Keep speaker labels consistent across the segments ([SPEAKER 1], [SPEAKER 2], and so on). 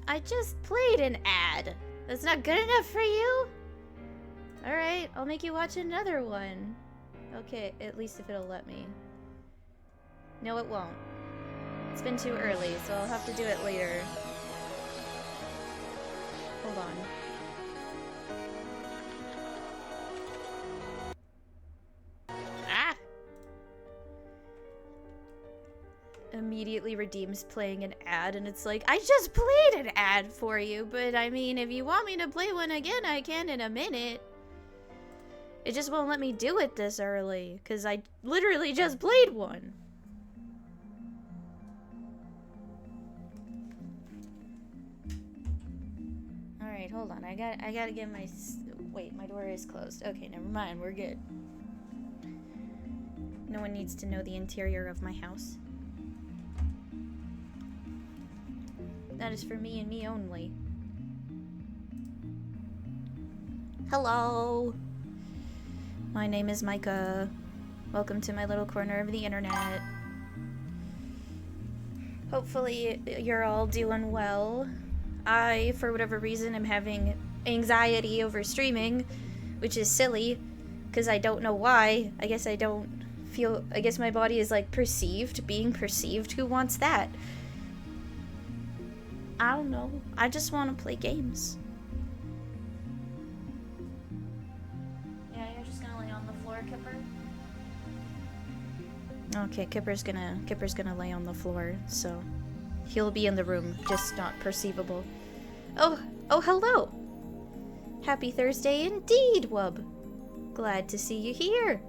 [SPEAKER 1] I just played an ad. That's not good enough for you? Alright, I'll make you watch another one. Okay, at least if it'll let me. No, it won't. It's been too early, so I'll have to do it later. Hold on. immediately redeems playing an ad, and it's like, I just played an ad for you, but I mean, if you want me to play one again, I can in a minute. It just won't let me do it this early, because I literally just played one. Alright, hold on. I gotta get my... Wait, my door is closed. Okay, never mind. We're good. No one needs to know the interior of my house. That is for me and me only. Hello! My name is Micah. Welcome to my little corner of the internet. Hopefully you're all doing well. I, for whatever reason, am having anxiety over streaming, which is silly, because I don't know why. I guess my body is like being perceived. Who wants that? I don't know. I just want to play games. Yeah, you're just gonna lay on the floor, Kipper? Okay, Kipper's gonna lay on the floor, so he'll be in the room, just not perceivable. Oh, hello! Happy Thursday indeed, Wub. Glad to see you here.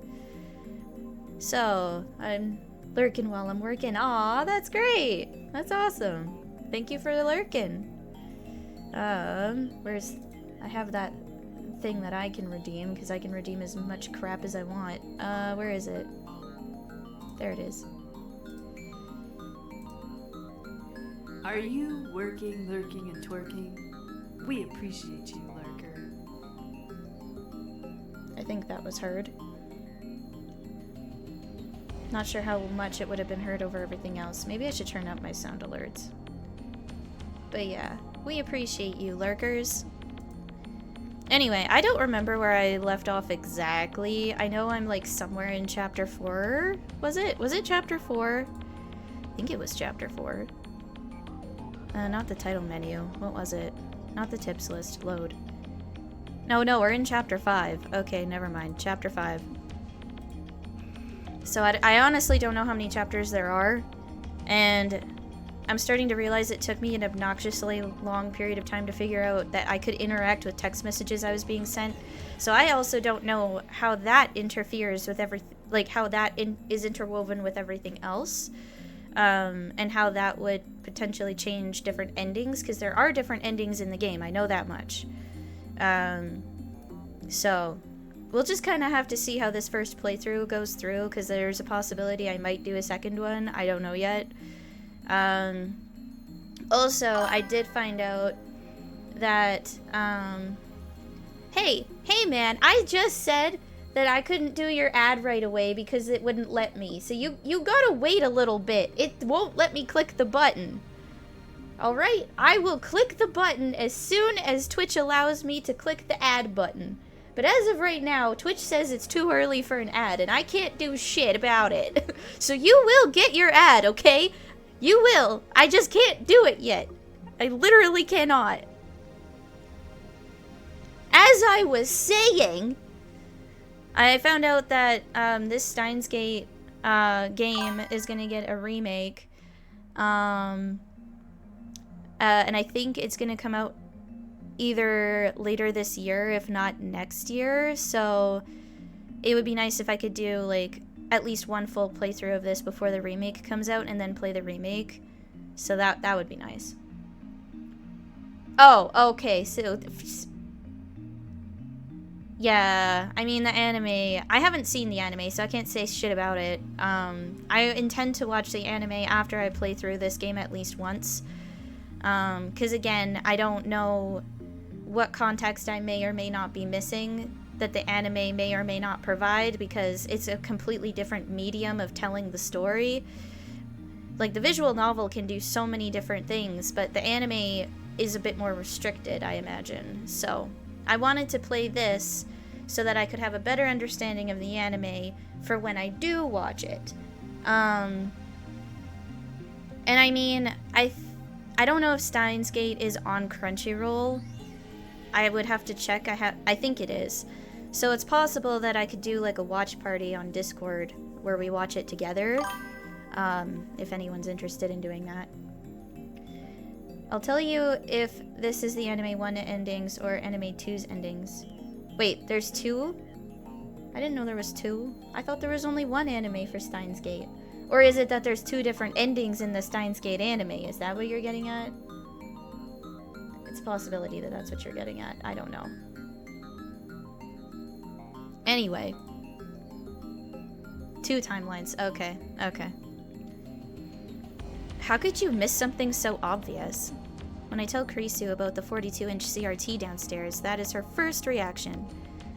[SPEAKER 1] So, I'm lurking while I'm working. Aw, that's great! That's awesome. Thank you for lurking. I have that thing that I can redeem, because I can redeem as much crap as I want. Where is it? There it is.
[SPEAKER 2] Are you working, lurking, and twerking? We appreciate you, lurker.
[SPEAKER 1] I think that was heard. Not sure how much it would have been heard over everything else. Maybe I should turn up my sound alerts. But yeah, we appreciate you, lurkers. Anyway, I don't remember where I left off exactly. I know I'm like somewhere in chapter 4. Was it? Was it chapter 4? I think it was chapter 4. Not the title menu. What was it? Not the tips list. Load. No, we're in chapter 5. Okay, never mind. Chapter 5. So I honestly don't know how many chapters there are. And I'm starting to realize it took me an obnoxiously long period of time to figure out that I could interact with text messages I was being sent. So I also don't know how that interferes with how that is interwoven with everything else. And how that would potentially change different endings, because there are different endings in the game. I know that much. So we'll just kind of have to see how this first playthrough goes through, because there's a possibility I might do a second one. I don't know yet. Also, I did find out that, hey man, I just said that I couldn't do your ad right away because it wouldn't let me. So you gotta wait a little bit. It won't let me click the button. Alright? I will click the button as soon as Twitch allows me to click the ad button. But as of right now, Twitch says it's too early for an ad, and I can't do shit about it. So you will get your ad, okay? You will. I just can't do it yet. I literally cannot. As I was saying, I found out that this Steins Gate game is going to get a remake. And I think it's going to come out either later this year, if not next year. So it would be nice if I could do like at least one full playthrough of this before the remake comes out, and then play the remake. So that would be nice. Oh, okay. So yeah, I mean the anime, I haven't seen the anime, so I can't say shit about it. I intend to watch the anime after I play through this game at least once. 'Cause again, I don't know what context I may or may not be missing that the anime may or may not provide, because it's a completely different medium of telling the story. Like, the visual novel can do so many different things, but the anime is a bit more restricted, I imagine. So I wanted to play this so that I could have a better understanding of the anime for when I do watch it. And I mean, I don't know if Steins Gate is on Crunchyroll. I would have to check. I think it is. So it's possible that I could do like a watch party on Discord where we watch it together. if anyone's interested in doing that. I'll tell you if this is the Anime 1 endings or Anime 2's endings. Wait, there's 2? I didn't know there was 2. I thought there was only 1 anime for Steins Gate. Or is it that there's 2 different endings in the Steins Gate anime? Is that what you're getting at? It's a possibility that that's what you're getting at. I don't know. Anyway. 2 timelines. Okay, okay. How could you miss something so obvious? When I tell Kurisu about the 42-inch CRT downstairs, that is her first reaction.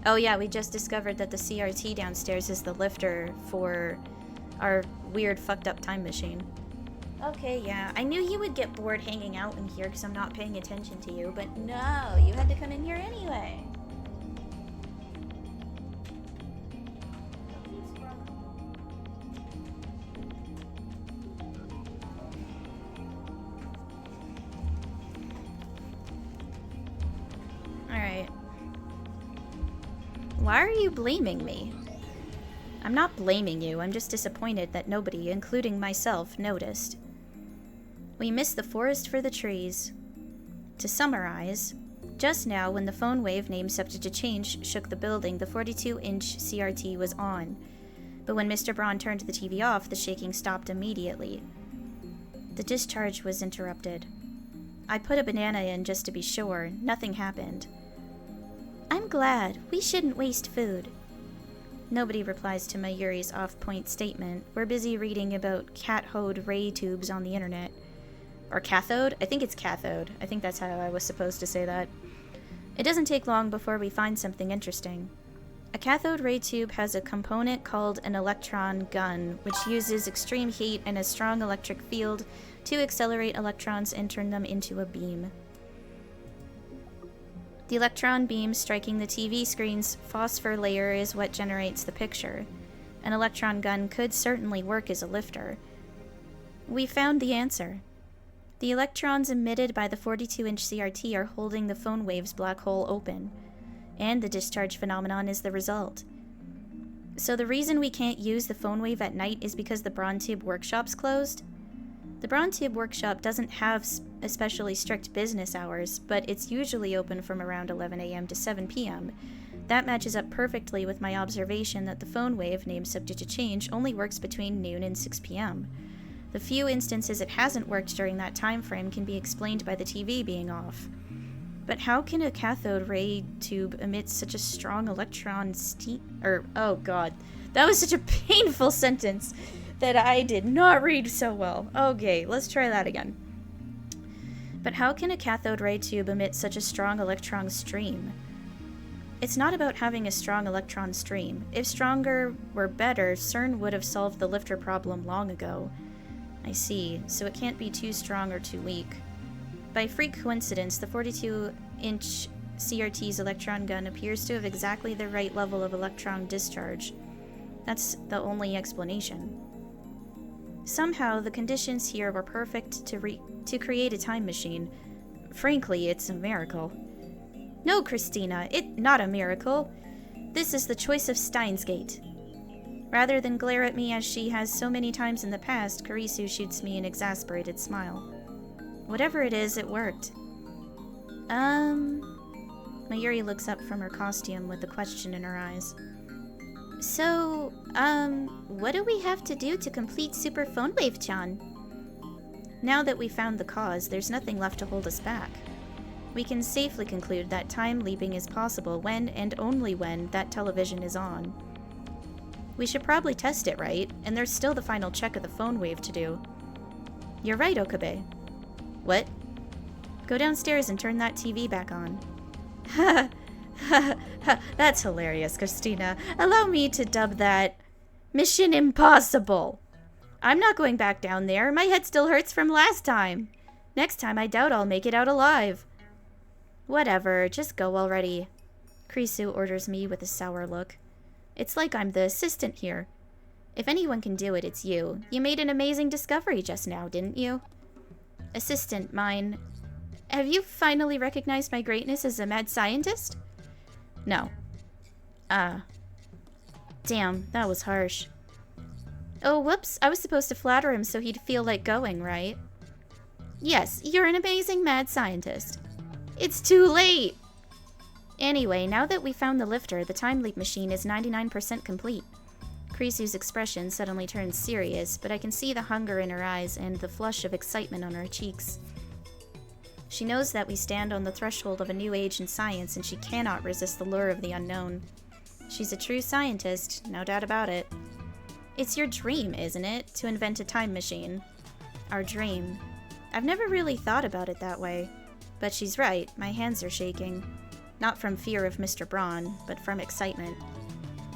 [SPEAKER 1] Oh yeah, we just discovered that the CRT downstairs is the lifter for our weird fucked up time machine. Okay, yeah, I knew you would get bored hanging out in here because I'm not paying attention to you, but no, you had to come in here anyway. Alright. Why are you blaming me? I'm not blaming you, I'm just disappointed that nobody, including myself, noticed. We missed the forest for the trees. To summarize, just now when the phone wave named Subject to Change shook the building, the 42-inch CRT was on. But when Mr. Braun turned the TV off, the shaking stopped immediately. The discharge was interrupted. I put a banana in just to be sure. Nothing happened. I'm glad. We shouldn't waste food. Nobody replies to Mayuri's off-point statement. We're busy reading about cathode ray tubes on the internet. Or cathode? I think it's cathode. I think that's how I was supposed to say that. It doesn't take long before we find something interesting. A cathode ray tube has a component called an electron gun, which uses extreme heat and a strong electric field to accelerate electrons and turn them into a beam. The electron beam striking the TV screen's phosphor layer is what generates the picture. An electron gun could certainly work as a lifter. We found the answer. The electrons emitted by the 42-inch CRT are holding the phone wave's black hole open, and the discharge phenomenon is the result. So the reason we can't use the phone wave at night is because the Brontube workshop's closed? The Brontube workshop doesn't have especially strict business hours, but it's usually open from around 11 a.m. to 7 p.m. That matches up perfectly with my observation that the phone wave, named Subject to Change, only works between noon and 6 p.m. The few instances it hasn't worked during that time frame can be explained by the TV being off. But how can a cathode ray tube emit such a strong electron oh god, that was such a painful sentence that I did not read so well. Okay, let's try that again. But how can a cathode ray tube emit such a strong electron stream? It's not about having a strong electron stream. If stronger were better, CERN would have solved the lifter problem long ago. I see, so it can't be too strong or too weak. By freak coincidence, the 42-inch CRT's electron gun appears to have exactly the right level of electron discharge. That's the only explanation. Somehow, the conditions here were perfect to create a time machine. Frankly, it's a miracle. No, Christina, not a miracle. This is the choice of Steins Gate. Rather than glare at me as she has so many times in the past, Kurisu shoots me an exasperated smile. Whatever it is, it worked. Mayuri looks up from her costume with a question in her eyes. So, what do we have to do to complete Super Phone Wave-chan? Now that we've found the cause, there's nothing left to hold us back. We can safely conclude that time leaping is possible when, and only when, that television is on. We should probably test it, right? And there's still the final check of the phone wave to do. You're right, Okabe. What? Go downstairs and turn that TV back on. Ha ha ha, that's hilarious, Christina. Allow me to dub that Mission Impossible. I'm not going back down there. My head still hurts from last time. Next time, I doubt I'll make it out alive. Whatever, just go already. Kurisu orders me with a sour look. It's like I'm the assistant here. If anyone can do it, it's you. You made an amazing discovery just now, didn't you? Assistant, mine. Have you finally recognized my greatness as a mad scientist? No. Damn, that was harsh. Oh, whoops. I was supposed to flatter him so he'd feel like going, right? Yes, you're an amazing mad scientist. It's too late! Anyway, now that we found the lifter, the time leap machine is 99% complete. Krisu's expression suddenly turns serious, but I can see the hunger in her eyes and the flush of excitement on her cheeks. She knows that we stand on the threshold of a new age in science, and she cannot resist the lure of the unknown. She's a true scientist, no doubt about it. It's your dream, isn't it, to invent a time machine? Our dream. I've never really thought about it that way. But she's right, my hands are shaking. Not from fear of Mr. Braun, but from excitement.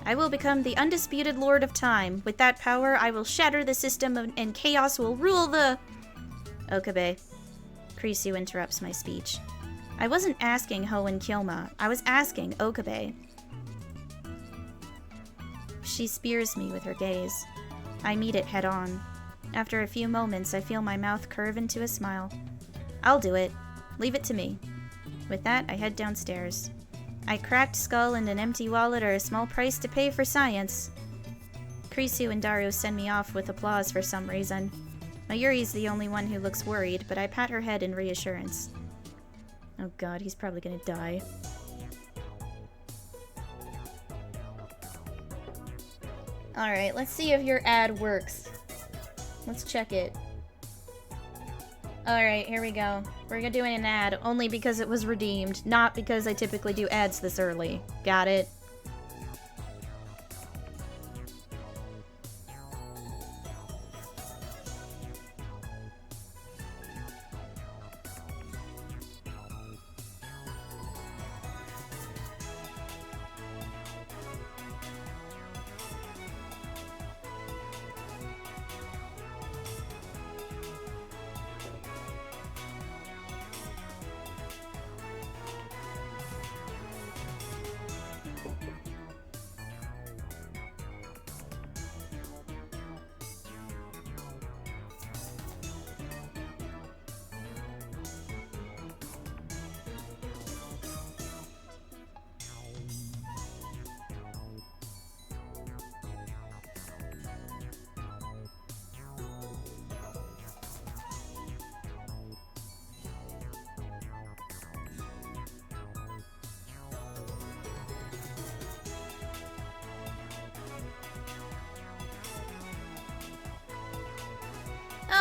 [SPEAKER 1] I will become the undisputed Lord of Time. With that power, I will shatter the system and chaos will rule the... Okabe. Krisu interrupts my speech. I wasn't asking Hoenn Kyouma. I was asking Okabe. She spears me with her gaze. I meet it head on. After a few moments, I feel my mouth curve into a smile. I'll do it. Leave it to me. With that, I head downstairs. A cracked skull and an empty wallet are a small price to pay for science. Krisu and Daru send me off with applause for some reason. Mayuri's the only one who looks worried, but I pat her head in reassurance. Oh god, he's probably gonna die. Alright, let's see if your ad works. Let's check it. Alright, here we go. We're doing an ad only because it was redeemed, not because I typically do ads this early. Got it?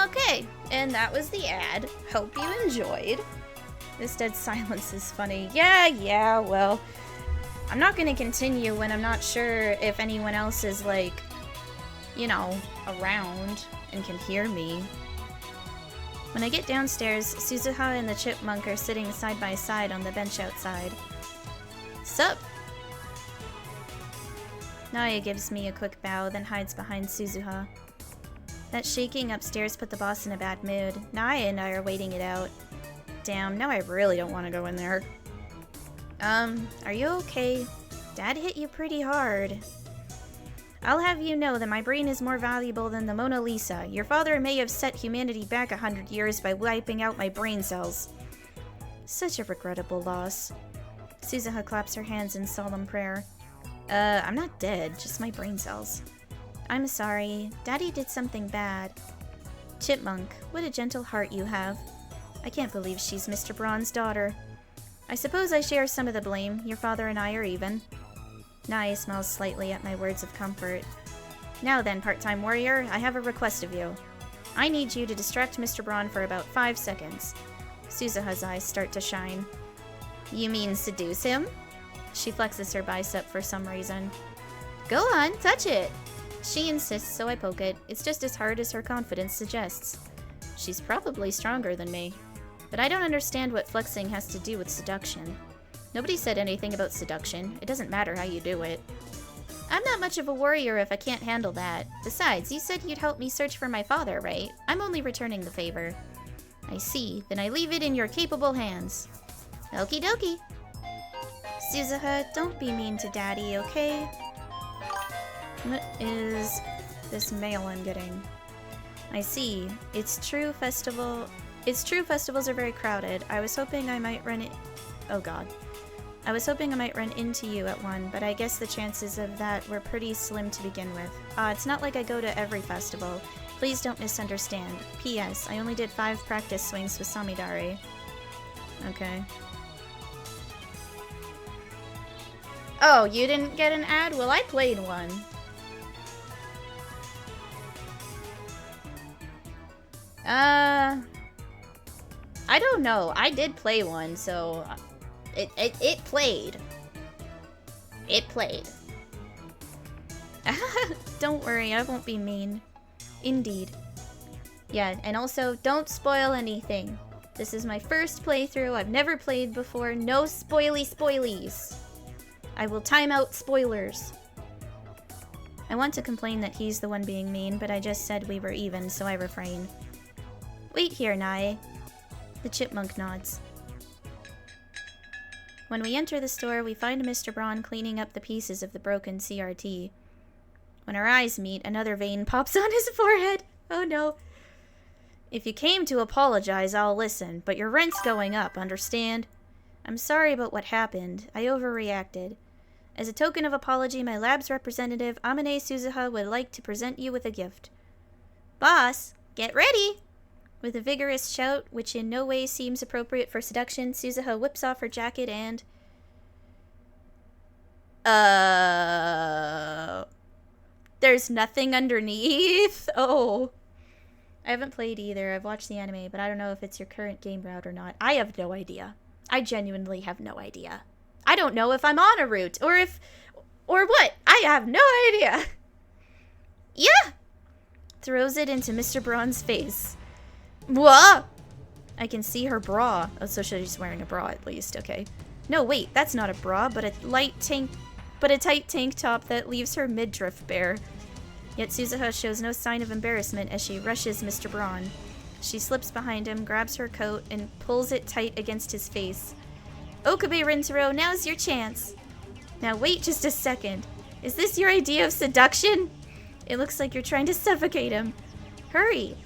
[SPEAKER 1] Okay, and that was the ad. Hope you enjoyed. This dead silence is funny. Yeah, well, I'm not gonna continue when I'm not sure if anyone else is, like, you know, around and can hear me. When I get downstairs, Suzuha and the chipmunk are sitting side by side on the bench outside. Sup? Naya gives me a quick bow, then hides behind Suzuha. That shaking upstairs put the boss in a bad mood. Naya and I are waiting it out. Damn, now I really don't want to go in there. Are you okay? Dad hit you pretty hard. I'll have you know that my brain is more valuable than the Mona Lisa. Your father may have set humanity back 100 years by wiping out my brain cells. Such a regrettable loss. Suzuha claps her hands in solemn prayer. I'm not dead, just my brain cells. I'm sorry. Daddy did something bad. Chipmunk, what a gentle heart you have. I can't believe she's Mr. Braun's daughter. I suppose I share some of the blame. Your father and I are even. Naya smiles slightly at my words of comfort. Now then, part-time warrior, I have a request of you. I need you to distract Mr. Braun for about 5 seconds. Suzuha's eyes start to shine. You mean seduce him? She flexes her bicep for some reason. Go on, touch it! She insists, so I poke it. It's just as hard as her confidence suggests. She's probably stronger than me. But I don't understand what flexing has to do with seduction. Nobody said anything about seduction. It doesn't matter how you do it. I'm not much of a warrior if I can't handle that. Besides, you said you'd help me search for my father, right? I'm only returning the favor. I see. Then I leave it in your capable hands. Okie dokie. Suzuha, don't be mean to Daddy, okay? What is this mail I'm getting? I see. It's true festivals are very crowded. I was hoping I might run it. Oh god. I was hoping I might run into you at one, but I guess the chances of that were pretty slim to begin with. It's not like I go to every festival. Please don't misunderstand. P.S. I only did 5 practice swings with Samidare. Okay. Oh, you didn't get an ad? Well, I played one. I don't know. I did play one, so it played. It played. Don't worry, I won't be mean. Indeed. Yeah, and also, don't spoil anything. This is my first playthrough. I've never played before. No spoilies. I will time out spoilers. I want to complain that he's the one being mean, but I just said we were even, so I refrain. Wait here, Nae. The chipmunk nods. When we enter the store, we find Mr. Braun cleaning up the pieces of the broken CRT. When our eyes meet, another vein pops on his forehead. Oh no. If you came to apologize, I'll listen, but your rent's going up, understand? I'm sorry about what happened. I overreacted. As a token of apology, my lab's representative, Amane Suzuha, would like to present you with a gift. Boss, get ready! With a vigorous shout, which in no way seems appropriate for seduction, Suzuha whips off her jacket and... There's nothing underneath? Oh. I haven't played either. I've watched the anime, but I don't know if it's your current game route or not. I have no idea. I genuinely have no idea. I don't know if I'm on a route, or if... or what. I have no idea. Yeah! Throws it into Mr. Braun's face. What? I can see her bra. Oh, so she's wearing a bra at least. Okay. No, wait. That's not a bra, but a tight tank top that leaves her midriff bare. Yet Suzuha shows no sign of embarrassment as she rushes Mr. Braun. She slips behind him, grabs her coat, and pulls it tight against his face. Okabe Rintaro, now's your chance. Now wait just a second. Is this your idea of seduction? It looks like you're trying to suffocate him. Hurry!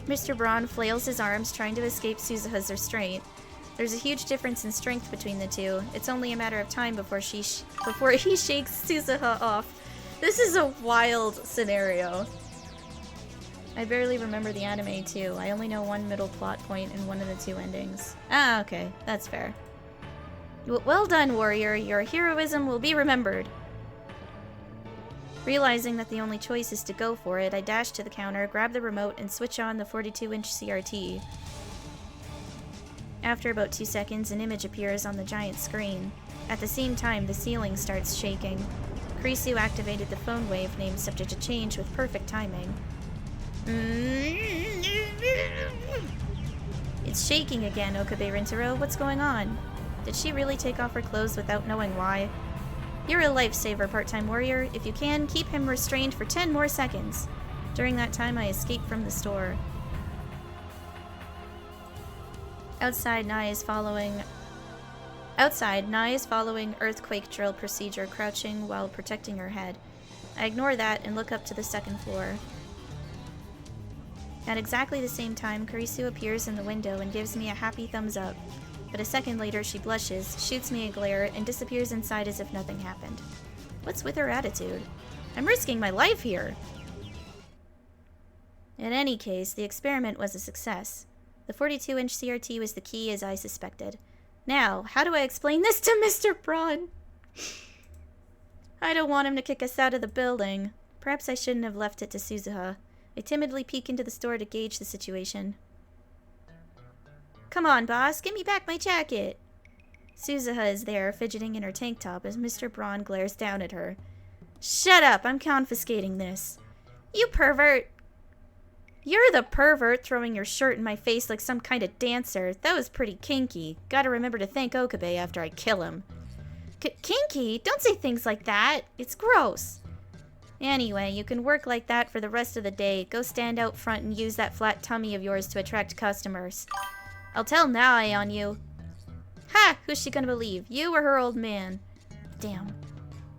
[SPEAKER 1] Mr. Braun flails his arms, trying to escape Suzuha's restraint. There's a huge difference in strength between the two. It's only a matter of time before he shakes Suzuha off. This is a wild scenario. I barely remember the anime, too. I only know one middle plot point and one of the 2 endings. Ah, okay. That's fair. Well done, warrior. Your heroism will be remembered. Realizing that the only choice is to go for it, I dash to the counter, grab the remote, and switch on the 42-inch CRT. After about 2 seconds, an image appears on the giant screen. At the same time, the ceiling starts shaking. Kurisu activated the phone wave named Subject to Change with perfect timing. It's shaking again, Okabe Rintaro. What's going on? Did she really take off her clothes without knowing why? You're a lifesaver, part-time warrior. If you can, keep him restrained for 10 more seconds. During that time, I escape from the store. Outside, Nai is following earthquake drill procedure, crouching while protecting her head. I ignore that and look up to the 2nd floor. At exactly the same time, Kurisu appears in the window and gives me a happy thumbs up. But a second later, she blushes, shoots me a glare, and disappears inside as if nothing happened. What's with her attitude? I'm risking my life here! In any case, the experiment was a success. The 42-inch CRT was the key, as I suspected. Now, how do I explain this to Mr. Braun? I don't want him to kick us out of the building. Perhaps I shouldn't have left it to Suzuha. I timidly peek into the store to gauge the situation. Come on, boss, give me back my jacket. Suzuha is there, fidgeting in her tank top as Mr. Braun glares down at her. Shut up, I'm confiscating this. You pervert! You're the pervert throwing your shirt in my face like some kind of dancer. That was pretty kinky. Gotta remember to thank Okabe after I kill him. Kinky? Don't say things like that. It's gross. Anyway, you can work like that for the rest of the day. Go stand out front and use that flat tummy of yours to attract customers. I'll tell Nae on you. Ha! Who's she gonna believe? You or her old man? Damn.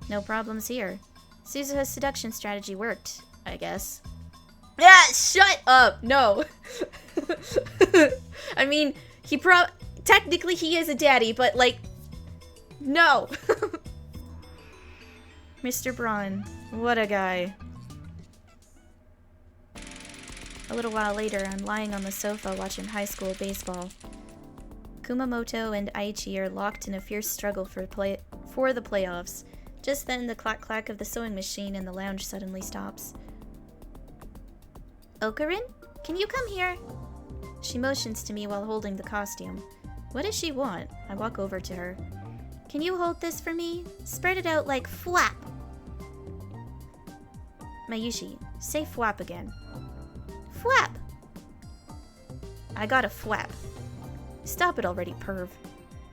[SPEAKER 1] No problems here. Suzuha's seduction strategy worked, I guess. Yeah, shut up! No. I mean, technically he is a daddy, but like, No! Mr. Braun. What a guy. A little while later, I'm lying on the sofa watching high school baseball. Kumamoto and Aichi are locked in a fierce struggle for the playoffs. Just then, the clack-clack of the sewing machine in the lounge suddenly stops. Okarin? Can you come here? She motions to me while holding the costume. What does she want? I walk over to her. Can you hold this for me? Spread it out like flap. Mayushi, say flap again. Flap! I got a flap. Stop it already, perv.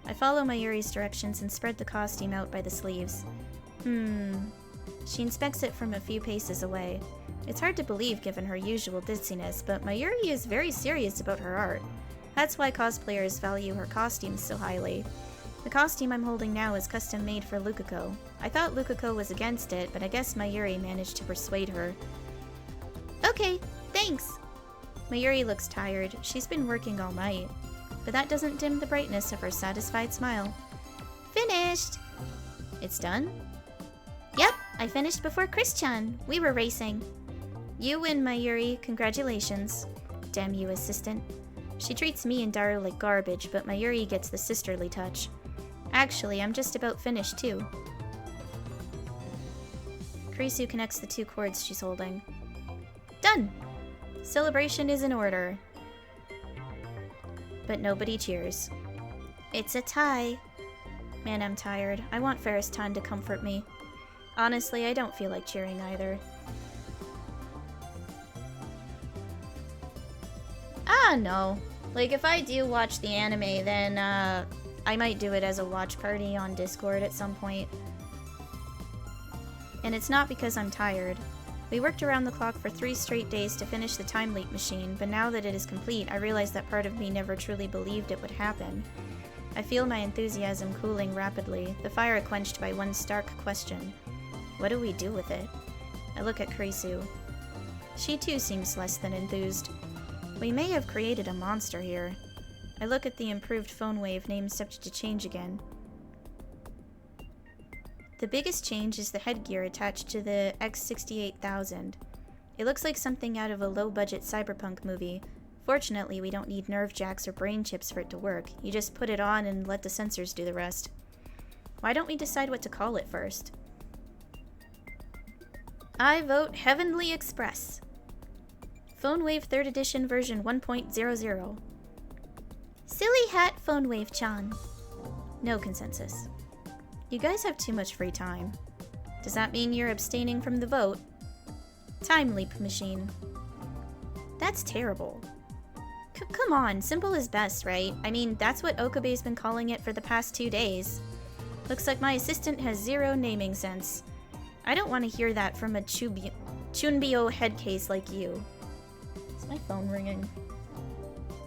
[SPEAKER 1] I follow Mayuri's directions and spread the costume out by the sleeves. She inspects it from a few paces away. It's hard to believe given her usual ditziness, but Mayuri is very serious about her art. That's why cosplayers value her costumes so highly. The costume I'm holding now is custom made for Lukako. I thought Lukako was against it, but I guess Mayuri managed to persuade her. Okay, thanks. Mayuri looks tired. She's been working all night. But that doesn't dim the brightness of her satisfied smile. Finished! It's done? Yep, I finished before Chris-chan. We were racing. You win, Mayuri. Congratulations. Damn you, assistant. She treats me and Daru like garbage, but Mayuri gets the sisterly touch. Actually, I'm just about finished, too. Kurisu connects the 2 cords she's holding. Done! Celebration is in order. But nobody cheers. It's a tie. Man, I'm tired. I want Ferris-tan to comfort me. Honestly, I don't feel like cheering either. Ah, no. Like, if I do watch the anime, then, I might do it as a watch party on Discord at some point. And it's not because I'm tired. We worked around the clock for 3 straight days to finish the time leap machine, but now that it is complete, I realize that part of me never truly believed it would happen. I feel my enthusiasm cooling rapidly, the fire quenched by one stark question. What do we do with it? I look at Kurisu. She too seems less than enthused. We may have created a monster here. I look at the improved phone wave name subject to change again. The biggest change is the headgear attached to the X68000. It looks like something out of a low-budget cyberpunk movie. Fortunately, we don't need nerve jacks or brain chips for it to work. You just put it on and let the sensors do the rest. Why don't we decide what to call it first? I vote Heavenly Express. Phone Wave 3rd Edition version 1.00. Silly hat Phone Wave-chan. No consensus. You guys have too much free time. Does that mean you're abstaining from the vote? Time leap machine. That's terrible. Come on, simple is best, right? I mean, that's what Okabe's been calling it for the past 2 days. Looks like my assistant has zero naming sense. I don't want to hear that from a Chunbyo headcase like you. Is my phone ringing?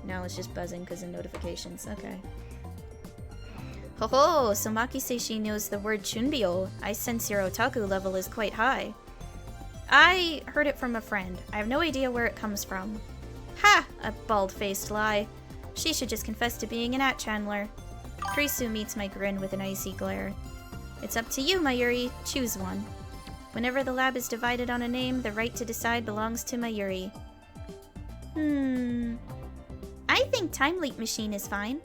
[SPEAKER 1] No, it's just buzzing because of notifications. Okay. Ho ho! So Maki says she knows the word Chunbyo. I sense your otaku level is quite high. I heard it from a friend. I have no idea where it comes from. Ha! A bald-faced lie. She should just confess to being an at-channeler. Kurisu meets my grin with an icy glare. It's up to you, Mayuri. Choose one. Whenever the lab is divided on a name, the right to decide belongs to Mayuri. I think Time Leap Machine is fine.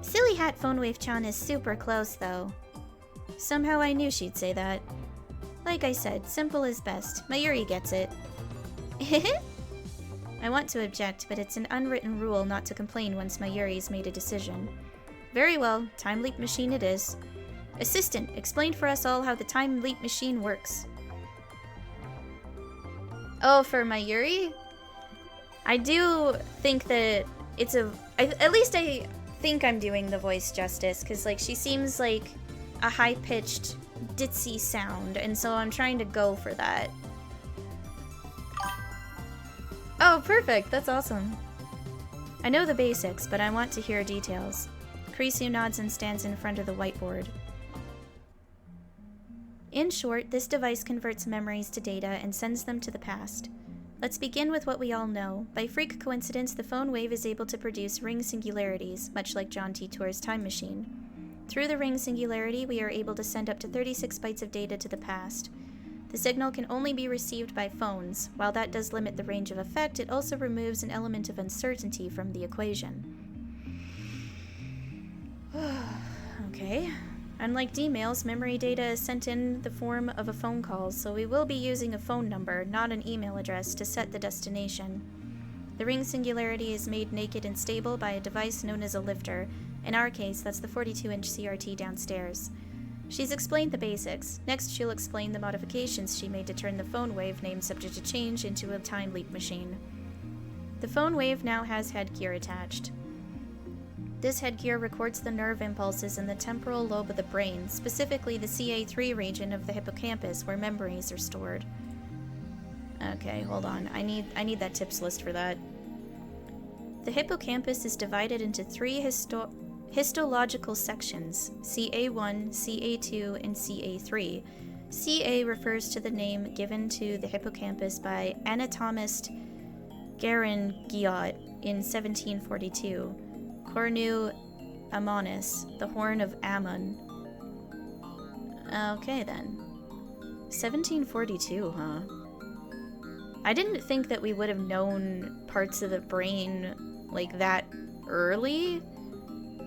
[SPEAKER 1] Silly Hat Phone Wave-chan is super close, though. Somehow I knew she'd say that. Like I said, simple is best. Mayuri gets it. I want to object, but it's an unwritten rule not to complain once Mayuri's made a decision. Very well, Time Leap Machine it is. Assistant, explain for us all how the Time Leap Machine works. Oh, for Mayuri? I do think that it's at least I think I'm doing the voice justice, because, like, she seems like a high-pitched, ditzy sound, and so I'm trying to go for that. Oh, perfect! That's awesome. I know the basics, but I want to hear details. Kurisu nods and stands in front of the whiteboard. In short, this device converts memories to data and sends them to the past. Let's begin with what we all know. By freak coincidence, the phone wave is able to produce ring singularities, much like John Titor's time machine. Through the ring singularity, we are able to send up to 36 bytes of data to the past. The signal can only be received by phones. While that does limit the range of effect, it also removes an element of uncertainty from the equation. Okay. Unlike D-mails, memory data is sent in the form of a phone call, so we will be using a phone number, not an email address, to set the destination. The ring singularity is made naked and stable by a device known as a lifter. In our case, that's the 42-inch CRT downstairs. She's explained the basics. Next, she'll explain the modifications she made to turn the phone wave, named Subject to Change, into a time leap machine. The phone wave now has headgear attached. This headgear records the nerve impulses in the temporal lobe of the brain, specifically the CA3 region of the hippocampus where memories are stored. Okay, hold on. I need that tips list for that. The hippocampus is divided into three histological sections, CA1, CA2, and CA3. CA refers to the name given to the hippocampus by anatomist Guérin-Guiot in 1742. Cornu Ammonis, the horn of Ammon. Okay then. 1742, huh? I didn't think that we would have known parts of the brain like that early.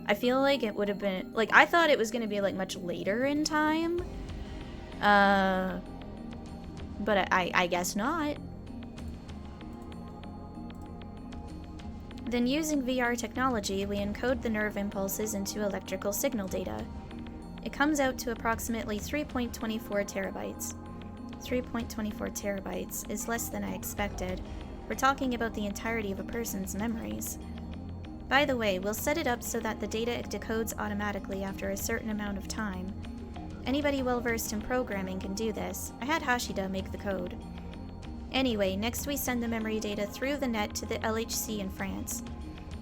[SPEAKER 1] I feel like it would have been, like, I thought it was going to be like much later in time. But I guess not. Then using VR technology, we encode the nerve impulses into electrical signal data. It comes out to approximately 3.24 terabytes. 3.24 terabytes is less than I expected. We're talking about the entirety of a person's memories. By the way, we'll set it up so that the data decodes automatically after a certain amount of time. Anybody well-versed in programming can do this. I had Hashida make the code. Anyway, next we send the memory data through the net to the LHC in France.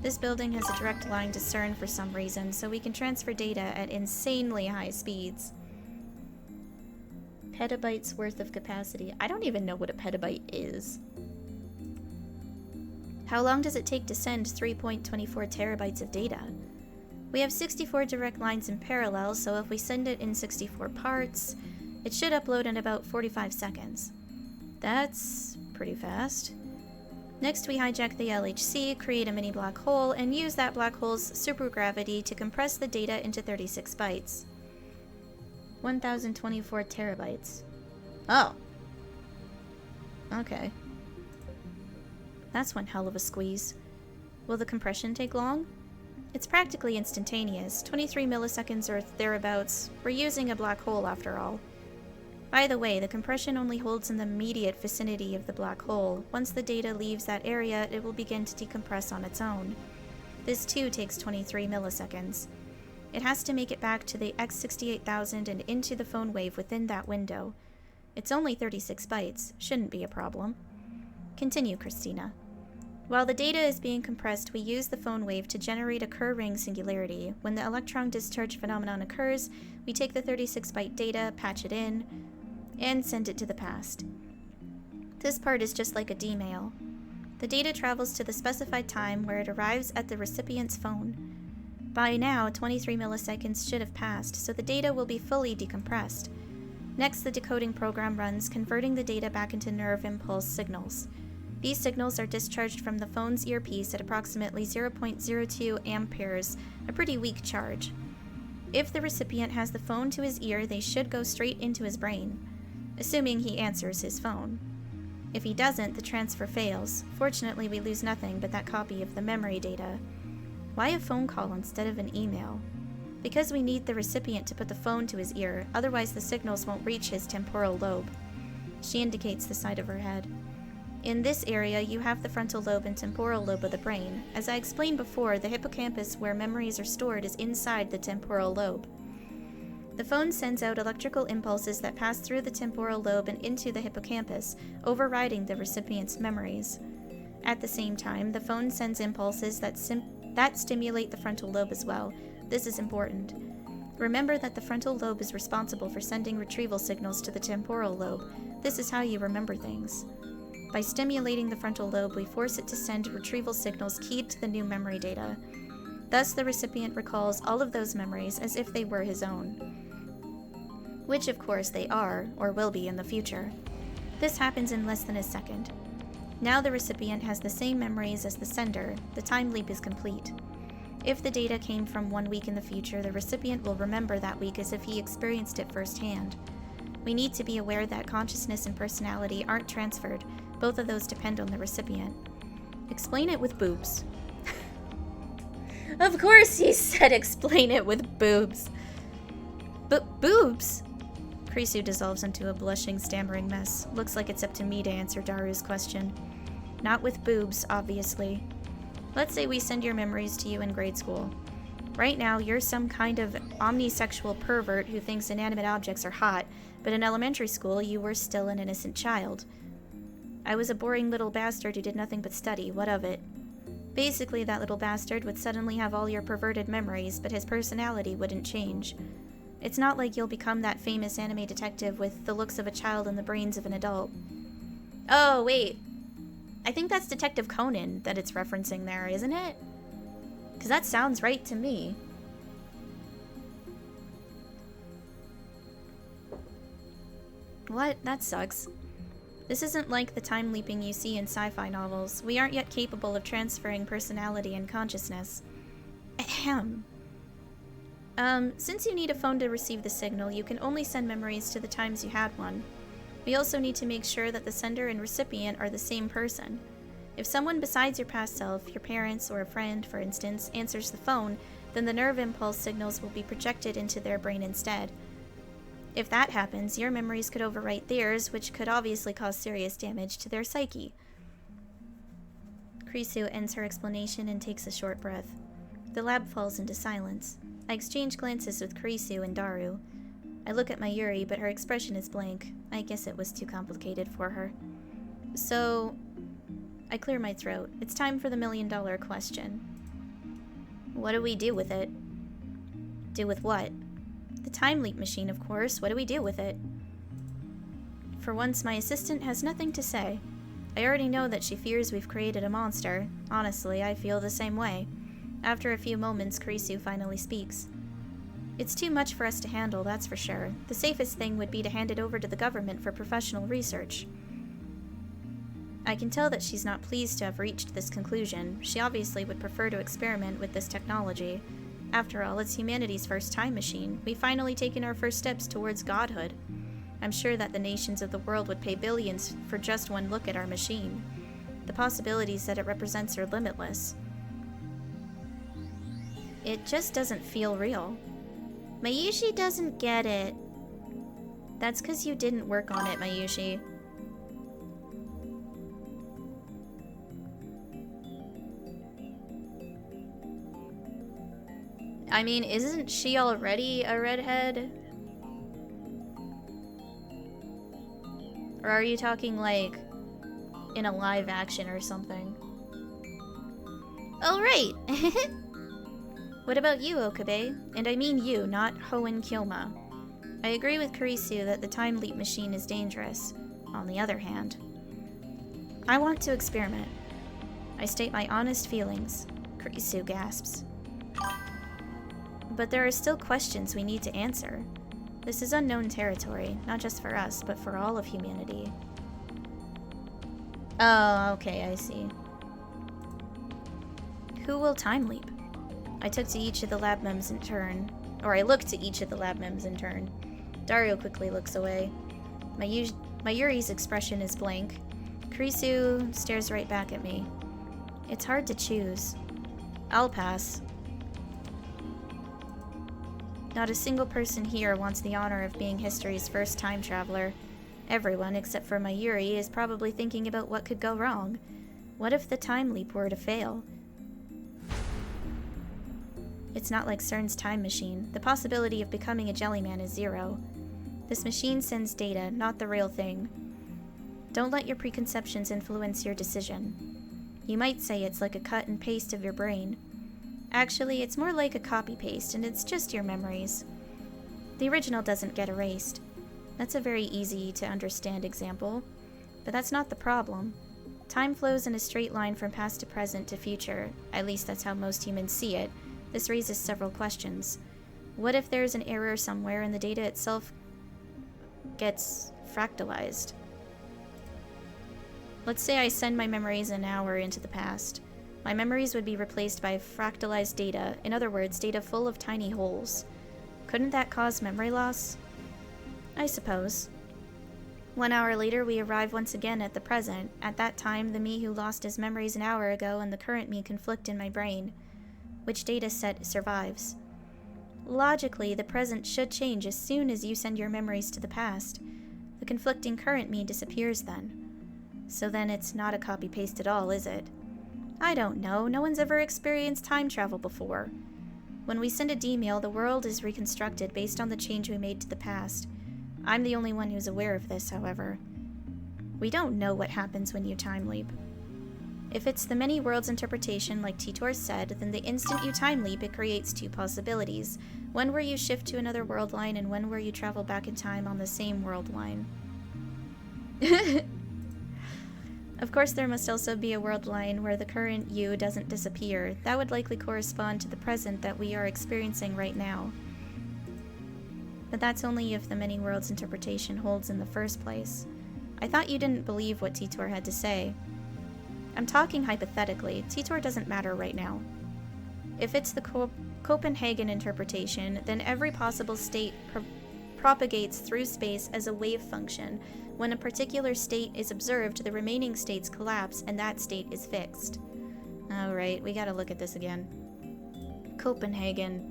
[SPEAKER 1] This building has a direct line to CERN for some reason, so we can transfer data at insanely high speeds. Petabytes worth of capacity. I don't even know what a petabyte is. How long does it take to send 3.24 terabytes of data? We have 64 direct lines in parallel, so if we send it in 64 parts, it should upload in about 45 seconds. That's pretty fast. Next, we hijack the LHC, create a mini black hole, and use that black hole's supergravity to compress the data into 36 bytes. 1024 terabytes. Oh. Okay. That's one hell of a squeeze. Will the compression take long? It's practically instantaneous, 23 milliseconds or thereabouts. We're using a black hole after all. By the way, the compression only holds in the immediate vicinity of the black hole. Once the data leaves that area, it will begin to decompress on its own. This too takes 23 milliseconds. It has to make it back to the X68000 and into the phone wave within that window. It's only 36 bytes, shouldn't be a problem. Continue, Christina. While the data is being compressed, we use the phone wave to generate a Kerr-ring singularity. When the electron discharge phenomenon occurs, we take the 36-byte data, patch it in, and send it to the past. This part is just like a D-mail. The data travels to the specified time where it arrives at the recipient's phone. By now, 23 milliseconds should have passed, so the data will be fully decompressed. Next, the decoding program runs, converting the data back into nerve impulse signals. These signals are discharged from the phone's earpiece at approximately 0.02 amperes, a pretty weak charge. If the recipient has the phone to his ear, they should go straight into his brain, assuming he answers his phone. If he doesn't, the transfer fails. Fortunately, we lose nothing but that copy of the memory data. Why a phone call instead of an email? Because we need the recipient to put the phone to his ear, otherwise the signals won't reach his temporal lobe. She indicates the side of her head. In this area, you have the frontal lobe and temporal lobe of the brain. As I explained before, the hippocampus where memories are stored is inside the temporal lobe. The phone sends out electrical impulses that pass through the temporal lobe and into the hippocampus, overriding the recipient's memories. At the same time, the phone sends impulses that stimulate the frontal lobe as well. This is important. Remember that the frontal lobe is responsible for sending retrieval signals to the temporal lobe. This is how you remember things. By stimulating the frontal lobe, we force it to send retrieval signals keyed to the new memory data. Thus, the recipient recalls all of those memories as if they were his own. Which, of course, they are, or will be in the future. This happens in less than a second. Now the recipient has the same memories as the sender. The time leap is complete. If the data came from 1 week in the future, the recipient will remember that week as if he experienced it firsthand. We need to be aware that consciousness and personality aren't transferred. Both of those depend on the recipient. Explain it with boobs. Of course he said explain it with boobs. But boobs? Krisu dissolves into a blushing, stammering mess. Looks like it's up to me to answer Daru's question. Not with boobs, obviously. Let's say we send your memories to you in grade school. Right now, you're some kind of omnisexual pervert who thinks inanimate objects are hot, but in elementary school, you were still an innocent child. I was a boring little bastard who did nothing but study. What of it? Basically, that little bastard would suddenly have all your perverted memories, but his personality wouldn't change. It's not like you'll become that famous anime detective with the looks of a child and the brains of an adult. Oh, wait. I think that's Detective Conan that it's referencing there, isn't it? Because that sounds right to me. What? That sucks. This isn't like the time leaping you see in sci-fi novels. We aren't yet capable of transferring personality and consciousness. Ahem. Since you need a phone to receive the signal, you can only send memories to the times you had one. We also need to make sure that the sender and recipient are the same person. If someone besides your past self, your parents or a friend, for instance, answers the phone, then the nerve impulse signals will be projected into their brain instead. If that happens, your memories could overwrite theirs, which could obviously cause serious damage to their psyche. Krisu ends her explanation and takes a short breath. The lab falls into silence. I exchange glances with Krisu and Daru. I look at Mayuri, but her expression is blank. I guess it was too complicated for her. So, I clear my throat. It's time for the million-dollar question. What do we do with it? Do with what? The time leap machine, of course. What do we do with it? For once, my assistant has nothing to say. I already know that she fears we've created a monster. Honestly, I feel the same way. After a few moments, Krisu finally speaks. It's too much for us to handle, that's for sure. The safest thing would be to hand it over to the government for professional research. I can tell that she's not pleased to have reached this conclusion. She obviously would prefer to experiment with this technology. After all, it's humanity's first time machine. We've finally taken our first steps towards godhood. I'm sure that the nations of the world would pay billions for just one look at our machine. The possibilities that it represents are limitless. It just doesn't feel real. Mayushi doesn't get it. That's because you didn't work on it, Mayushi. I mean, isn't she already a redhead? Or are you talking, like, in a live action or something? Oh, right! What about you, Okabe? And I mean you, not Hoenn Kyoma. I agree with Kurisu that the time leap machine is dangerous. On the other hand, I want to experiment. I state my honest feelings. Kurisu gasps. But there are still questions we need to answer. This is unknown territory, not just for us, but for all of humanity. Oh, okay, I see. Who will time leap? I look to each of the lab mems in turn. Dario quickly looks away. Mayuri's expression is blank. Kurisu stares right back at me. It's hard to choose. I'll pass. Not a single person here wants the honor of being history's first time traveler. Everyone, except for Mayuri, is probably thinking about what could go wrong. What if the time leap were to fail? It's not like CERN's time machine. The possibility of becoming a jellyman is zero. This machine sends data, not the real thing. Don't let your preconceptions influence your decision. You might say it's like a cut and paste of your brain. Actually, it's more like a copy-paste, and it's just your memories. The original doesn't get erased. That's a very easy to understand example. But that's not the problem. Time flows in a straight line from past to present to future. At least that's how most humans see it. This raises several questions. What if there's an error somewhere and the data itself gets fractalized? Let's say I send my memories an hour into the past. My memories would be replaced by fractalized data, in other words, data full of tiny holes. Couldn't that cause memory loss? I suppose. 1 hour later, we arrive once again at the present. At that time, the me who lost his memories an hour ago and the current me conflict in my brain. Which data set survives? Logically, the present should change as soon as you send your memories to the past. The conflicting current me disappears then. So then it's not a copy-paste at all, is it? I don't know. No one's ever experienced time travel before. When we send a D-mail, the world is reconstructed based on the change we made to the past. I'm the only one who's aware of this, however. We don't know what happens when you time leap. If it's the many worlds interpretation like Titor said, then the instant you time leap, it creates two possibilities. One where you shift to another world line, and one where you travel back in time on the same world line. Of course, there must also be a world line where the current you doesn't disappear. That would likely correspond to the present that we are experiencing right now. But that's only if the many worlds interpretation holds in the first place. I thought you didn't believe what Titor had to say. I'm talking hypothetically. Titor doesn't matter right now. If it's the Copenhagen interpretation, then every possible state propagates through space as a wave function. When a particular state is observed, the remaining states collapse, and that state is fixed. Alright, we gotta look at this again. Copenhagen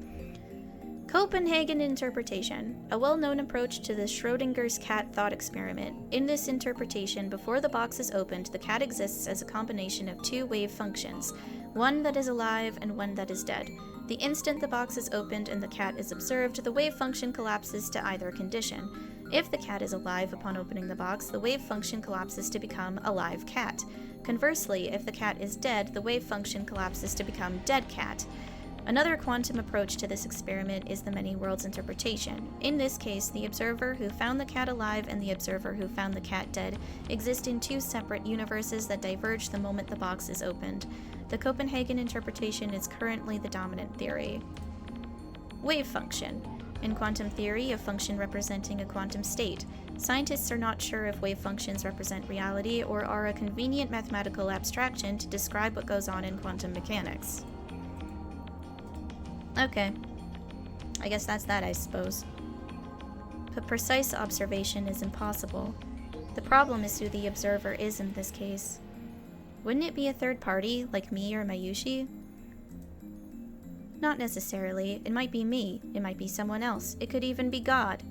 [SPEAKER 1] interpretation, a well-known approach to the Schrodinger's cat thought experiment. In this interpretation, before the box is opened, the cat exists as a combination of two wave functions, one that is alive and one that is dead. The instant the box is opened and the cat is observed, the wave function collapses to either condition. If the cat is alive upon opening the box, the wave function collapses to become a live cat. Conversely, if the cat is dead, the wave function collapses to become dead cat. Another quantum approach to this experiment is the many worlds interpretation. In this case, the observer who found the cat alive and the observer who found the cat dead exist in two separate universes that diverge the moment the box is opened. The Copenhagen interpretation is currently the dominant theory. Wave function. In quantum theory, a function representing a quantum state. Scientists are not sure if wave functions represent reality or are a convenient mathematical abstraction to describe what goes on in quantum mechanics. Okay. I guess that's that, I suppose. But precise observation is impossible. The problem is who the observer is in this case. Wouldn't it be a third party, like me or Mayushi? Not necessarily. It might be me. It might be someone else. It could even be God.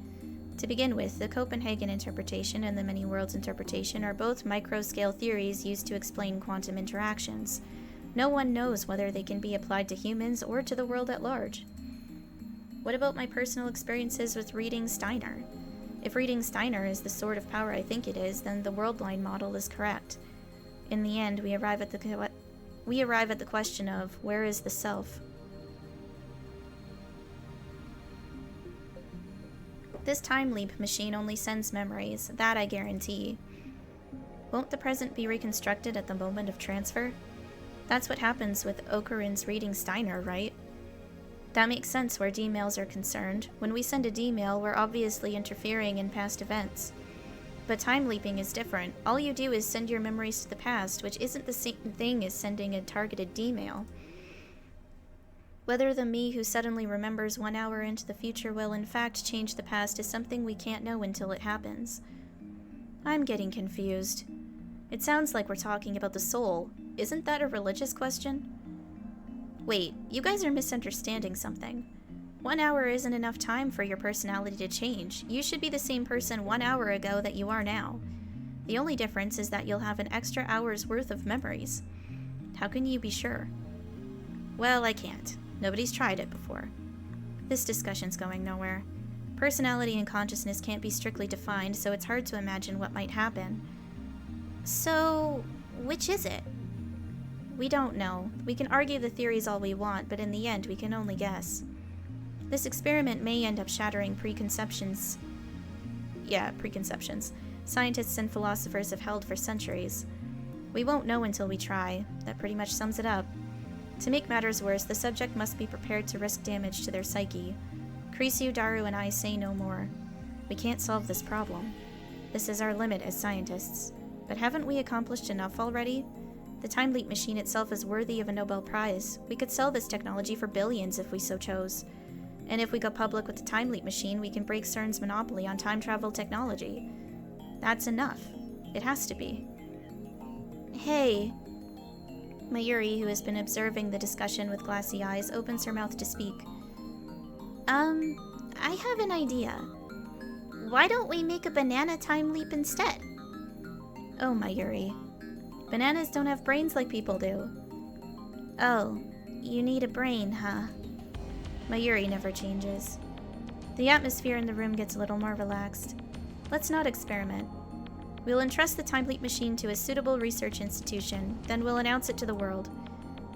[SPEAKER 1] To begin with, the Copenhagen interpretation and the many worlds interpretation are both micro-scale theories used to explain quantum interactions. No one knows whether they can be applied to humans or to the world at large. What about my personal experiences with reading Steiner? If reading Steiner is the sort of power I think it is, then the world-line model is correct. In the end, we arrive at the question of, where is the self? This time leap machine only sends memories, that I guarantee. Won't the present be reconstructed at the moment of transfer? That's what happens with Okarin's reading Steiner, right? That makes sense where D-mails are concerned. When we send a D-mail, we're obviously interfering in past events. But time leaping is different. All you do is send your memories to the past, which isn't the same thing as sending a targeted D-mail. Whether the me who suddenly remembers 1 hour into the future will in fact change the past is something we can't know until it happens. I'm getting confused. It sounds like we're talking about the soul. Isn't that a religious question? Wait, you guys are misunderstanding something. 1 hour isn't enough time for your personality to change. You should be the same person 1 hour ago that you are now. The only difference is that you'll have an extra hour's worth of memories. How can you be sure? Well, I can't. Nobody's tried it before. This discussion's going nowhere. Personality and consciousness can't be strictly defined, so it's hard to imagine what might happen. So, which is it? We don't know. We can argue the theories all we want, but in the end, we can only guess. This experiment may end up shattering preconceptions. Yeah, preconceptions. Scientists and philosophers have held for centuries. We won't know until we try. That pretty much sums it up. To make matters worse, the subject must be prepared to risk damage to their psyche. Krisu, Daru, and I say no more. We can't solve this problem. This is our limit as scientists. But haven't we accomplished enough already? The time leap machine itself is worthy of a Nobel Prize. We could sell this technology for billions if we so chose. And if we go public with the time leap machine, we can break CERN's monopoly on time travel technology. That's enough. It has to be. Hey. Mayuri, who has been observing the discussion with glassy eyes, opens her mouth to speak. I have an idea. Why don't we make a banana time leap instead? Oh, Mayuri. Bananas don't have brains like people do. Oh, you need a brain, huh? Mayuri never changes. The atmosphere in the room gets a little more relaxed. Let's not experiment. We'll entrust the time leap machine to a suitable research institution, then we'll announce it to the world.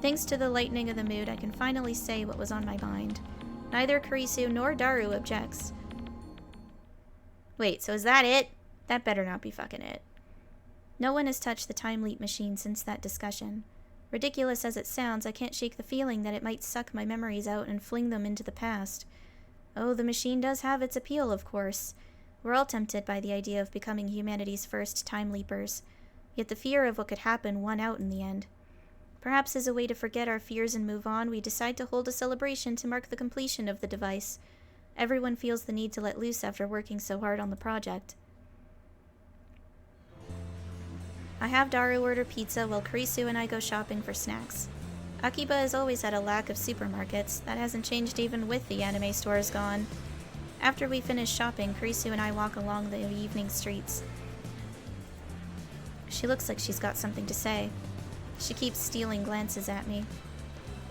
[SPEAKER 1] Thanks to the lightening of the mood, I can finally say what was on my mind. Neither Kurisu nor Daru objects. Wait, so is that it? That better not be fucking it. No one has touched the time leap machine since that discussion. Ridiculous as it sounds, I can't shake the feeling that it might suck my memories out and fling them into the past. Oh, the machine does have its appeal, of course. We're all tempted by the idea of becoming humanity's first time leapers. Yet the fear of what could happen won out in the end. Perhaps as a way to forget our fears and move on, we decide to hold a celebration to mark the completion of the device. Everyone feels the need to let loose after working so hard on the project. I have Daru order pizza while Kurisu and I go shopping for snacks. Akiba has always had a lack of supermarkets. That hasn't changed even with the anime stores gone. After we finish shopping, Kurisu and I walk along the evening streets. She looks like she's got something to say. She keeps stealing glances at me.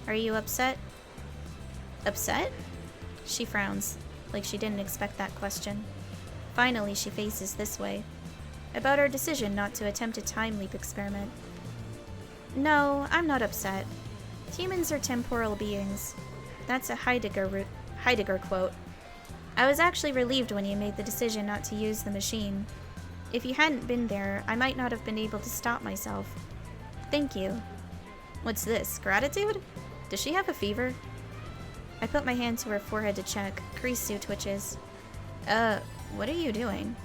[SPEAKER 1] Are you upset? Upset? She frowns, like she didn't expect that question. Finally, she faces this way. About our decision not to attempt a time leap experiment. No, I'm not upset. Humans are temporal beings. That's a Heidegger quote. I was actually relieved when you made the decision not to use the machine. If you hadn't been there, I might not have been able to stop myself. Thank you. What's this, gratitude? Does she have a fever? I put my hand to her forehead to check. Kurisu twitches. What are you doing?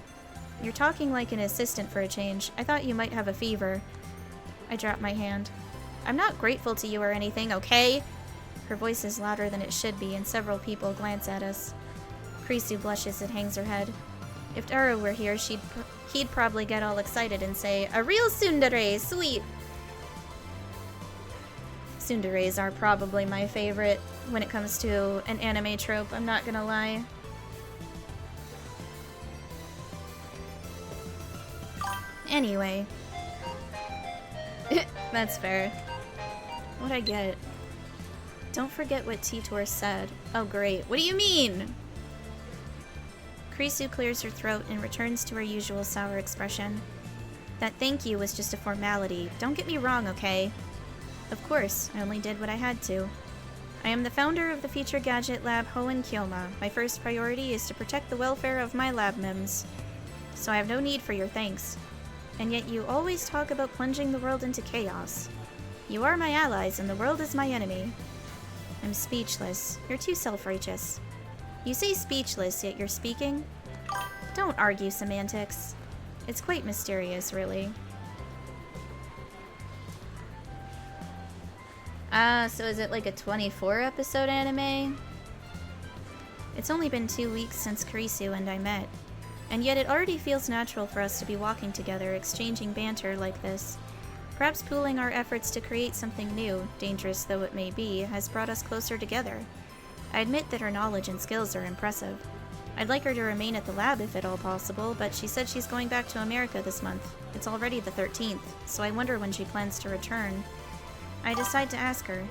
[SPEAKER 1] You're talking like an assistant for a change. I thought you might have a fever. I drop my hand. I'm not grateful to you or anything, okay? Her voice is louder than it should be, and several people glance at us. Kurisu blushes and hangs her head. If Daru were here, he'd probably get all excited and say, "A real tsundere, sweet!" Tsunderes are probably my favorite when it comes to an anime trope, I'm not gonna lie. Anyway. That's fair. What'd I get? Don't forget what Titor said. Oh great, what do you mean? Kurisu clears her throat and returns to her usual sour expression. That thank you was just a formality. Don't get me wrong, okay? Of course, I only did what I had to. I am the founder of the feature gadget lab Hoenn Kyoma. My first priority is to protect the welfare of my lab members. So I have no need for your thanks. And yet you always talk about plunging the world into chaos. You are my allies and the world is my enemy. I'm speechless. You're too self-righteous. You say speechless, yet you're speaking? Don't argue semantics. It's quite mysterious, really. So is it like a 24 episode anime? It's only been 2 weeks since Kurisu and I met. And yet it already feels natural for us to be walking together, exchanging banter like this. Perhaps pooling our efforts to create something new, dangerous though it may be, has brought us closer together. I admit that her knowledge and skills are impressive. I'd like her to remain at the lab if at all possible, but she said she's going back to America this month. It's already the 13th, so I wonder when she plans to return. I decide to ask her.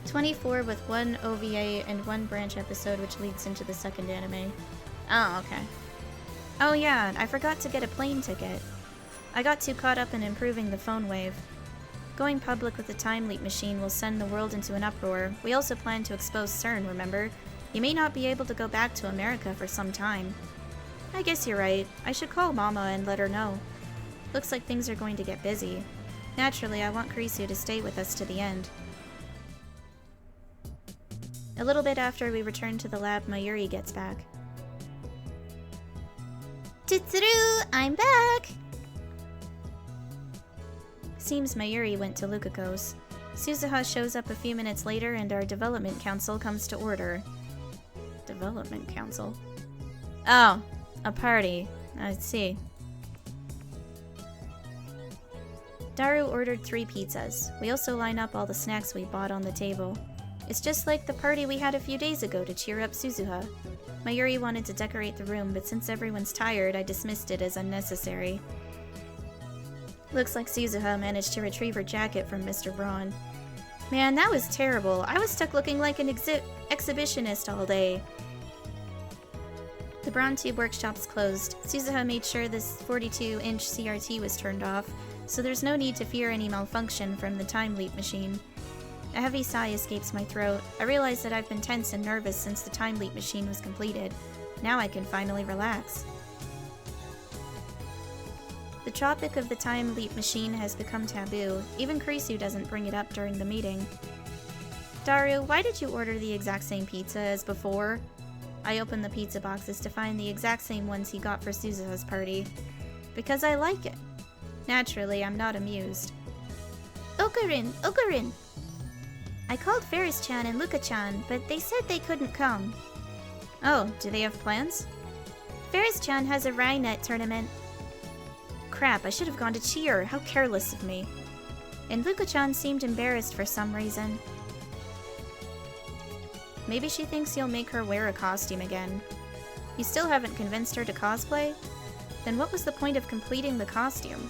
[SPEAKER 1] 24 with 1 OVA and 1 branch episode, which leads into the second anime. Oh, okay. Oh yeah, I forgot to get a plane ticket. I got too caught up in improving the phone wave. Going public with the time leap machine will send the world into an uproar. We also plan to expose CERN, remember? You may not be able to go back to America for some time. I guess you're right. I should call Mama and let her know. Looks like things are going to get busy. Naturally, I want Kurisu to stay with us to the end. A little bit after we return to the lab, Mayuri gets back. Titsuru, I'm back! Seems Mayuri went to Lukako's. Suzuha shows up a few minutes later and our development council comes to order. Development council? Oh, a party. I see. Daru ordered 3 pizzas. We also line up all the snacks we bought on the table. It's just like the party we had a few days ago to cheer up Suzuha. Mayuri wanted to decorate the room, but since everyone's tired, I dismissed it as unnecessary. Looks like Suzuha managed to retrieve her jacket from Mr. Braun. Man, that was terrible. I was stuck looking like an exhibitionist all day. The Braun Tube workshop's closed. Suzuha made sure this 42-inch CRT was turned off, so there's no need to fear any malfunction from the time leap machine. A heavy sigh escapes my throat. I realize that I've been tense and nervous since the time leap machine was completed. Now I can finally relax. The topic of the time leap machine has become taboo. Even Kurisu doesn't bring it up during the meeting. Daru, why did you order the exact same pizza as before? I opened the pizza boxes to find the exact same ones he got for Suzuha's party. Because I like it. Naturally, I'm not amused. Okarin! I called Ferris-chan and Luka-chan, but they said they couldn't come. Oh, do they have plans? Ferris-chan has a Rainet tournament. Crap, I should have gone to cheer. How careless of me. And Luka-chan seemed embarrassed for some reason. Maybe she thinks you'll make her wear a costume again. You still haven't convinced her to cosplay? Then what was the point of completing the costume?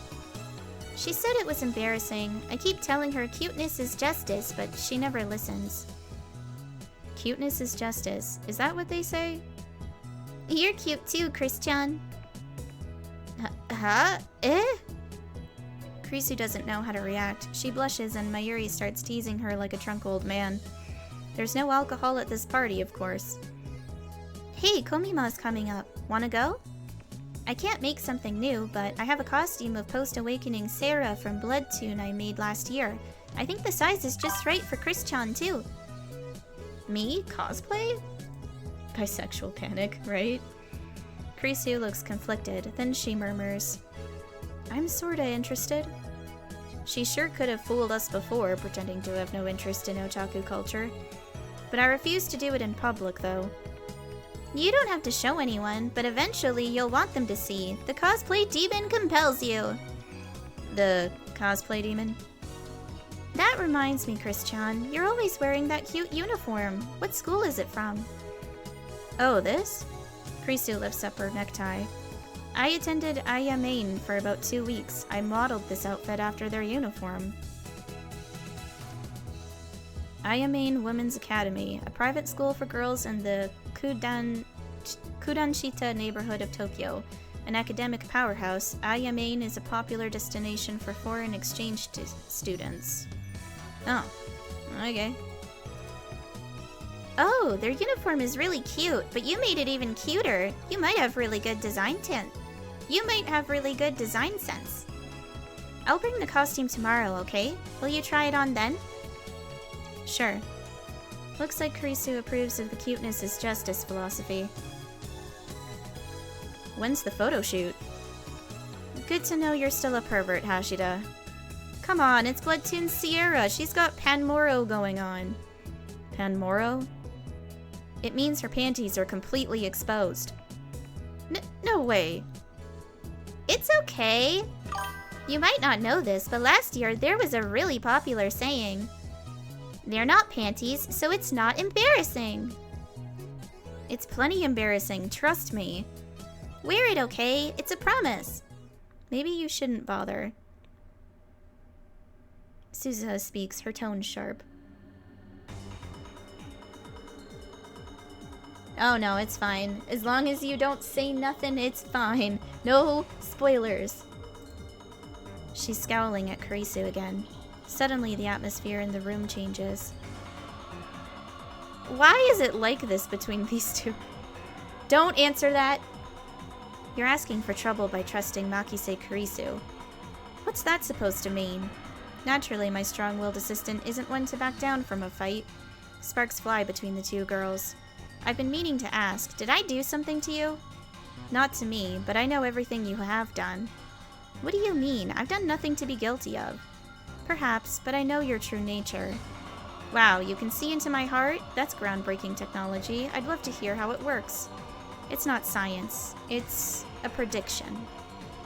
[SPEAKER 1] She said it was embarrassing. I keep telling her cuteness is justice, but she never listens. Cuteness is justice. Is that what they say? You're cute too, Chris-chan. Huh? Eh? Kurisu doesn't know how to react. She blushes and Mayuri starts teasing her like a drunk old man. There's no alcohol at this party, of course. Hey, Komima's coming up. Wanna go? I can't make something new, but I have a costume of post-awakening Sarah from Blood Tune I made last year. I think the size is just right for Chris-chan, too. Me? Cosplay? Bisexual panic, right? Kurisu looks conflicted, then she murmurs, I'm sorta interested. She sure could have fooled us before, pretending to have no interest in otaku culture. But I refuse to do it in public, though. You don't have to show anyone, but eventually you'll want them to see. The cosplay demon compels you. The cosplay demon? That reminds me, Chris-chan, you're always wearing that cute uniform. What school is it from? Oh, this? Kurisu lifts up her necktie. I attended Aya Main for about 2 weeks. I modeled this outfit after their uniform. Aya Main Women's Academy, a private school for girls in the Kudanshita neighborhood of Tokyo. An academic powerhouse, Aya Main is a popular destination for foreign exchange students. Oh, okay. Oh, their uniform is really cute, but you made it even cuter. You might have really good design sense. I'll bring the costume tomorrow, okay? Will you try it on then? Sure. Looks like Kurisu approves of the cuteness is justice philosophy. When's the photo shoot? Good to know you're still a pervert, Hashida. Come on, it's Bloodtoon Sierra. She's got Panmoro going on. Panmoro? It means her panties are completely exposed. No way. It's okay. You might not know this, but last year there was a really popular saying. They're not panties, so it's not embarrassing. It's plenty embarrassing, trust me. Wear it, okay? It's a promise. Maybe you shouldn't bother. Suzuha speaks, her tone sharp. Oh no, it's fine. As long as you don't say nothing, it's fine. No spoilers. She's scowling at Kurisu again. Suddenly, the atmosphere in the room changes. Why is it like this between these two? Don't answer that! You're asking for trouble by trusting Makise Kurisu. What's that supposed to mean? Naturally, my strong-willed assistant isn't one to back down from a fight. Sparks fly between the two girls. I've been meaning to ask, did I do something to you? Not to me, but I know everything you have done. What do you mean? I've done nothing to be guilty of. Perhaps, but I know your true nature. Wow, you can see into my heart? That's groundbreaking technology. I'd love to hear how it works. It's not science. It's a prediction.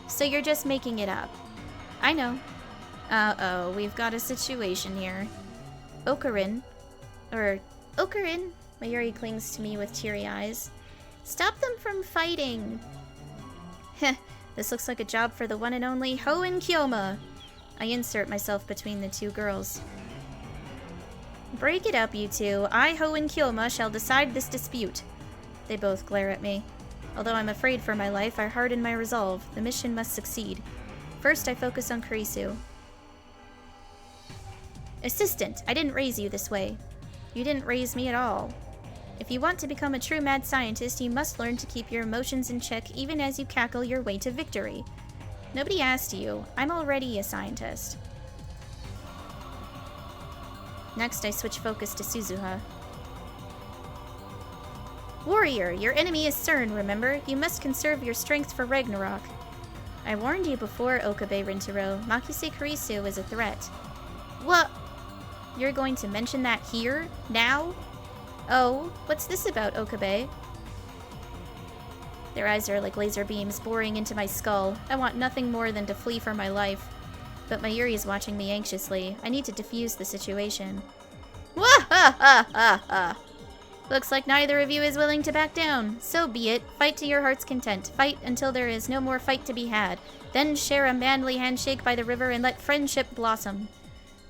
[SPEAKER 1] So you're just making it up. I know. Uh-oh, we've got a situation here. Okarin. Mayuri clings to me with teary eyes. Stop them from fighting. Heh, this looks like a job for the one and only Hoenn Kyoma. I insert myself between the two girls. Break it up, you two. I, Hoenn Kyoma, shall decide this dispute. They both glare at me. Although I'm afraid for my life, I harden my resolve. The mission must succeed. First, I focus on Kurisu. Assistant, I didn't raise you this way. You didn't raise me at all. If you want to become a true mad scientist, you must learn to keep your emotions in check even as you cackle your way to victory. Nobody asked you. I'm already a scientist. Next, I switch focus to Suzuha. Warrior, your enemy is CERN, remember? You must conserve your strength for Ragnarok. I warned you before, Okabe Rintaro. Makise Kurisu is a threat. What? You're going to mention that here? Now? Oh, what's this about, Okabe? Their eyes are like laser beams boring into my skull. I want nothing more than to flee for my life. But Mayuri is watching me anxiously. I need to defuse the situation. Wah-ha-ha-ha-ha! Looks like neither of you is willing to back down. So be it. Fight to your heart's content. Fight until there is no more fight to be had. Then share a manly handshake by the river and let friendship blossom.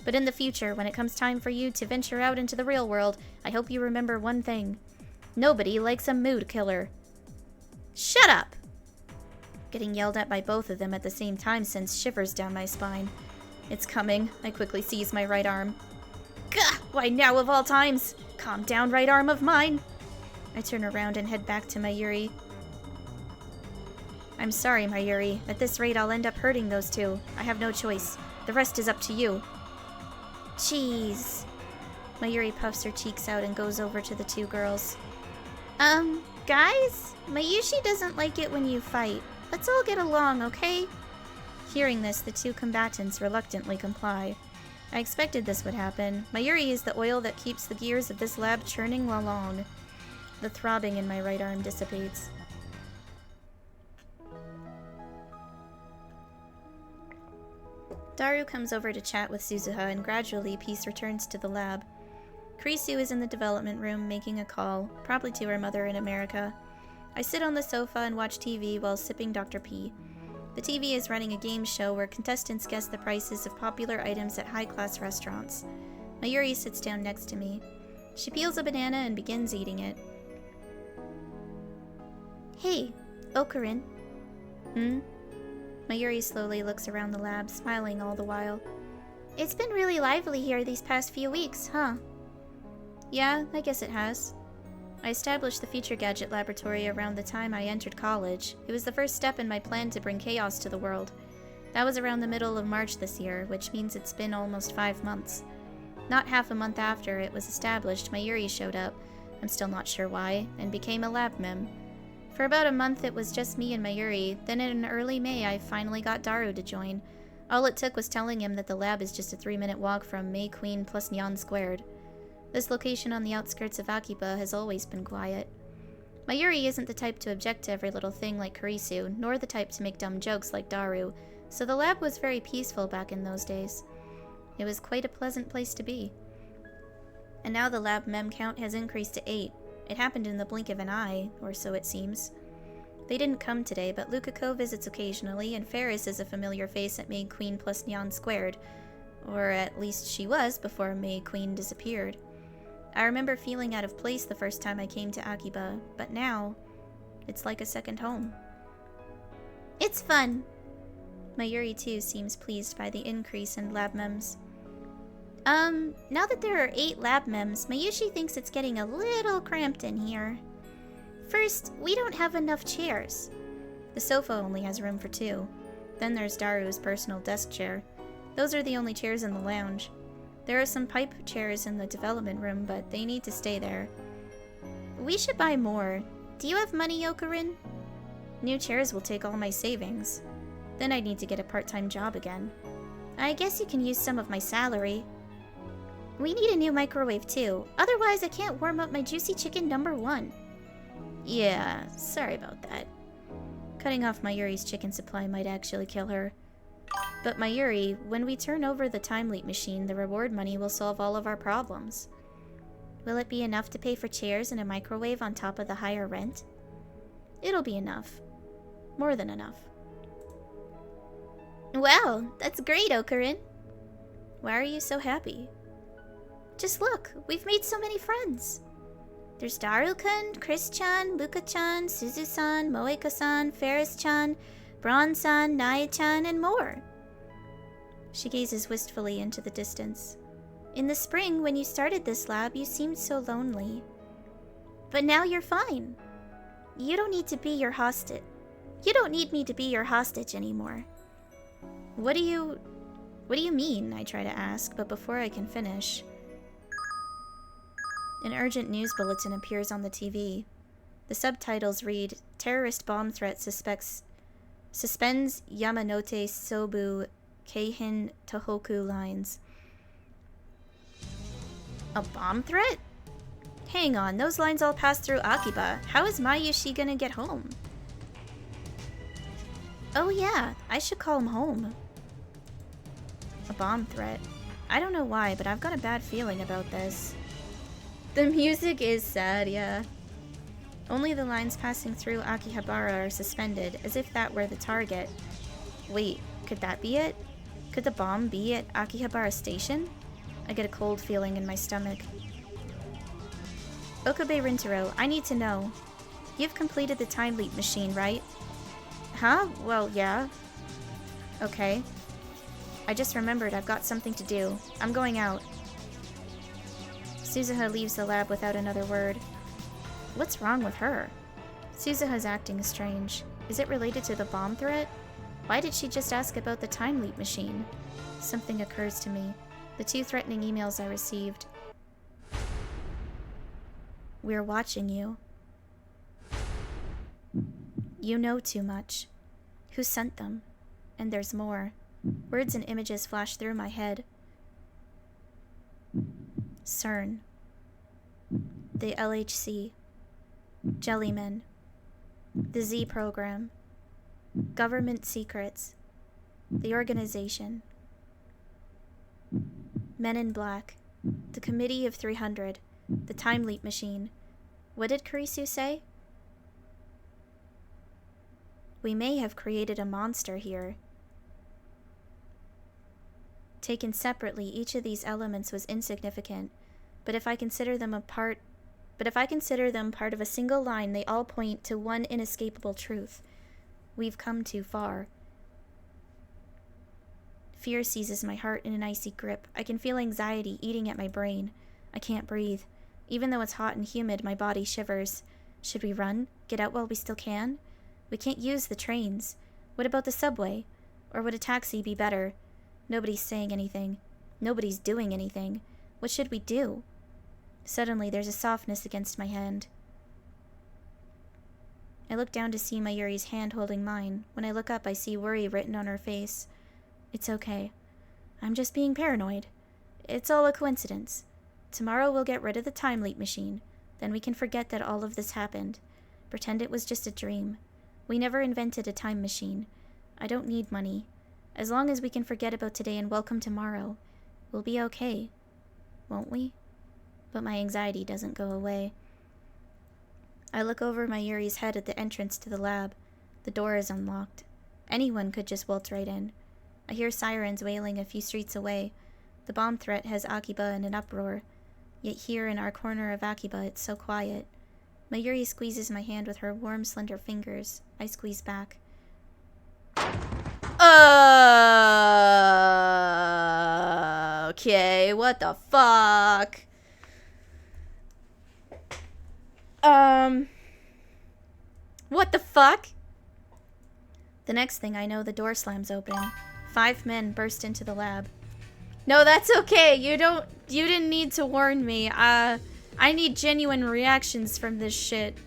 [SPEAKER 1] But in the future, when it comes time for you to venture out into the real world, I hope you remember one thing. Nobody likes a mood killer. Shut up! Getting yelled at by both of them at the same time sends shivers down my spine. It's coming. I quickly seize my right arm. Gah! Why now of all times? Calm down, right arm of mine! I turn around and head back to Mayuri. I'm sorry, Mayuri. At this rate, I'll end up hurting those two. I have no choice. The rest is up to you. Jeez. Mayuri puffs her cheeks out and goes over to the two girls. Guys? Mayushi doesn't like it when you fight. Let's all get along, okay? Hearing this, the two combatants reluctantly comply. I expected this would happen. Mayuri is the oil that keeps the gears of this lab churning along. The throbbing in my right arm dissipates. Daru comes over to chat with Suzuha, and gradually peace returns to the lab. Kurisu is in the development room making a call, probably to her mother in America. I sit on the sofa and watch TV while sipping Dr. P. The TV is running a game show where contestants guess the prices of popular items at high-class restaurants. Mayuri sits down next to me. She peels a banana and begins eating it. Hey, Okarin. Mayuri slowly looks around the lab, smiling all the while. It's been really lively here these past few weeks, huh? Yeah, I guess it has. I established the Feature Gadget Laboratory around the time I entered college. It was the first step in my plan to bring chaos to the world. That was around the middle of March this year, which means it's been almost 5 months. Not half a month after it was established, Mayuri showed up, I'm still not sure why, and became a lab mem. For about a month it was just me and Mayuri, then in early May I finally got Daru to join. All it took was telling him that the lab is just a 3-minute walk from May Queen plus Nyan Squared. This location on the outskirts of Akiba has always been quiet. Mayuri isn't the type to object to every little thing like Kurisu, nor the type to make dumb jokes like Daru, so the lab was very peaceful back in those days. It was quite a pleasant place to be. And now the lab mem count has increased to 8. It happened in the blink of an eye, or so it seems. They didn't come today, but Lukako visits occasionally, and Ferris is a familiar face at May Queen plus Nyan Squared. Or at least she was before May Queen disappeared. I remember feeling out of place the first time I came to Akiba, but now, it's like a second home. It's fun! Mayuri too seems pleased by the increase in lab mems. Now that there are 8 lab mems, Mayushi thinks it's getting a little cramped in here. First, we don't have enough chairs. The sofa only has room for 2. Then there's Daru's personal desk chair. Those are the only chairs in the lounge. There are some pipe chairs in the development room, but they need to stay there. We should buy more. Do you have money, Yokarin? New chairs will take all my savings. Then I need to get a part-time job again. I guess you can use some of my salary. We need a new microwave too. Otherwise, I can't warm up my juicy chicken #1. Yeah, sorry about that. Cutting off Mayuri's chicken supply might actually kill her. But Mayuri, when we turn over the time leap machine, the reward money will solve all of our problems. Will it be enough to pay for chairs and a microwave on top of the higher rent? It'll be enough. More than enough. Wow, that's great, Okarin. Why are you so happy? Just look, we've made so many friends. There's Daru-kun, Chris-chan, Luka-chan, Suzu-san, Moeka-san, Ferris-chan, Braun-san, Nae-chan, and more. She gazes wistfully into the distance. In the spring, when you started this lab, you seemed so lonely. But now you're fine. You don't need to be your hostage. You don't need me to be your hostage anymore. What do you mean? I try to ask, but before I can finish, an urgent news bulletin appears on the TV. The subtitles read, "Terrorist bomb threat suspends Yamanote Sobu Keihin Tohoku lines." A bomb threat? Hang on, those lines all pass through Akiba. How is Mayushi gonna get home? Oh yeah, I should call him home. A bomb threat. I don't know why, but I've got a bad feeling about this. The music is sad, yeah. Only the lines passing through Akihabara are suspended, as if that were the target. Wait, could that be it? Could the bomb be at Akihabara Station? I get a cold feeling in my stomach. Okabe Rintaro, I need to know. You've completed the time leap machine, right? Huh? Well, yeah. Okay. I just remembered I've got something to do. I'm going out. Suzuha leaves the lab without another word. What's wrong with her? Suzuha's acting strange. Is it related to the bomb threat? Why did she just ask about the time leap machine? Something occurs to me. The 2 threatening emails I received. We're watching you. You know too much. Who sent them? And there's more. Words and images flash through my head. CERN. The LHC. Jellymen. The Z program. Government secrets. The organization. Men in Black. The Committee of 300. The Time Leap Machine. What did Kurisu say? We may have created a monster here. Taken separately, each of these elements was insignificant, but if I consider them part of a single line, they all point to one inescapable truth. We've come too far. Fear seizes my heart in an icy grip. I can feel anxiety eating at my brain. I can't breathe. Even though it's hot and humid, my body shivers. Should we run? Get out while we still can? We can't use the trains. What about the subway? Or would a taxi be better? Nobody's saying anything. Nobody's doing anything. What should we do? Suddenly, there's a softness against my hand. I look down to see Mayuri's hand holding mine. When I look up, I see worry written on her face. It's okay. I'm just being paranoid. It's all a coincidence. Tomorrow we'll get rid of the time leap machine. Then we can forget that all of this happened. Pretend it was just a dream. We never invented a time machine. I don't need money. As long as we can forget about today and welcome tomorrow, we'll be okay. Won't we? But my anxiety doesn't go away. I look over Mayuri's head at the entrance to the lab. The door is unlocked. Anyone could just waltz right in. I hear sirens wailing a few streets away. The bomb threat has Akiba in an uproar. Yet here in our corner of Akiba, it's so quiet. Mayuri squeezes my hand with her warm, slender fingers. I squeeze back. Okay, what the fuck? What the fuck? The next thing I know, the door slams open. 5 men burst into the lab. No, that's okay. You didn't need to warn me. I need genuine reactions from this shit.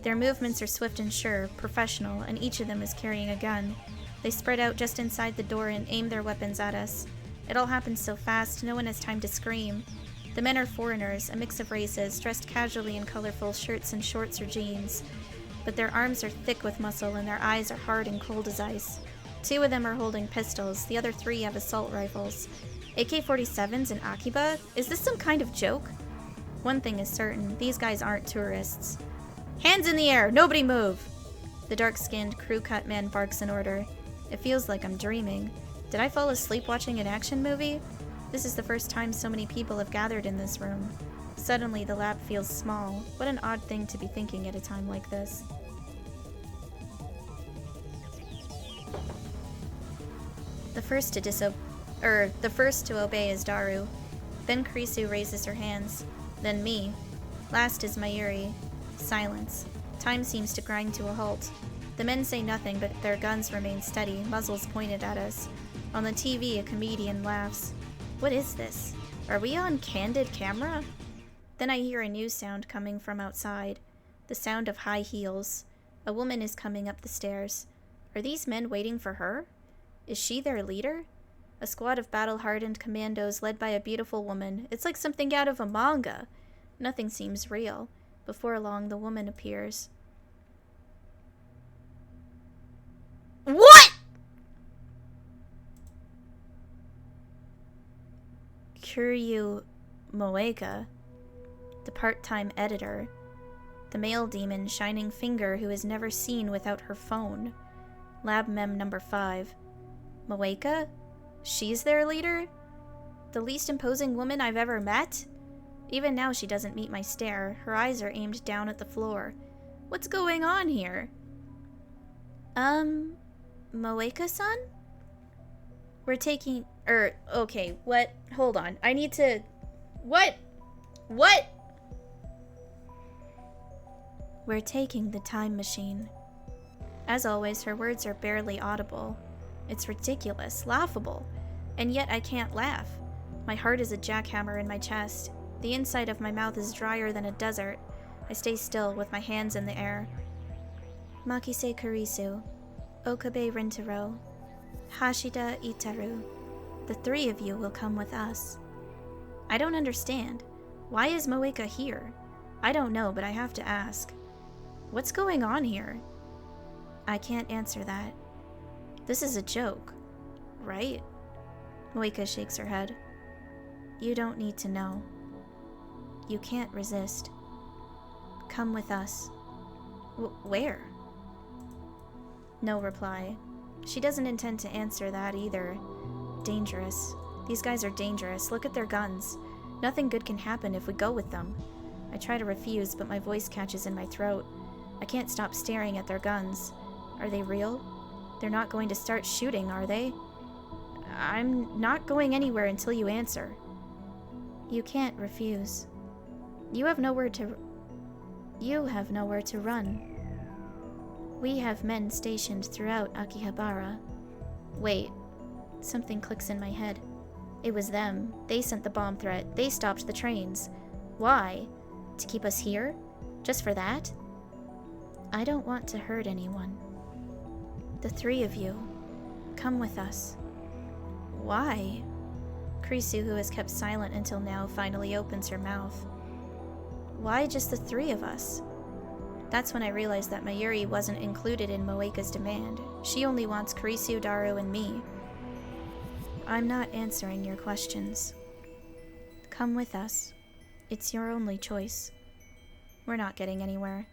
[SPEAKER 1] Their movements are swift and sure, professional, and each of them is carrying a gun. They spread out just inside the door and aim their weapons at us. It all happens so fast, no one has time to scream. The men are foreigners, a mix of races, dressed casually in colorful shirts and shorts or jeans. But their arms are thick with muscle and their eyes are hard and cold as ice. 2 of them are holding pistols, the other 3 have assault rifles. AK-47s and Akiba? Is this some kind of joke? One thing is certain, these guys aren't tourists. Hands in the air, nobody move! The dark-skinned, crew-cut man barks an order. It feels like I'm dreaming. Did I fall asleep watching an action movie? This is the first time so many people have gathered in this room. Suddenly, the lab feels small. What an odd thing to be thinking at a time like this. The first to obey is Daru. Then Krisu raises her hands. Then me. Last is Mayuri. Silence. Time seems to grind to a halt. The men say nothing, but their guns remain steady, muzzles pointed at us. On the TV, a comedian laughs. What is this? Are we on candid camera? Then I hear a new sound coming from outside. The sound of high heels. A woman is coming up the stairs. Are these men waiting for her? Is she their leader? A squad of battle-hardened commandos led by a beautiful woman. It's like something out of a manga. Nothing seems real. Before long, the woman appears. What?! Kuryu Moeka, the part-time editor. The male demon, Shining Finger, who is never seen without her phone. Lab Mem number 5. Moeka? She's their leader? The least imposing woman I've ever met? Even now she doesn't meet my stare. Her eyes are aimed down at the floor. What's going on here? Moeka-san? We're taking... okay, what? Hold on. I need to... What? What? We're taking the time machine. As always, her words are barely audible. It's ridiculous, laughable. And yet I can't laugh. My heart is a jackhammer in my chest. The inside of my mouth is drier than a desert. I stay still with my hands in the air. Makise Kurisu, Okabe Rintaro, Hashida Itaru. The 3 of you will come with us. I don't understand. Why is Moeka here? I don't know, but I have to ask. What's going on here? I can't answer that. This is a joke, right? Moeka shakes her head. You don't need to know. You can't resist. Come with us. Where? No reply. She doesn't intend to answer that either. Dangerous. These guys are dangerous. Look at their guns. Nothing good can happen if we go with them. I try to refuse, but my voice catches in my throat. I can't stop staring at their guns. Are they real? They're not going to start shooting, are they? I'm not going anywhere until you answer. You can't refuse. You have nowhere to run. We have men stationed throughout Akihabara. Wait. Something clicks in my head. It was them. They sent the bomb threat. They stopped the trains. Why? To keep us here? Just for that? I don't want to hurt anyone. The 3 of you. Come with us. Why? Krisu, who has kept silent until now, finally opens her mouth. Why just the 3 of us? That's when I realized that Mayuri wasn't included in Moeka's demand. She only wants Kurisu, Daru, and me. I'm not answering your questions. Come with us. It's your only choice. We're not getting anywhere.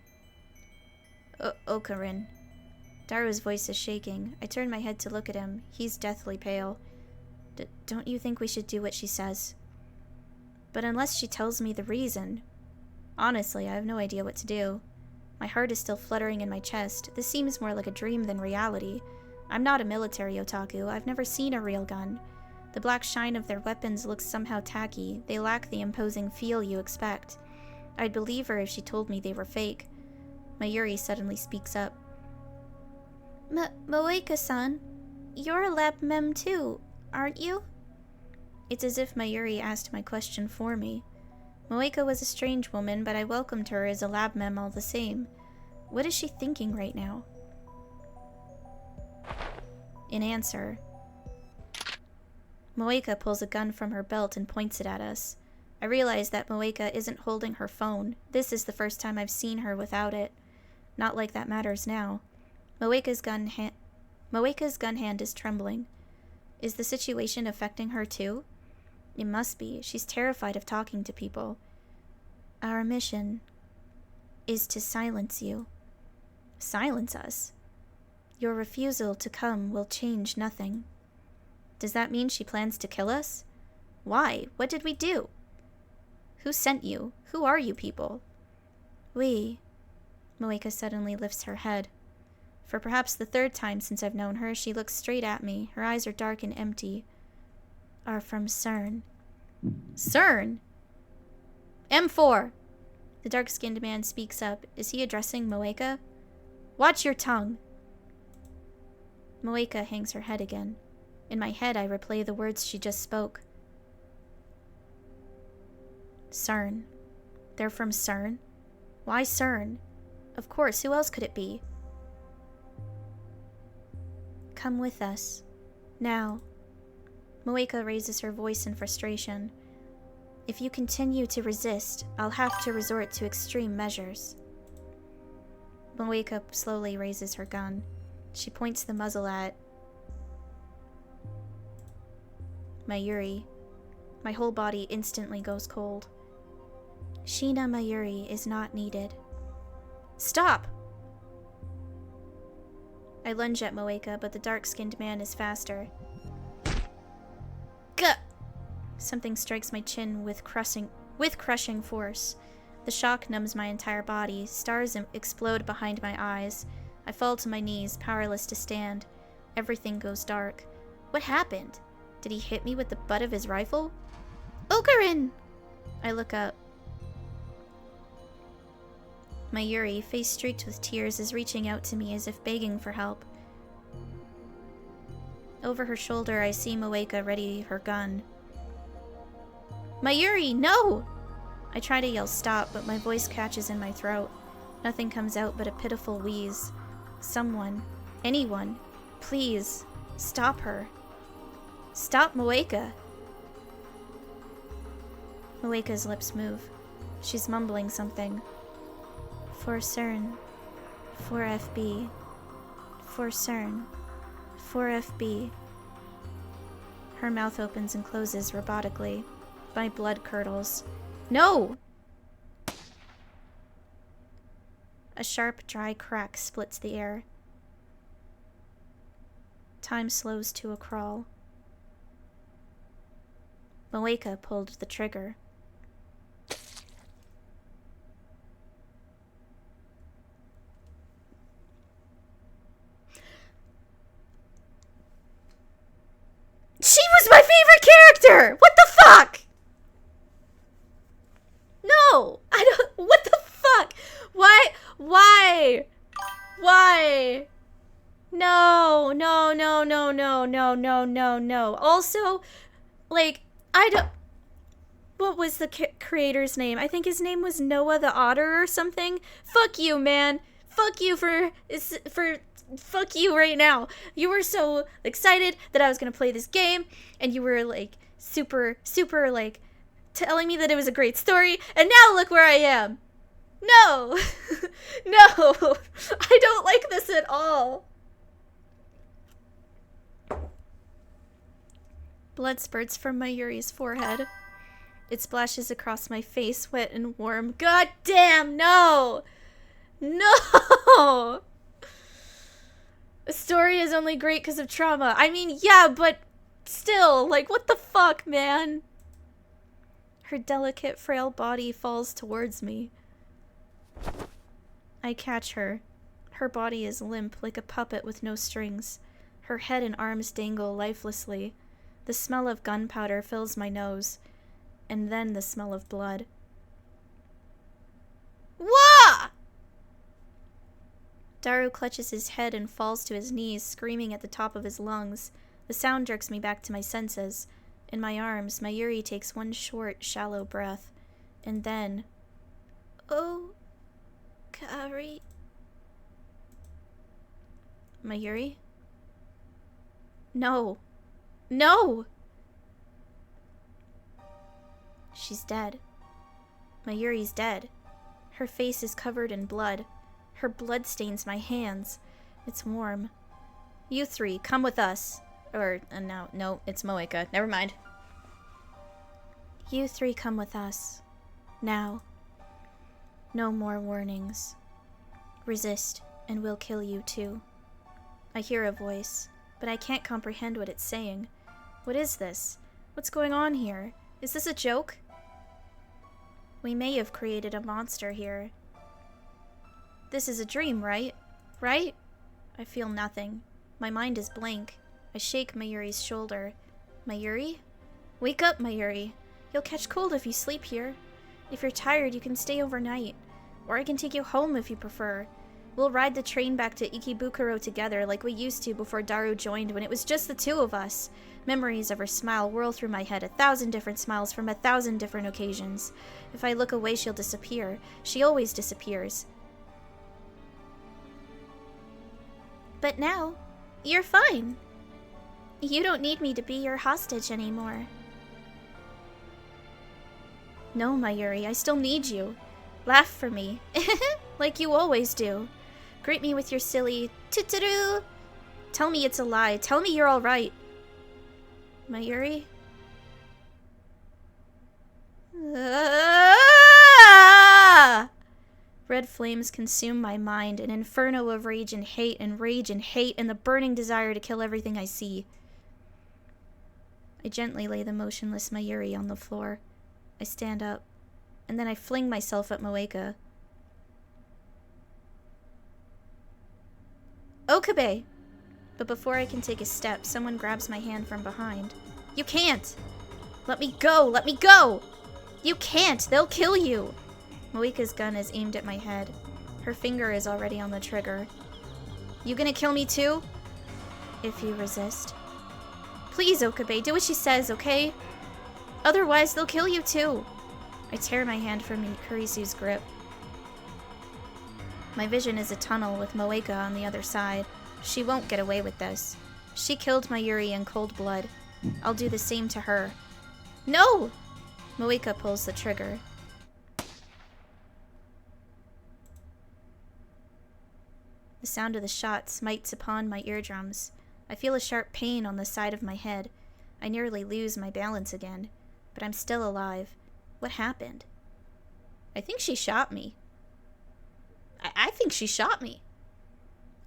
[SPEAKER 1] Okarin. Daru's voice is shaking. I turn my head to look at him. He's deathly pale. Don't you think we should do what she says? But unless she tells me the reason... Honestly, I have no idea what to do. My heart is still fluttering in my chest. This seems more like a dream than reality. I'm not a military otaku. I've never seen a real gun. The black shine of their weapons looks somehow tacky. They lack the imposing feel you expect. I'd believe her if she told me they were fake. Mayuri suddenly speaks up. Moeka-san, You're a lab mem too, aren't you? It's as if Mayuri asked my question for me. Moeka was a strange woman, but I welcomed her as a lab mem all the same. What is she thinking right now? In answer, Moeka pulls a gun from her belt and points it at us. I realize that Moeka isn't holding her phone. This is the first time I've seen her without it. Not like that matters now. Moeka's gun hand is trembling. Is the situation affecting her too? It must be. She's terrified of talking to people. Our mission is to silence you. Silence us? Your refusal to come will change nothing. Does that mean she plans to kill us? Why? What did we do? Who sent you? Who are you people? We. Moeka suddenly lifts her head. For perhaps the third time since I've known her, she looks straight at me. Her eyes are dark and empty. Are from CERN. CERN? M4! The dark-skinned man speaks up. Is he addressing Moeka? Watch your tongue! Moeka hangs her head again. In my head, I replay the words she just spoke. CERN. They're from CERN? Why CERN? Of course, who else could it be? Come with us. Now. Moeka raises her voice in frustration. If you continue to resist, I'll have to resort to extreme measures. Moeka slowly raises her gun. She points the muzzle at Mayuri. My whole body instantly goes cold. Sheena Mayuri is not needed. Stop! I lunge at Moeka, but the dark-skinned man is faster. Gah! Something strikes my chin with crushing force. The shock numbs my entire body. Stars explode behind my eyes. I fall to my knees, powerless to stand. Everything goes dark. What happened? Did he hit me with the butt of his rifle? Okarin! I look up. Mayuri, face streaked with tears, is reaching out to me as if begging for help. Over her shoulder, I see Moeka ready her gun. Mayuri, no! I try to yell stop, but my voice catches in my throat. Nothing comes out but a pitiful wheeze. Someone, anyone, please, stop her. Stop Moeka. Moeka's lips move. She's mumbling something. For CERN. For FB. For CERN. For FB. Her mouth opens and closes robotically. My blood curdles. No! A sharp, dry crack splits the air. Time slows to a crawl. Moeka pulled the trigger. She was my favorite character! What the fuck? No! I don't... What the fuck? Why? Why? Why? No, no, no, no, no, no, no, no, no. Also, like, I don't... What was the creator's name? I think his name was Noah the Otter or something. Fuck you, man. Fuck you for fuck you right now. You were so excited that I was gonna play this game, and you were like super like telling me that it was a great story, and now look where I am. No. No. I don't like this at all. Blood spurts from Mayuri's forehead. It splashes across my face, wet and warm. God damn, no! No! A story is only great because of trauma. I mean, yeah, but still, like, what the fuck, man? Her delicate, frail body falls towards me. I catch her. Her body is limp, like a puppet with no strings. Her head and arms dangle lifelessly. The smell of gunpowder fills my nose. And then the smell of blood. Wah! Daru clutches his head and falls to his knees, screaming at the top of his lungs. The sound jerks me back to my senses. In my arms, Mayuri takes one short, shallow breath. And then... Oh... Kari... Mayuri? No. No! She's dead. Mayuri's dead. Her face is covered in blood. Her blood stains my hands. It's warm. You three, come with us. No, it's Moeka. Never mind. You three come with us. Now. No more warnings. Resist, and we'll kill you too. I hear a voice, but I can't comprehend what it's saying. What is this? What's going on here? Is this a joke? We may have created a monster here. This is a dream, right? Right? I feel nothing. My mind is blank. I shake Mayuri's shoulder. Mayuri? Wake up, Mayuri. You'll catch cold if you sleep here. If you're tired, you can stay overnight. Or I can take you home if you prefer. We'll ride the train back to Ikebukuro together like we used to before Daru joined when it was just the two of us. Memories of her smile whirl through my head, 1,000 different smiles from 1,000 different occasions. If I look away, she'll disappear. She always disappears. But now, you're fine. You don't need me to be your hostage anymore. No, Mayuri, I still need you. Laugh for me. Like you always do. Greet me with your silly tuturu. Tell me it's a lie. Tell me you're alright. Mayuri? Red flames consume my mind, an inferno of rage and hate and rage and hate and the burning desire to kill everything I see. I gently lay the motionless Mayuri on the floor. I stand up, and then I fling myself at Moeka. Okabe! But before I can take a step, someone grabs my hand from behind. You can't! Let me go! Let me go! You can't! They'll kill you! Moeka's gun is aimed at my head. Her finger is already on the trigger. You gonna kill me too? If you resist. Please, Okabe, do what she says, okay? Otherwise, they'll kill you too. I tear my hand from Kurisu's grip. My vision is a tunnel with Moeka on the other side. She won't get away with this. She killed Mayuri in cold blood. I'll do the same to her. No! Moeka pulls the trigger. The sound of the shot smites upon my eardrums. I feel a sharp pain on the side of my head. I nearly lose my balance again. But I'm still alive. What happened? I think she shot me. I think she shot me.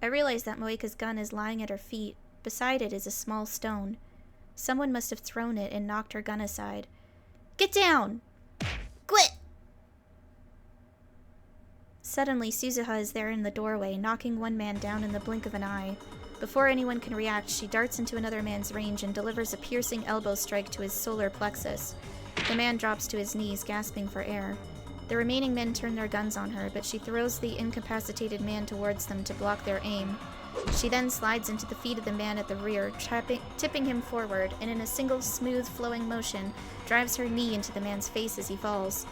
[SPEAKER 1] I realize that Moeka's gun is lying at her feet. Beside it is a small stone. Someone must have thrown it and knocked her gun aside. Get down! Quit! Suddenly, Suzuha is there in the doorway, knocking one man down in the blink of an eye. Before anyone can react, she darts into another man's range and delivers a piercing elbow strike to his solar plexus. The man drops to his knees, gasping for air. The remaining men turn their guns on her, but she throws the incapacitated man towards them to block their aim. She then slides into the feet of the man at the rear, tipping him forward, and in a single smooth, flowing motion, drives her knee into the man's face as he falls.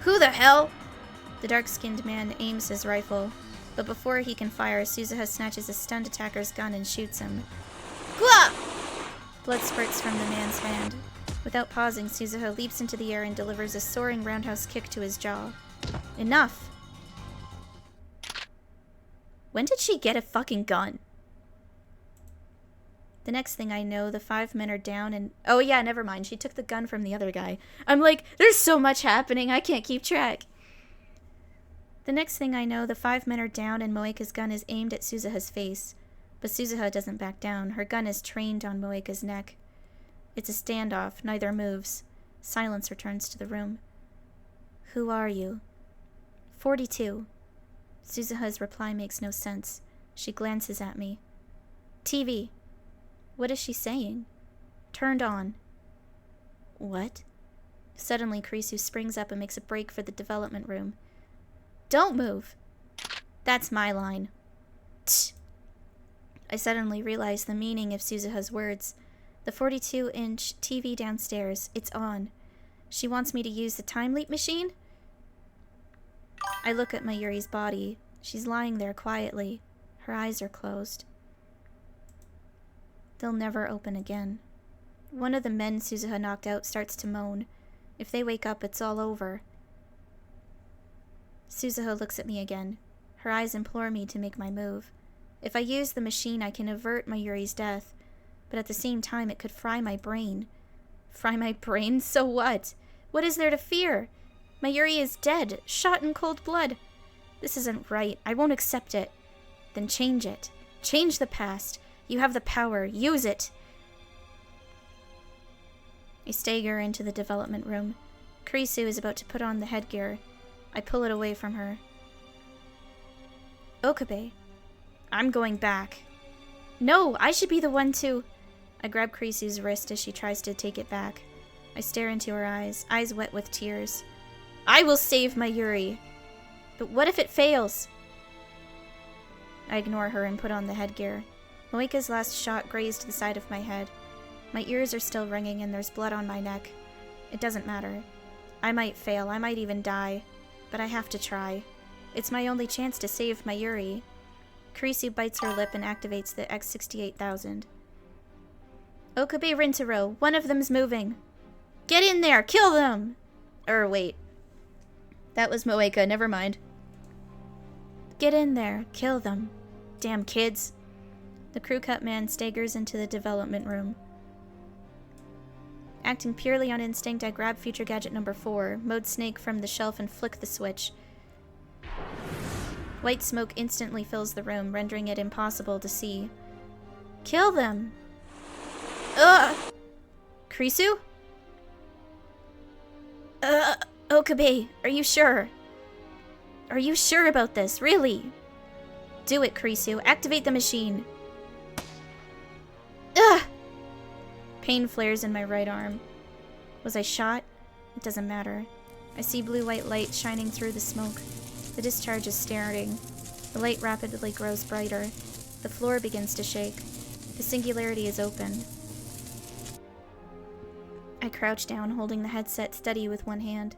[SPEAKER 1] Who the hell? The dark-skinned man aims his rifle, but before he can fire, Suzuha snatches a stunned attacker's gun and shoots him. Gwa! Blood spurts from the man's hand. Without pausing, Suzuha leaps into the air and delivers a soaring roundhouse kick to his jaw. Enough! When did she get a fucking gun? The next thing I know, the 5 men are down and... Oh yeah, never mind. She took the gun from the other guy. I'm like, there's so much happening, I can't keep track. The next thing I know, the 5 men are down and Moeka's gun is aimed at Suzuha's face. But Suzuha doesn't back down. Her gun is trained on Moeka's neck. It's a standoff. Neither moves. Silence returns to the room. Who are you? 42. Suzuha's reply makes no sense. She glances at me. TV. What is she saying? Turned on. What? Suddenly, Kurisu springs up and makes a break for the development room. Don't move! That's my line. Tch. I suddenly realized the meaning of Suzuha's words. The 42-inch TV downstairs, it's on. She wants me to use the time leap machine? I look at Mayuri's body. She's lying there quietly. Her eyes are closed. They'll never open again. One of the men Suzuha knocked out starts to moan. If they wake up, it's all over. Suzuha looks at me again. Her eyes implore me to make my move. If I use the machine, I can avert Mayuri's death, but at the same time, it could fry my brain. Fry my brain? So what? What is there to fear? Mayuri is dead, shot in cold blood. This isn't right. I won't accept it. Then change it. Change the past. You have the power. Use it. I stagger into the development room. Kurisu is about to put on the headgear. I pull it away from her. Okabe, I'm going back. No, I should be the one to... I grab Kurisu's wrist as she tries to take it back. I stare into her eyes wet with tears. I will save Mayuri. But what if it fails? I ignore her and put on the headgear. Moika's last shot grazed the side of my head. My ears are still ringing and there's blood on my neck. It doesn't matter. I might fail, I might even die. But I have to try. It's my only chance to save Mayuri. Kurisu bites her lip and activates the X-68000. Okabe Rintaro, one of them's moving. Get in there, kill them! Wait. That was Moeka, never mind. Get in there, kill them. Damn kids. The crew cut man staggers into the development room. Acting purely on instinct, I grab Future Gadget number 4, mode Snake from the shelf and flick the switch. White smoke instantly fills the room, rendering it impossible to see. Kill them! Ugh! Kurisu? Okabe, are you sure? Are you sure about this? Really? Do it, Kurisu. Activate the machine. Ugh! Pain flares in my right arm. Was I shot? It doesn't matter. I see blue-white light shining through the smoke. The discharge is staring. The light rapidly grows brighter. The floor begins to shake. The singularity is open. I crouch down, holding the headset steady with one hand.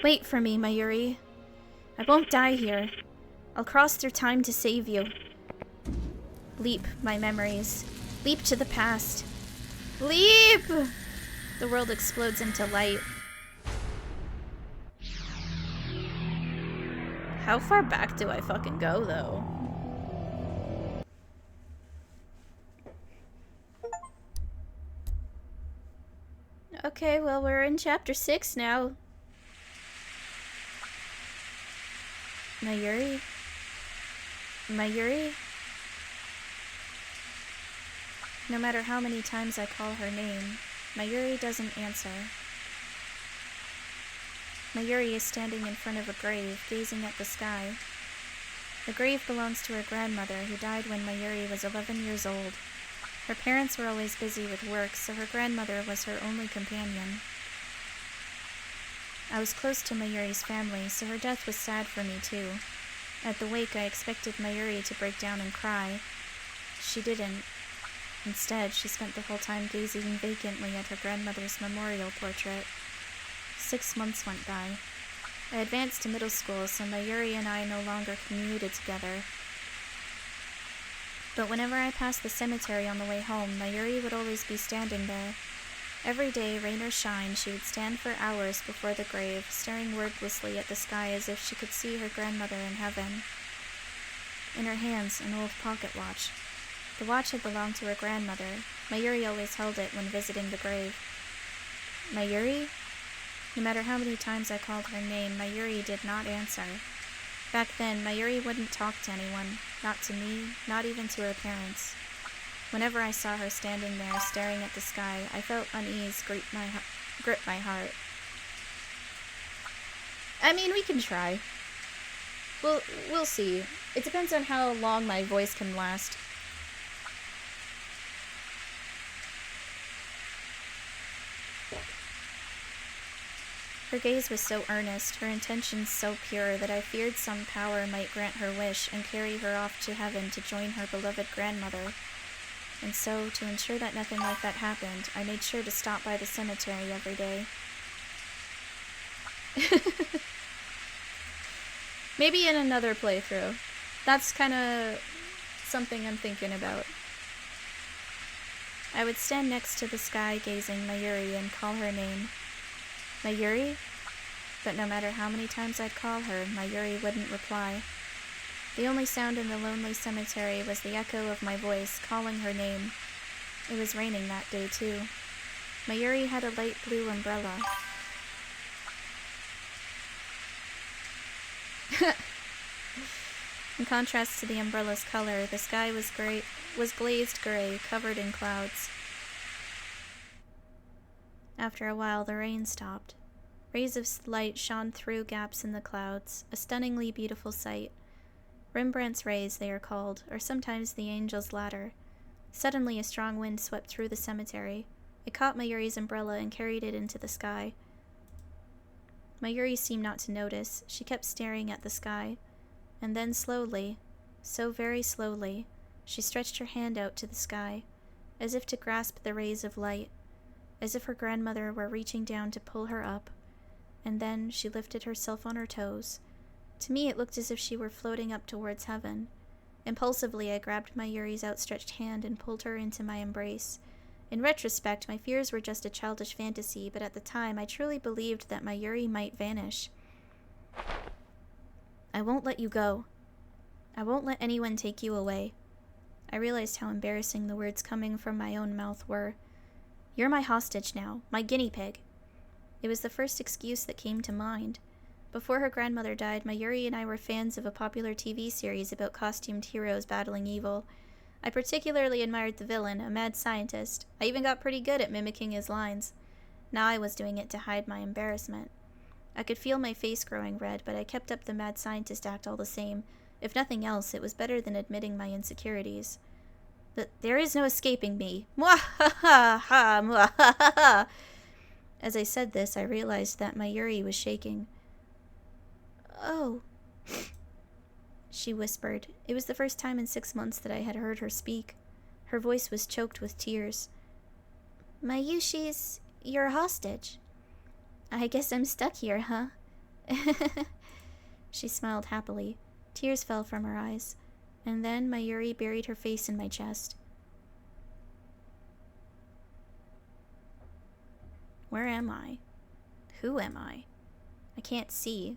[SPEAKER 1] Wait for me, Mayuri. I won't die here. I'll cross through time to save you. Leap, my memories. Leap to the past. Leap! The world explodes into light. How far back do I fucking go, though? Okay, well, we're in chapter 6 now. Mayuri? Mayuri? No matter how many times I call her name, Mayuri doesn't answer. Mayuri is standing in front of a grave, gazing at the sky. The grave belongs to her grandmother, who died when Mayuri was 11 years old. Her parents were always busy with work, so her grandmother was her only companion. I was close to Mayuri's family, so her death was sad for me too. At the wake, I expected Mayuri to break down and cry. She didn't. Instead, she spent the whole time gazing vacantly at her grandmother's memorial portrait. 6 months went by. I advanced to middle school, so Mayuri and I no longer commuted together. But whenever I passed the cemetery on the way home, Mayuri would always be standing there. Every day, rain or shine, she would stand for hours before the grave, staring wordlessly at the sky as if she could see her grandmother in heaven. In her hands, an old pocket watch. The watch had belonged to her grandmother. Mayuri always held it when visiting the grave. Mayuri? No matter how many times I called her name, Mayuri did not answer. Back then, Mayuri wouldn't talk to anyone. Not to me, not even to her parents. Whenever I saw her standing there, staring at the sky, I felt unease grip my heart. I mean, we can try. We'll see. It depends on how long my voice can last. Her gaze was so earnest, her intentions so pure, that I feared some power might grant her wish and carry her off to heaven to join her beloved grandmother. And so, to ensure that nothing like that happened, I made sure to stop by the cemetery every day. Maybe in another playthrough. That's kind of something I'm thinking about. I would stand next to the sky gazing Mayuri and call her name. Mayuri? But no matter how many times I'd call her, Mayuri wouldn't reply. The only sound in the lonely cemetery was the echo of my voice calling her name. It was raining that day, too. Mayuri had a light blue umbrella. In contrast to the umbrella's color, the sky was glazed gray, covered in clouds. After a while, the rain stopped. Rays of light shone through gaps in the clouds, a stunningly beautiful sight. Rembrandt's rays, they are called, or sometimes the angel's ladder. Suddenly, a strong wind swept through the cemetery. It caught Mayuri's umbrella and carried it into the sky. Mayuri seemed not to notice. She kept staring at the sky. And then slowly, so very slowly, she stretched her hand out to the sky, as if to grasp the rays of light, as if her grandmother were reaching down to pull her up. And then she lifted herself on her toes. To me, it looked as if she were floating up towards heaven. Impulsively, I grabbed Mayuri's outstretched hand and pulled her into my embrace. In retrospect, my fears were just a childish fantasy, but at the time, I truly believed that Mayuri might vanish. I won't let you go. I won't let anyone take you away. I realized how embarrassing the words coming from my own mouth were. You're my hostage now, my guinea pig. It was the first excuse that came to mind. Before her grandmother died, Mayuri and I were fans of a popular TV series about costumed heroes battling evil. I particularly admired the villain, a mad scientist. I even got pretty good at mimicking his lines. Now I was doing it to hide my embarrassment. I could feel my face growing red, but I kept up the mad scientist act all the same. If nothing else, it was better than admitting my insecurities. There is no escaping me. Mwahaha, mwahaha. As I said this, I realized that Mayuri was shaking. Oh, she whispered. It was the first time in 6 months that I had heard her speak. Her voice was choked with tears. Mayushi's your hostage. I guess I'm stuck here, huh? She smiled happily. Tears fell from her eyes. And then Mayuri buried her face in my chest. Where am I? Who am I? I can't see.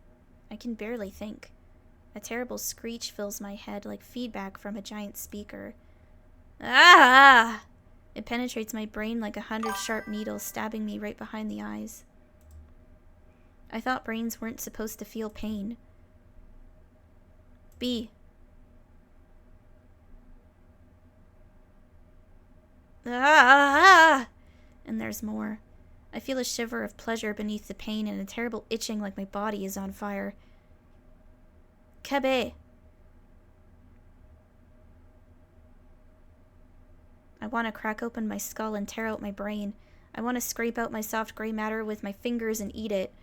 [SPEAKER 1] I can barely think. A terrible screech fills my head like feedback from a giant speaker. Ah! It penetrates my brain like 100 sharp needles, stabbing me right behind the eyes. I thought brains weren't supposed to feel pain. B. Ah! And there's more. I feel a shiver of pleasure beneath the pain and a terrible itching like my body is on fire. Kabe! I want to crack open my skull and tear out my brain. I want to scrape out my soft gray matter with my fingers and eat it.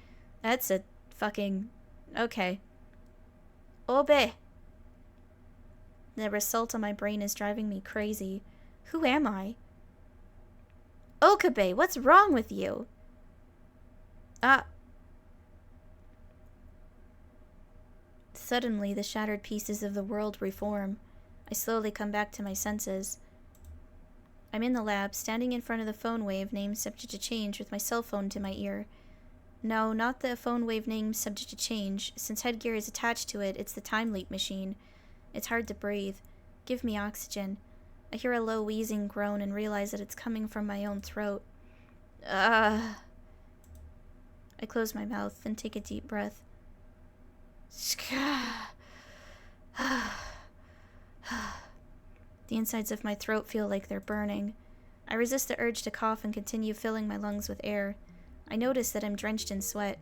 [SPEAKER 1] That's a fucking... okay. Obe! The result on my brain is driving me crazy. Who am I? Okabe, what's wrong with you? Suddenly, the shattered pieces of the world reform. I slowly come back to my senses. I'm in the lab, standing in front of the phone wave name subject to change with my cell phone to my ear. No, not the phone wave name subject to change. Since headgear is attached to it, it's the time leap machine. It's hard to breathe. Give me oxygen. I hear a low wheezing groan and realize that it's coming from my own throat. I close my mouth and take a deep breath. The insides of my throat feel like they're burning. I resist the urge to cough and continue filling my lungs with air. I notice that I'm drenched in sweat.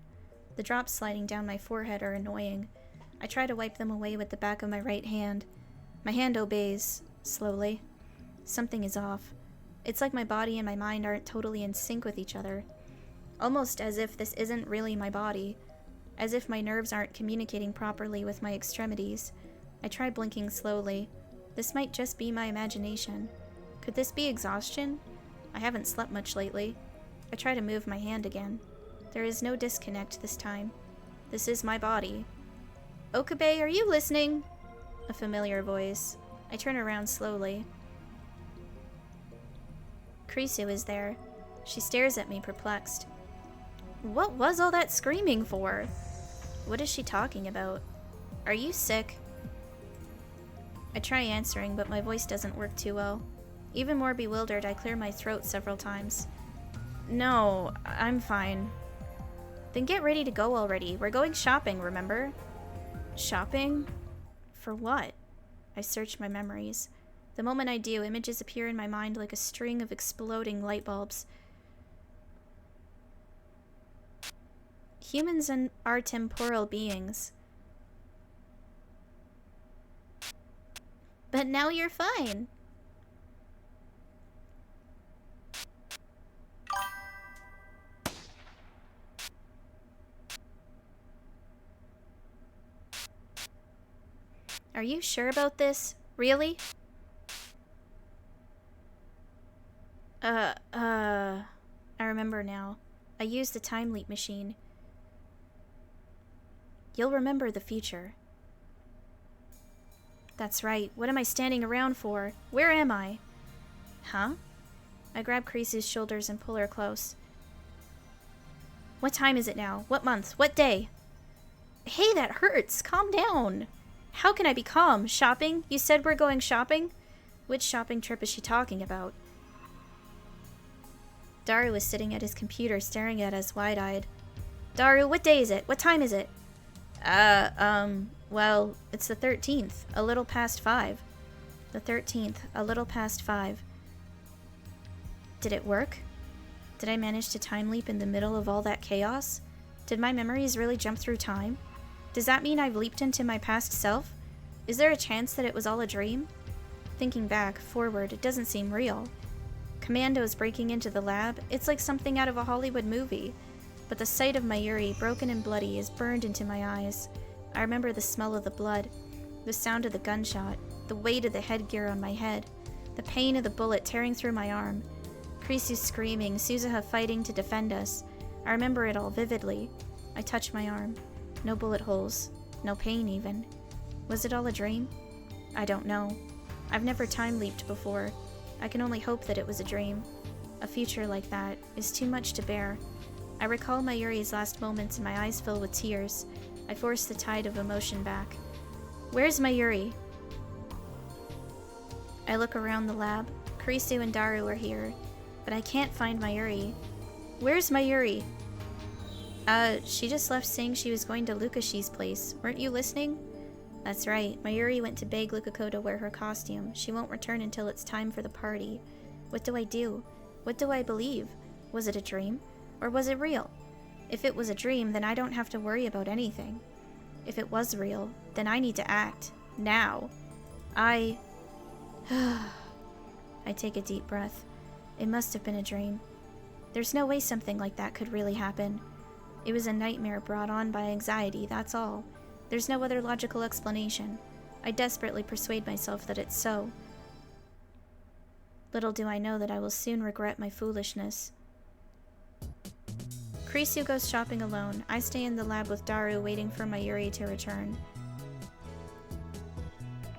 [SPEAKER 1] The drops sliding down my forehead are annoying. I try to wipe them away with the back of my right hand. My hand obeys, slowly. Something is off. It's like my body and my mind aren't totally in sync with each other. Almost as if this isn't really my body. As if my nerves aren't communicating properly with my extremities. I try blinking slowly. This might just be my imagination. Could this be exhaustion? I haven't slept much lately. I try to move my hand again. There is no disconnect this time. This is my body. Okabe, are you listening? A familiar voice. I turn around slowly. Krisu is there. She stares at me, perplexed. What was all that screaming for? What is she talking about? Are you sick? I try answering, but my voice doesn't work too well. Even more bewildered, I clear my throat several times. No, I'm fine. Then get ready to go already. We're going shopping, remember? Shopping? For what? I search my memories. The moment I do, images appear in my mind like a string of exploding light bulbs. Humans are temporal beings. But now you're fine. Are you sure about this? Really? I remember now. I used the time leap machine. You'll remember the future. That's right. What am I standing around for? Where am I? Huh? I grab Krisu's shoulders and pull her close. What time is it now? What month? What day? Hey, that hurts. Calm down. How can I be calm? Shopping? You said we're going shopping? Which shopping trip is she talking about? Daru was sitting at his computer staring at us wide-eyed. Daru, what day is it? What time is it? Well, it's the 13th, a little past 5. The 13th, a little past 5. Did it work? Did I manage to time leap in the middle of all that chaos? Did my memories really jump through time? Does that mean I've leaped into my past self? Is there a chance that it was all a dream? Thinking back, forward, it doesn't seem real. Commandos breaking into the lab, it's like something out of a Hollywood movie. But the sight of Mayuri, broken and bloody, is burned into my eyes. I remember the smell of the blood, the sound of the gunshot, the weight of the headgear on my head, the pain of the bullet tearing through my arm, Krisu screaming, Suzuha fighting to defend us. I remember it all vividly. I touch my arm. No bullet holes. No pain, even. Was it all a dream? I don't know. I've never time leaped before. I can only hope that it was a dream. A future like that is too much to bear. I recall Mayuri's last moments and my eyes fill with tears. I force the tide of emotion back. Where's Mayuri? I look around the lab. Krisu and Daru are here, but I can't find Mayuri. Where's Mayuri? She just left saying she was going to Lukashi's place. Weren't you listening? That's right. Mayuri went to beg Lukako to wear her costume. She won't return until it's time for the party. What do I do? What do I believe? Was it a dream? Or was it real? If it was a dream, then I don't have to worry about anything. If it was real, then I need to act. Now. I take a deep breath. It must have been a dream. There's no way something like that could really happen. It was a nightmare brought on by anxiety, that's all. There's no other logical explanation. I desperately persuade myself that it's so. Little do I know that I will soon regret my foolishness. Krisu goes shopping alone. I stay in the lab with Daru, waiting for Mayuri to return.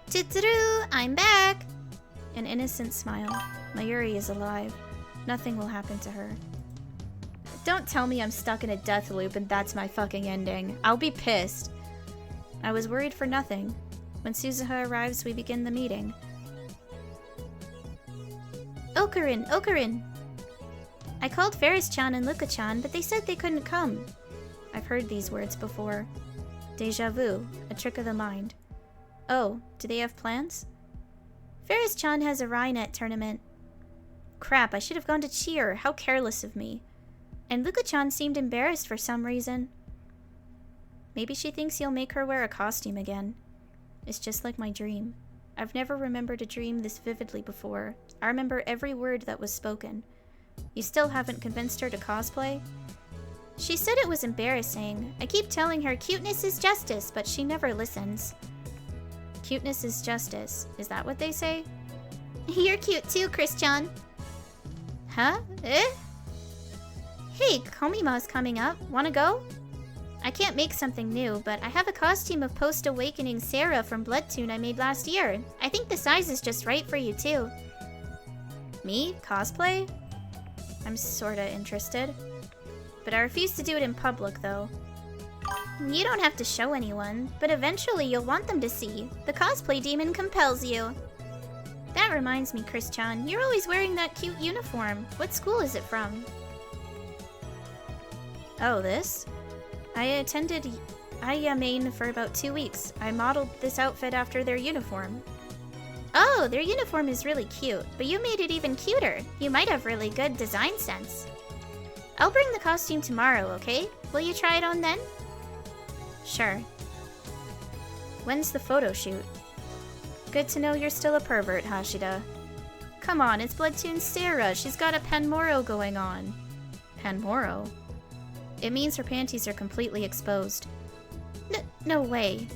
[SPEAKER 1] Tsuru, I'm back! An innocent smile. Mayuri is alive. Nothing will happen to her. Don't tell me I'm stuck in a death loop and that's my fucking ending. I'll be pissed. I was worried for nothing. When Suzuha arrives, we begin the meeting. Okarin! Okarin! I called Ferris-chan and Luka-chan, but they said they couldn't come. I've heard these words before. Deja vu, a trick of the mind. Oh, do they have plans? Ferris-chan has a Rainet tournament. Crap, I should have gone to cheer. How careless of me. And Luka-chan seemed embarrassed for some reason. Maybe she thinks you'll make her wear a costume again. It's just like my dream. I've never remembered a dream this vividly before. I remember every word that was spoken. You still haven't convinced her to cosplay? She said it was embarrassing. I keep telling her cuteness is justice, but she never listens. Cuteness is justice. Is that what they say? You're cute too, Christian. Huh? Eh? Hey, Komima's coming up. Wanna go? I can't make something new, but I have a costume of post-awakening Sarah from Bloodtune I made last year. I think the size is just right for you too. Me? Cosplay? I'm sorta interested. But I refuse to do it in public, though. You don't have to show anyone, but eventually you'll want them to see. The cosplay demon compels you. That reminds me, Christian, you're always wearing that cute uniform. What school is it from? Oh, this? I attended Maine for about 2 weeks. I modeled this outfit after their uniform. Oh, their uniform is really cute, but you made it even cuter. You might have really good design sense. I'll bring the costume tomorrow, okay? Will you try it on then? Sure. When's the photo shoot? Good to know you're still a pervert, Hashida. Come on, it's Bloodtoon's Sarah. She's got a Panmoro going on. Panmoro? It means her panties are completely exposed. No way.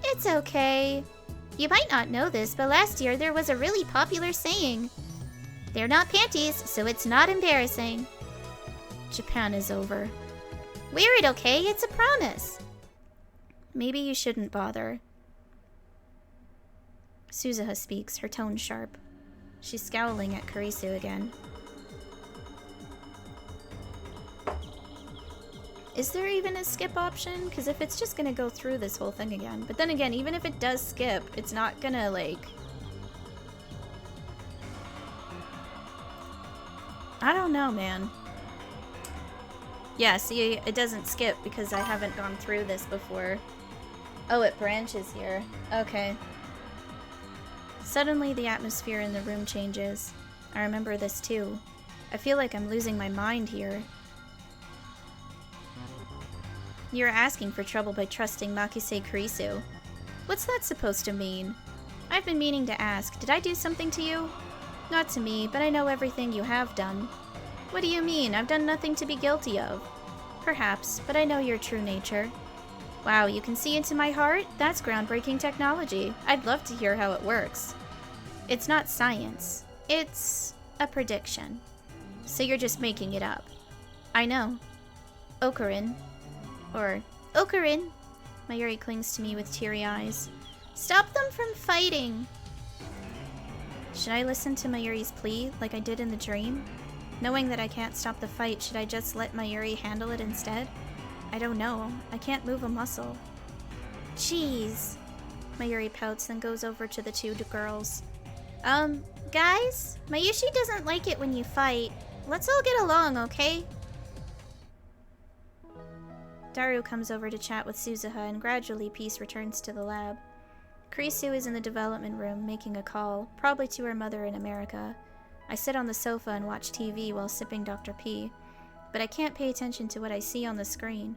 [SPEAKER 1] It's okay. You might not know this, but last year there was a really popular saying. They're not panties, so it's not embarrassing. Japan is over. Wear it, okay? It's a promise. Maybe you shouldn't bother. Suzuha speaks, her tone sharp. She's scowling at Kurisu again. Is there even a skip option? Because if it's just gonna go through this whole thing again. But then again, even if it does skip, it's not gonna, like... I don't know, man. Yeah, see, it doesn't skip because I haven't gone through this before. Oh, it branches here. Okay. Suddenly, the atmosphere in the room changes. I remember this too. I feel like I'm losing my mind here. You're asking for trouble by trusting Makise Kurisu. What's that supposed to mean? I've been meaning to ask, did I do something to you? Not to me, but I know everything you have done. What do you mean? I've done nothing to be guilty of. Perhaps, but I know your true nature. Wow, you can see into my heart? That's groundbreaking technology. I'd love to hear how it works. It's not science. It's a prediction. So you're just making it up. I know. Okarin. Or, Okarin. Mayuri clings to me with teary eyes. Stop them from fighting! Should I listen to Mayuri's plea, like I did in the dream? Knowing that I can't stop the fight, should I just let Mayuri handle it instead? I don't know. I can't move a muscle. Jeez. Mayuri pouts, then goes over to the two girls. Guys? Mayushi doesn't like it when you fight. Let's all get along, okay? Daru comes over to chat with Suzuha, and gradually peace returns to the lab. Kurisu is in the development room, making a call, probably to her mother in America. I sit on the sofa and watch TV while sipping Dr. P, but I can't pay attention to what I see on the screen.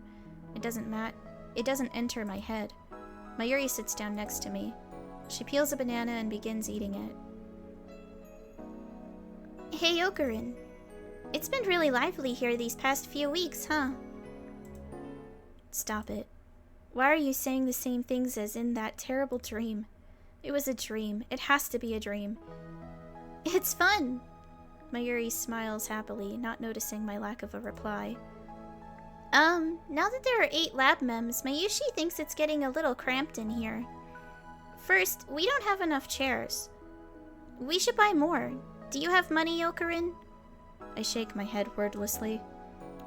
[SPEAKER 1] It doesn't enter my head. Mayuri sits down next to me. She peels a banana and begins eating it. Hey, Okarin. It's been really lively here these past few weeks, huh? Stop it. Why are you saying the same things as in that terrible dream? It was a dream. It has to be a dream. It's fun! Mayuri smiles happily, not noticing my lack of a reply. Now that there are 8 lab mems, Mayushi thinks it's getting a little cramped in here. First, we don't have enough chairs. We should buy more. Do you have money, Okarin? I shake my head wordlessly.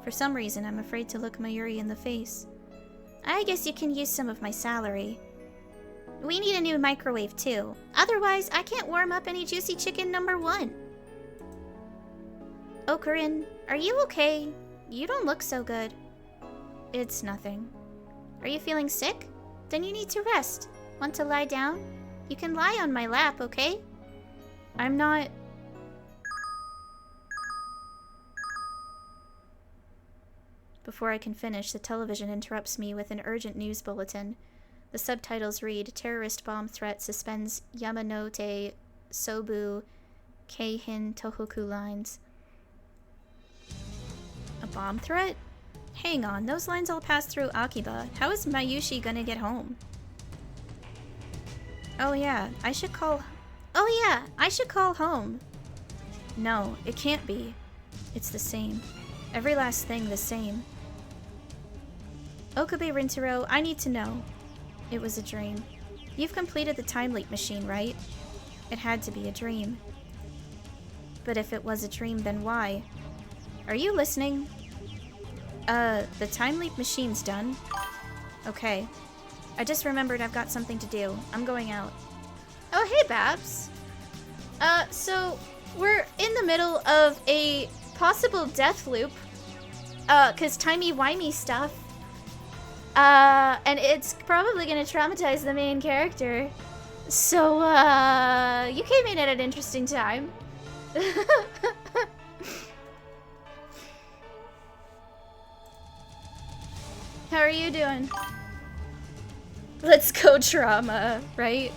[SPEAKER 1] For some reason, I'm afraid to look Mayuri in the face. I guess you can use some of my salary. We need a new microwave too. Otherwise, I can't warm up any juicy chicken #1. Okarin, are you okay? You don't look so good. It's nothing. Are you feeling sick? Then you need to rest. Want to lie down? You can lie on my lap, okay? I'm not... Before I can finish, the television interrupts me with an urgent news bulletin. The subtitles read, Terrorist bomb threat suspends Yamanote Sobu Keihin Tohoku lines. A bomb threat? Hang on, those lines all pass through Akiba. How is Mayushi gonna get home? Oh yeah, I should call... Oh yeah, I should call home. No, it can't be. It's the same. Every last thing the same. Okabe Rintaro, I need to know. It was a dream. You've completed the time leap machine, right? It had to be a dream. But if it was a dream, then why? Are you listening? The time leap machine's done. Okay. I just remembered I've got something to do. I'm going out. Oh, hey, Babs. So we're in the middle of a possible death loop. 'Cause timey-wimey stuff. And it's probably gonna traumatize the main character. So, you came in at an interesting time. How are you doing? Let's go trauma, right?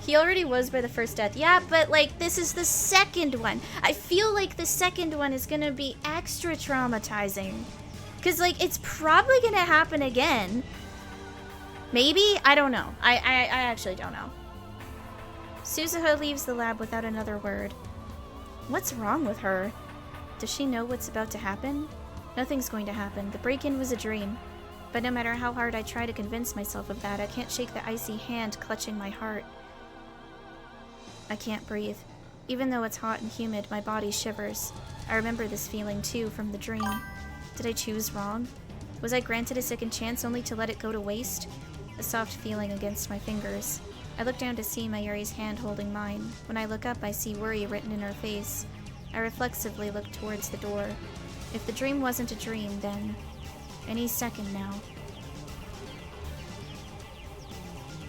[SPEAKER 1] He already was by the first death. Yeah, but like, this is the second one. I feel like the second one is gonna be extra traumatizing. Cause like, it's probably gonna happen again. Maybe? I don't know. I actually don't know. Suzuha leaves the lab without another word. What's wrong with her? Does she know what's about to happen? Nothing's going to happen. The break-in was a dream. But no matter how hard I try to convince myself of that, I can't shake the icy hand clutching my heart. I can't breathe. Even though it's hot and humid, my body shivers. I remember this feeling too from the dream. Did I choose wrong? Was I granted a second chance only to let it go to waste? A soft feeling against my fingers. I look down to see Mayuri's hand holding mine. When I look up, I see worry written in her face. I reflexively look towards the door. If the dream wasn't a dream, then... any second now.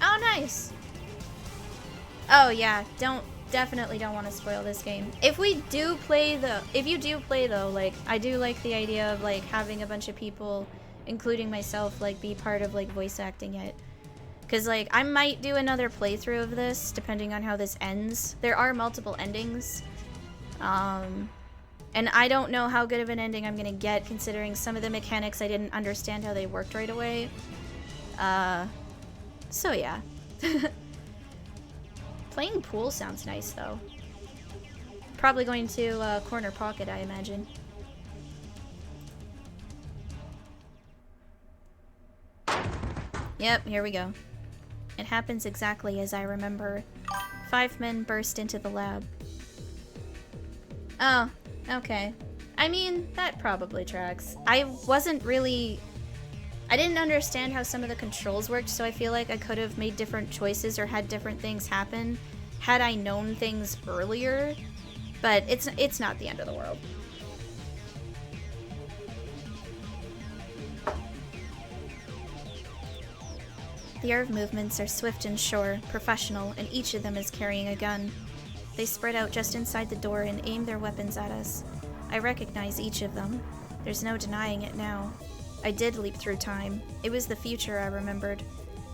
[SPEAKER 1] Oh, nice! Oh, yeah. Definitely don't want to spoil this game. If you do play though, like, I do like the idea of, like, having a bunch of people, including myself, like, be part of, like, voice acting it. Because, like, I might do another playthrough of this, depending on how this ends. There are multiple endings. And I don't know how good of an ending I'm gonna get, considering some of the mechanics I didn't understand how they worked right away. So yeah. Playing pool sounds nice, though. Probably going to Corner Pocket, I imagine. Yep, here we go. It happens exactly as I remember. 5 men burst into the lab. Oh, okay. I mean, that probably tracks. I didn't understand how some of the controls worked, so I feel like I could have made different choices or had different things happen had I known things earlier. But it's not the end of the world. The Earth movements are swift and sure, professional, and each of them is carrying a gun. They spread out just inside the door and aim their weapons at us. I recognize each of them. There's no denying it now. I did leap through time. It was the future I remembered.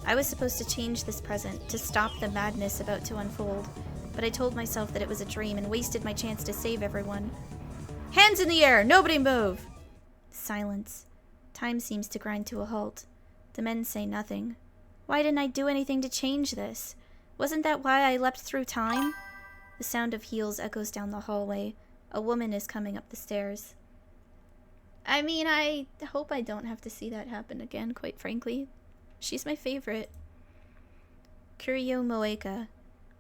[SPEAKER 1] I was supposed to change this present, to stop the madness about to unfold, but I told myself that it was a dream and wasted my chance to save everyone. Hands in the air! Nobody move! Silence. Time seems to grind to a halt. The men say nothing. Why didn't I do anything to change this? Wasn't that why I leapt through time? The sound of heels echoes down the hallway. A woman is coming up the stairs. I mean, I hope I don't have to see that happen again, quite frankly. She's my favorite. Kuryo Moeka,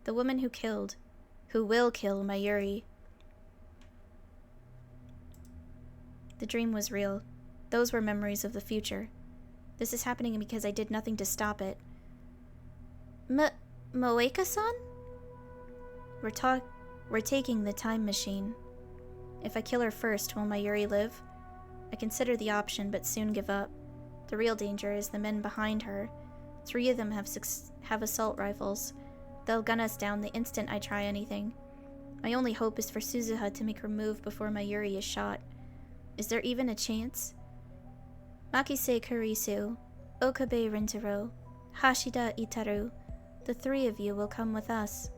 [SPEAKER 1] the woman who will kill Mayuri. The dream was real. Those were memories of the future. This is happening because I did nothing to stop it. Moeka-san? We're taking the time machine. If I kill her first, will Mayuri live? I consider the option, but soon give up. The real danger is the men behind her. 3 of them have assault rifles. They'll gun us down the instant I try anything. My only hope is for Suzuha to make her move before Mayuri is shot. Is there even a chance? Makise Kurisu, Okabe Rintaro, Hashida Itaru. The 3 of you will come with us.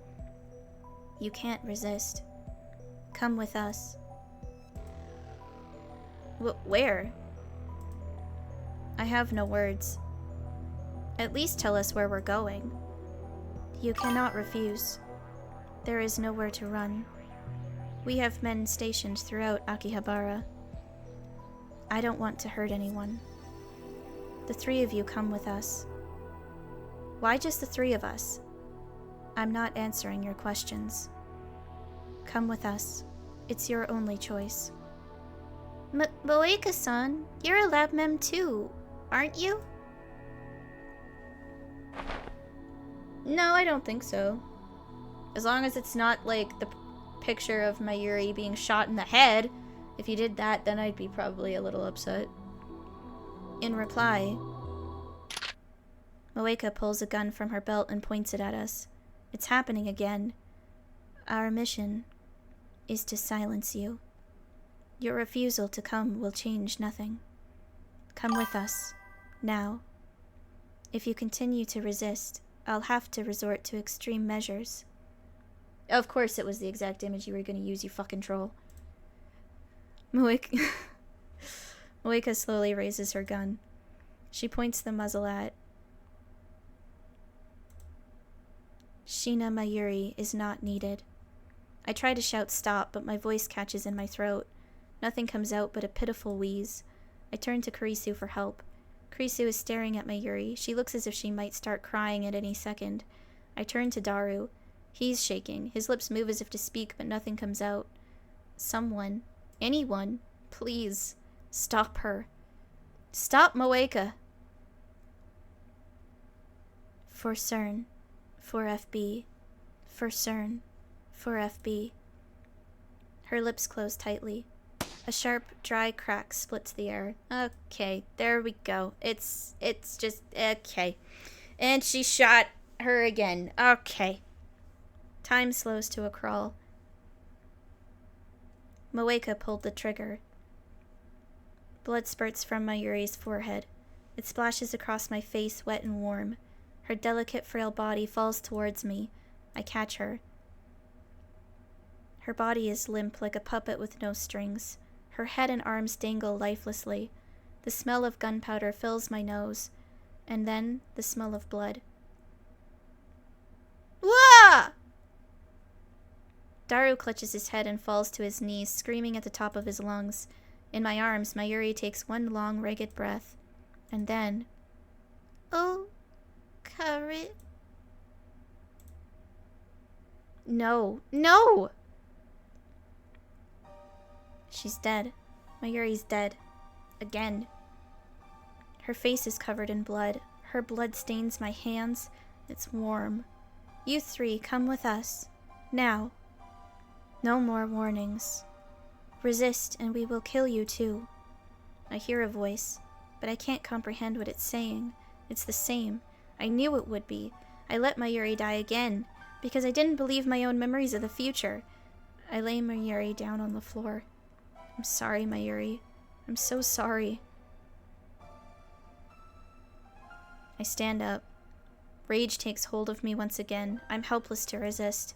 [SPEAKER 1] You can't resist. Come with us. Where? I have no words. At least tell us where we're going. You cannot refuse. There is nowhere to run. We have men stationed throughout Akihabara. I don't want to hurt anyone. The three of you come with us. Why just the three of us? I'm not answering your questions. Come with us. It's your only choice. Moeka-san, you're a lab mem too, aren't you? No, I don't think so. As long as it's not like the picture of Mayuri being shot in the head. If you did that, then I'd be probably a little upset. In reply, Moeka pulls a gun from her belt and points it at us. It's happening again. Our mission is to silence you. Your refusal to come will change nothing. Come with us, now. If you continue to resist, I'll have to resort to extreme measures. Of course it was the exact image you were going to use, you fucking troll. Moeka slowly raises her gun. She points the muzzle at... Shina Mayuri is not needed. I try to shout stop, but my voice catches in my throat. Nothing comes out but a pitiful wheeze. I turn to Kurisu for help. Kurisu is staring at Mayuri. She looks as if she might start crying at any second. I turn to Daru. He's shaking. His lips move as if to speak, but nothing comes out. Someone, anyone, please, stop her. Stop Moeka. For CERN. For FB. For CERN. For FB. Her lips close tightly. A sharp, dry crack splits the air. Okay, there we go. It's just, okay. And she shot her again. Okay. Time slows to a crawl. Moeka pulled the trigger. Blood spurts from Mayuri's forehead. It splashes across my face, wet and warm. Her delicate, frail body falls towards me. I catch her. Her body is limp like a puppet with no strings. Her head and arms dangle lifelessly. The smell of gunpowder fills my nose. And then the smell of blood. Wah! Daru clutches his head and falls to his knees, screaming at the top of his lungs. In my arms, Mayuri takes one long, ragged breath. And then... Oh, Karit. No. No! She's dead. Mayuri's dead. Again. Her face is covered in blood. Her blood stains my hands. It's warm. You three, come with us. Now. No more warnings. Resist, and we will kill you too. I hear a voice, but I can't comprehend what it's saying. It's the same. I knew it would be. I let Mayuri die again, because I didn't believe my own memories of the future. I lay Mayuri down on the floor. I'm sorry, Mayuri. I'm so sorry. I stand up. Rage takes hold of me once again. I'm helpless to resist.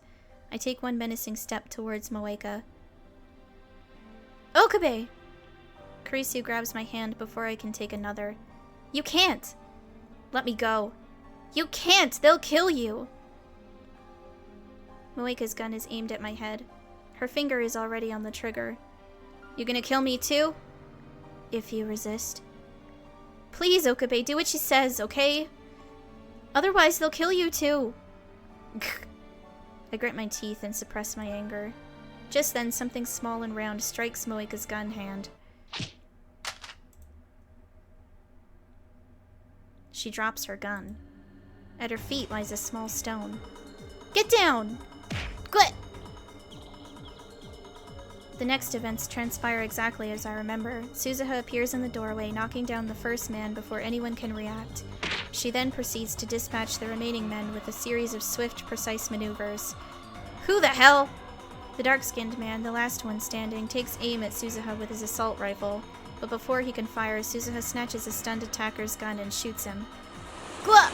[SPEAKER 1] I take one menacing step towards Moeka. Okabe! Kurisu grabs my hand before I can take another. You can't! Let me go. You can't! They'll kill you! Moeka's gun is aimed at my head. Her finger is already on the trigger. You gonna kill me too? If you resist. Please, Okabe, do what she says, okay? Otherwise, they'll kill you too. I grit my teeth and suppress my anger. Just then, something small and round strikes Moeka's gun hand. She drops her gun. At her feet lies a small stone. Get down! Quit! The next events transpire exactly as I remember. Suzuha appears in the doorway, knocking down the first man before anyone can react. She then proceeds to dispatch the remaining men with a series of swift, precise maneuvers. Who the hell? The dark-skinned man, the last one standing, takes aim at Suzuha with his assault rifle, but before he can fire, Suzuha snatches a stunned attacker's gun and shoots him. Gwa!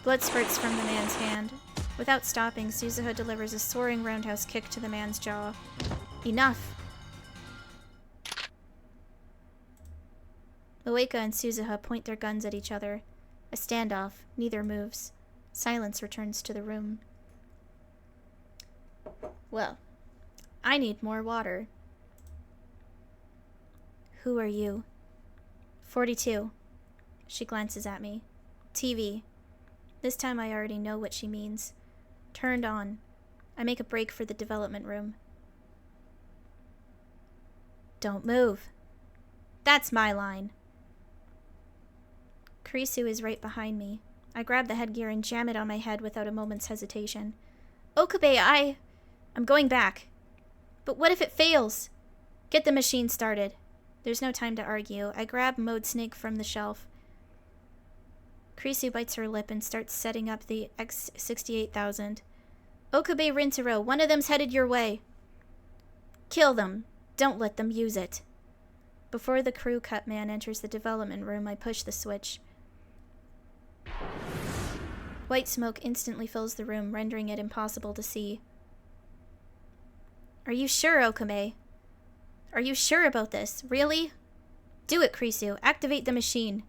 [SPEAKER 1] Blood spurts from the man's hand. Without stopping, Suzuha delivers a soaring roundhouse kick to the man's jaw. Enough! Moeka and Suzuha point their guns at each other. A standoff. Neither moves. Silence returns to the room. Well, I need more water. Who are you? 42. She glances at me. TV. This time I already know what she means. Turned on. I make a break for the development room. Don't move. That's my line. Kurisu is right behind me. I grab the headgear and jam it on my head without a moment's hesitation. Okabe, I'm going back. But what if it fails? Get the machine started. There's no time to argue. I grab Mode Snake from the shelf. Kurisu bites her lip and starts setting up the X68000. Okabe Rintaro, one of them's headed your way. Kill them. Don't let them use it. Before the crew cut man enters the development room, I push the switch. White smoke instantly fills the room, rendering it impossible to see. Are you sure, Okame? Are you sure about this? Really? Do it, Kurisu. Activate the machine.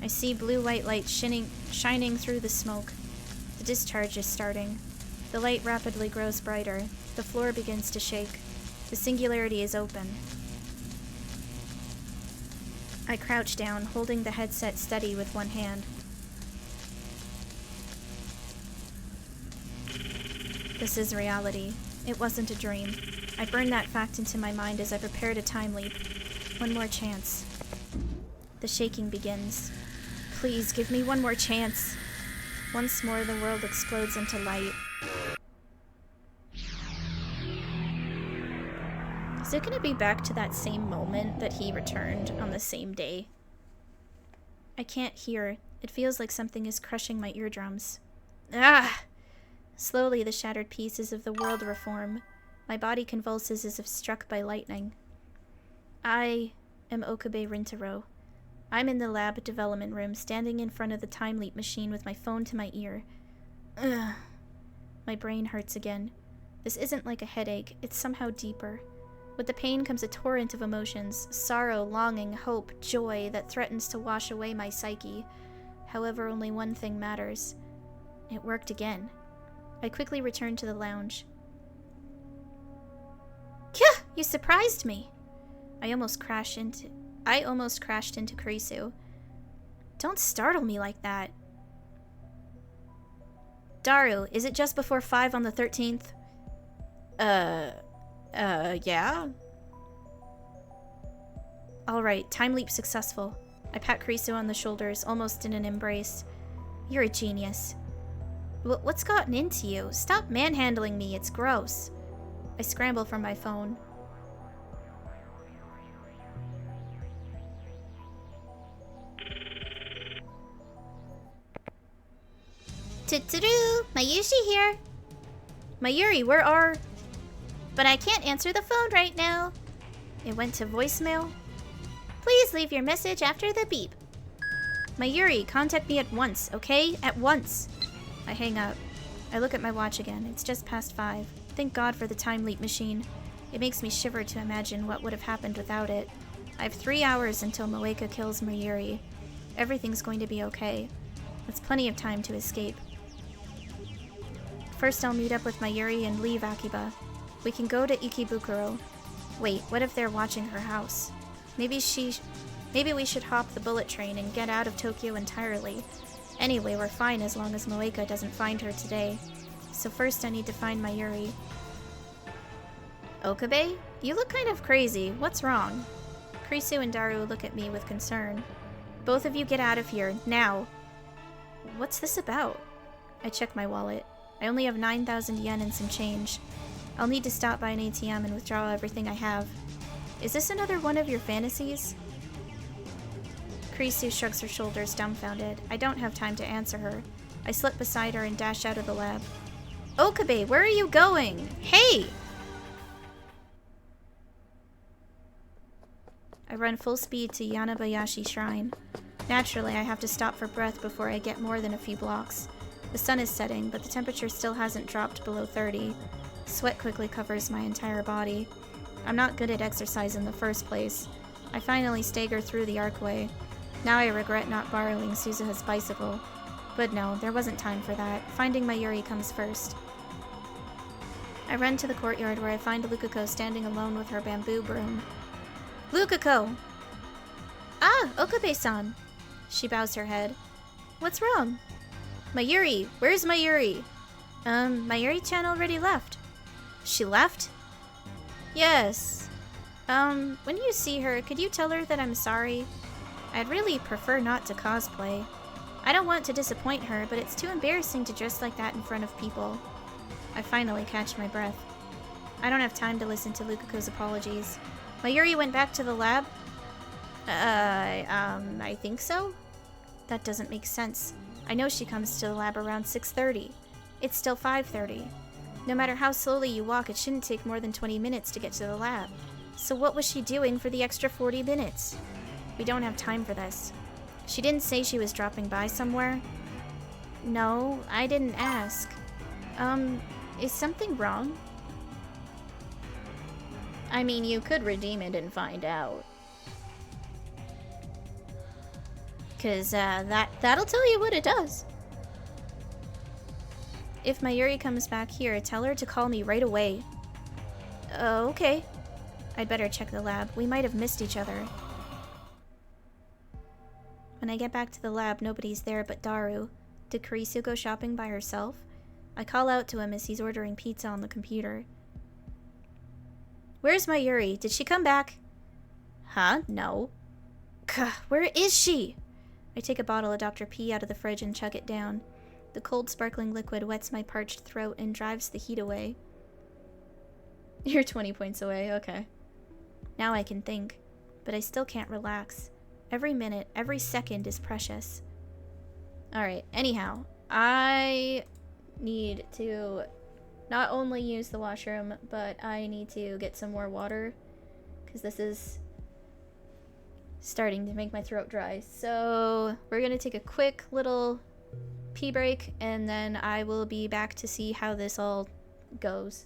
[SPEAKER 1] I see blue-white light shining through the smoke. The discharge is starting. The light rapidly grows brighter. The floor begins to shake. The singularity is open. I crouch down, holding the headset steady with one hand. This is reality. It wasn't a dream. I burned that fact into my mind as I prepared a time leap. One more chance. The shaking begins. Please, give me one more chance. Once more, the world explodes into light. Is it gonna be back to that same moment that he returned on the same day? I can't hear. It feels like something is crushing my eardrums. Ah! Slowly, the shattered pieces of the world reform. My body convulses as if struck by lightning. I am Okabe Rintaro. I'm in the lab development room, standing in front of the time leap machine with my phone to my ear. Ugh. My brain hurts again. This isn't like a headache, it's somehow deeper. With the pain comes a torrent of emotions, sorrow, longing, hope, joy that threatens to wash away my psyche. However, only one thing matters. It worked again. I quickly returned to the lounge. Kyah! You surprised me! I almost crashed into Kurisu. Don't startle me like that. Daru, is it just before 5 on the 13th? Yeah? Alright, time leap successful. I pat Kurisu on the shoulders, almost in an embrace. You're a genius. What's gotten into you? Stop manhandling me, it's gross. I scramble for my phone. Toot-toot-oo! Mayushi here! Mayuri, where are... But I can't answer the phone right now. It went to voicemail. Please leave your message after the beep. Mayuri, contact me at once, okay? At once. I hang up. I look at my watch again. It's just past 5. Thank God for the time leap machine. It makes me shiver to imagine what would have happened without it. I have 3 hours until Moeka kills Mayuri. Everything's going to be okay. That's plenty of time to escape. First, I'll meet up with Mayuri and leave Akiba. We can go to Ikebukuro. Wait, what if they're watching her house? Maybe we should hop the bullet train and get out of Tokyo entirely. Anyway, we're fine as long as Moeka doesn't find her today. So first I need to find Mayuri. Okabe? You look kind of crazy. What's wrong? Kurisu and Daru look at me with concern. Both of you get out of here, now! What's this about? I check my wallet. I only have 9,000 yen and some change. I'll need to stop by an ATM and withdraw everything I have. Is this another one of your fantasies? Kurisu shrugs her shoulders, dumbfounded. I don't have time to answer her. I slip beside her and dash out of the lab. Okabe, where are you going? Hey! I run full speed to Yanabayashi Shrine. Naturally, I have to stop for breath before I get more than a few blocks. The sun is setting, but the temperature still hasn't dropped below 30. Sweat quickly covers my entire body. I'm not good at exercise in the first place. I finally stagger through the archway. Now I regret not borrowing Suzuha's bicycle. But no, there wasn't time for that. Finding Mayuri comes first. I run to the courtyard where I find Lukako standing alone with her bamboo broom. Lukako! Ah, Okabe-san! She bows her head. What's wrong? Mayuri! Where's Mayuri? Mayuri-chan already left. She left? Yes. When you see her, could you tell her that I'm sorry? I'd really prefer not to cosplay. I don't want to disappoint her, but it's too embarrassing to dress like that in front of people. I finally catch my breath. I don't have time to listen to Lukako's apologies. Mayuri went back to the lab? I think so? That doesn't make sense. I know she comes to the lab around 6:30. It's still 5:30. No matter how slowly you walk, it shouldn't take more than 20 minutes to get to the lab. So what was she doing for the extra 40 minutes? We don't have time for this. She didn't say she was dropping by somewhere? No, I didn't ask. Is something wrong? I mean, you could redeem it and find out. 'Cause, that'll tell you what it does. If Mayuri comes back here, tell her to call me right away. Okay. I'd better check the lab. We might have missed each other. When I get back to the lab, nobody's there but Daru. Did Karisu go shopping by herself? I call out to him as he's ordering pizza on the computer. Where's Mayuri? Did she come back? Huh? No. Gah, where is she? I take a bottle of Dr. P out of the fridge and chug it down. The cold, sparkling liquid wets my parched throat and drives the heat away. You're 20 points away, okay. Now I can think, but I still can't relax. Every minute, every second is precious. Alright, anyhow, I need to not only use the washroom, but I need to get some more water, because this is starting to make my throat dry. So we're gonna take a quick little pee break, and then I will be back to see how this all goes.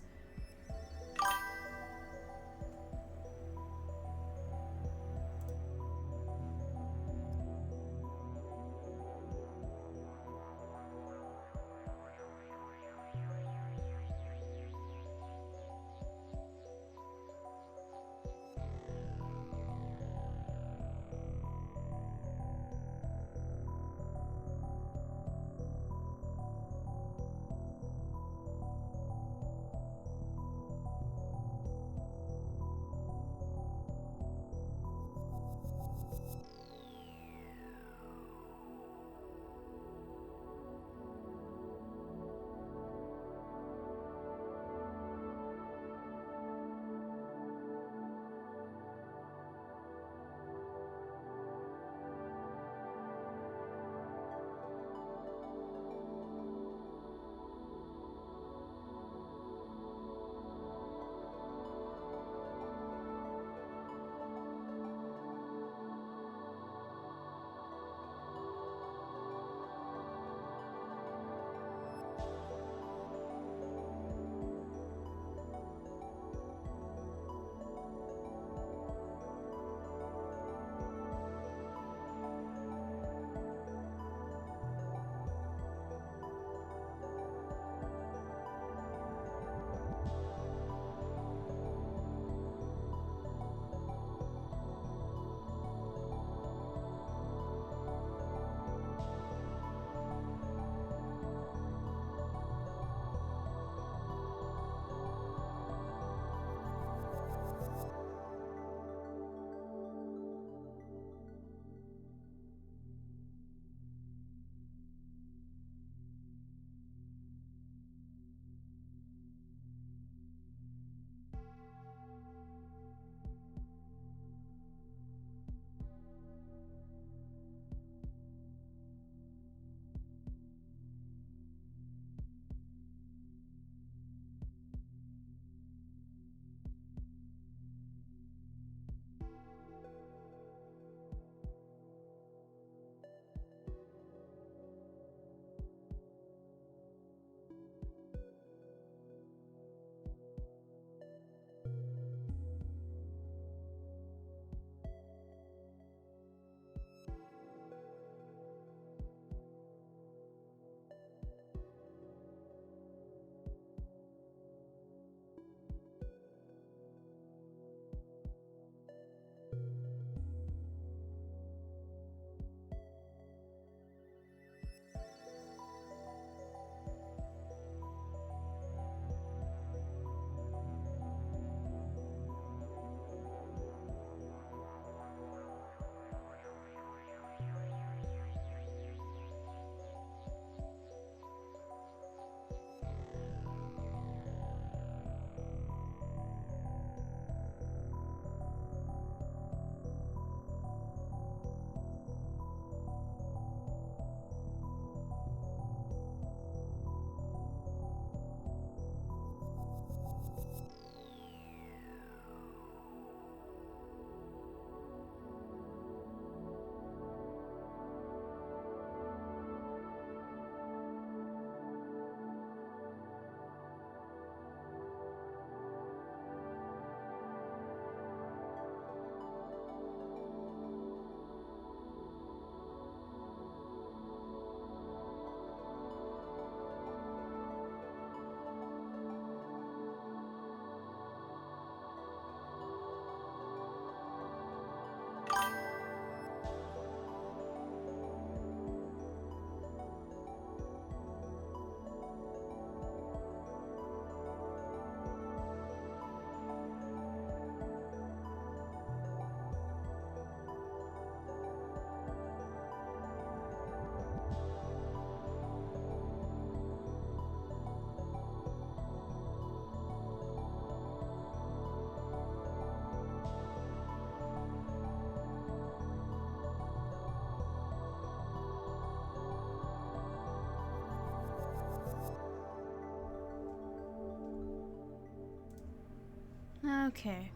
[SPEAKER 1] Okay.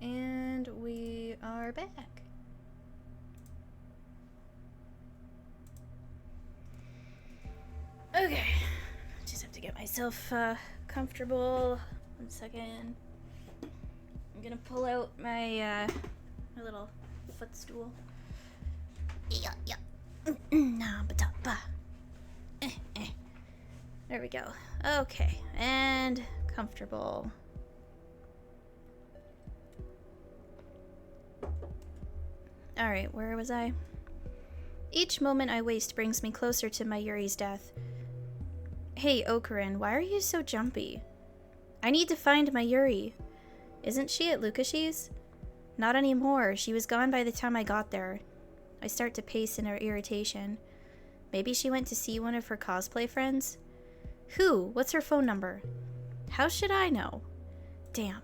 [SPEAKER 1] And we are back. Okay. Just have to get myself comfortable. 1 second. I'm gonna pull out my my little footstool. Yeah. There we go. Okay, and comfortable. Alright, where was I? Each moment I waste brings me closer to Mayuri's death. Hey, Okurin, why are you so jumpy? I need to find Mayuri. Isn't she at Lukashi's? Not anymore. She was gone by the time I got there. I start to pace in her irritation. Maybe she went to see one of her cosplay friends? Who? What's her phone number? How should I know? Damn.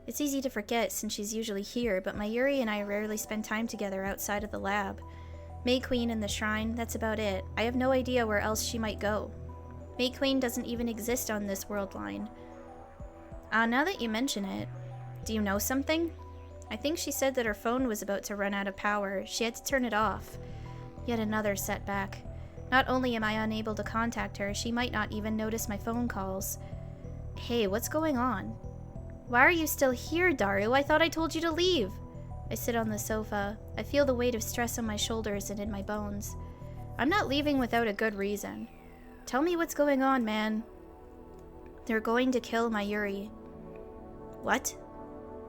[SPEAKER 1] It's easy to forget since she's usually here, but Mayuri and I rarely spend time together outside of the lab. May Queen and the shrine, that's about it. I have no idea where else she might go. May Queen doesn't even exist on this world line. Now that you mention it, do you know something? I think she said that her phone was about to run out of power. She had to turn it off. Yet another setback. Not only am I unable to contact her, she might not even notice my phone calls. Hey, what's going on? Why are you still here, Daru? I thought I told you to leave. I sit on the sofa. I feel the weight of stress on my shoulders and in my bones. I'm not leaving without a good reason. Tell me what's going on, man. They're going to kill Mayuri. What?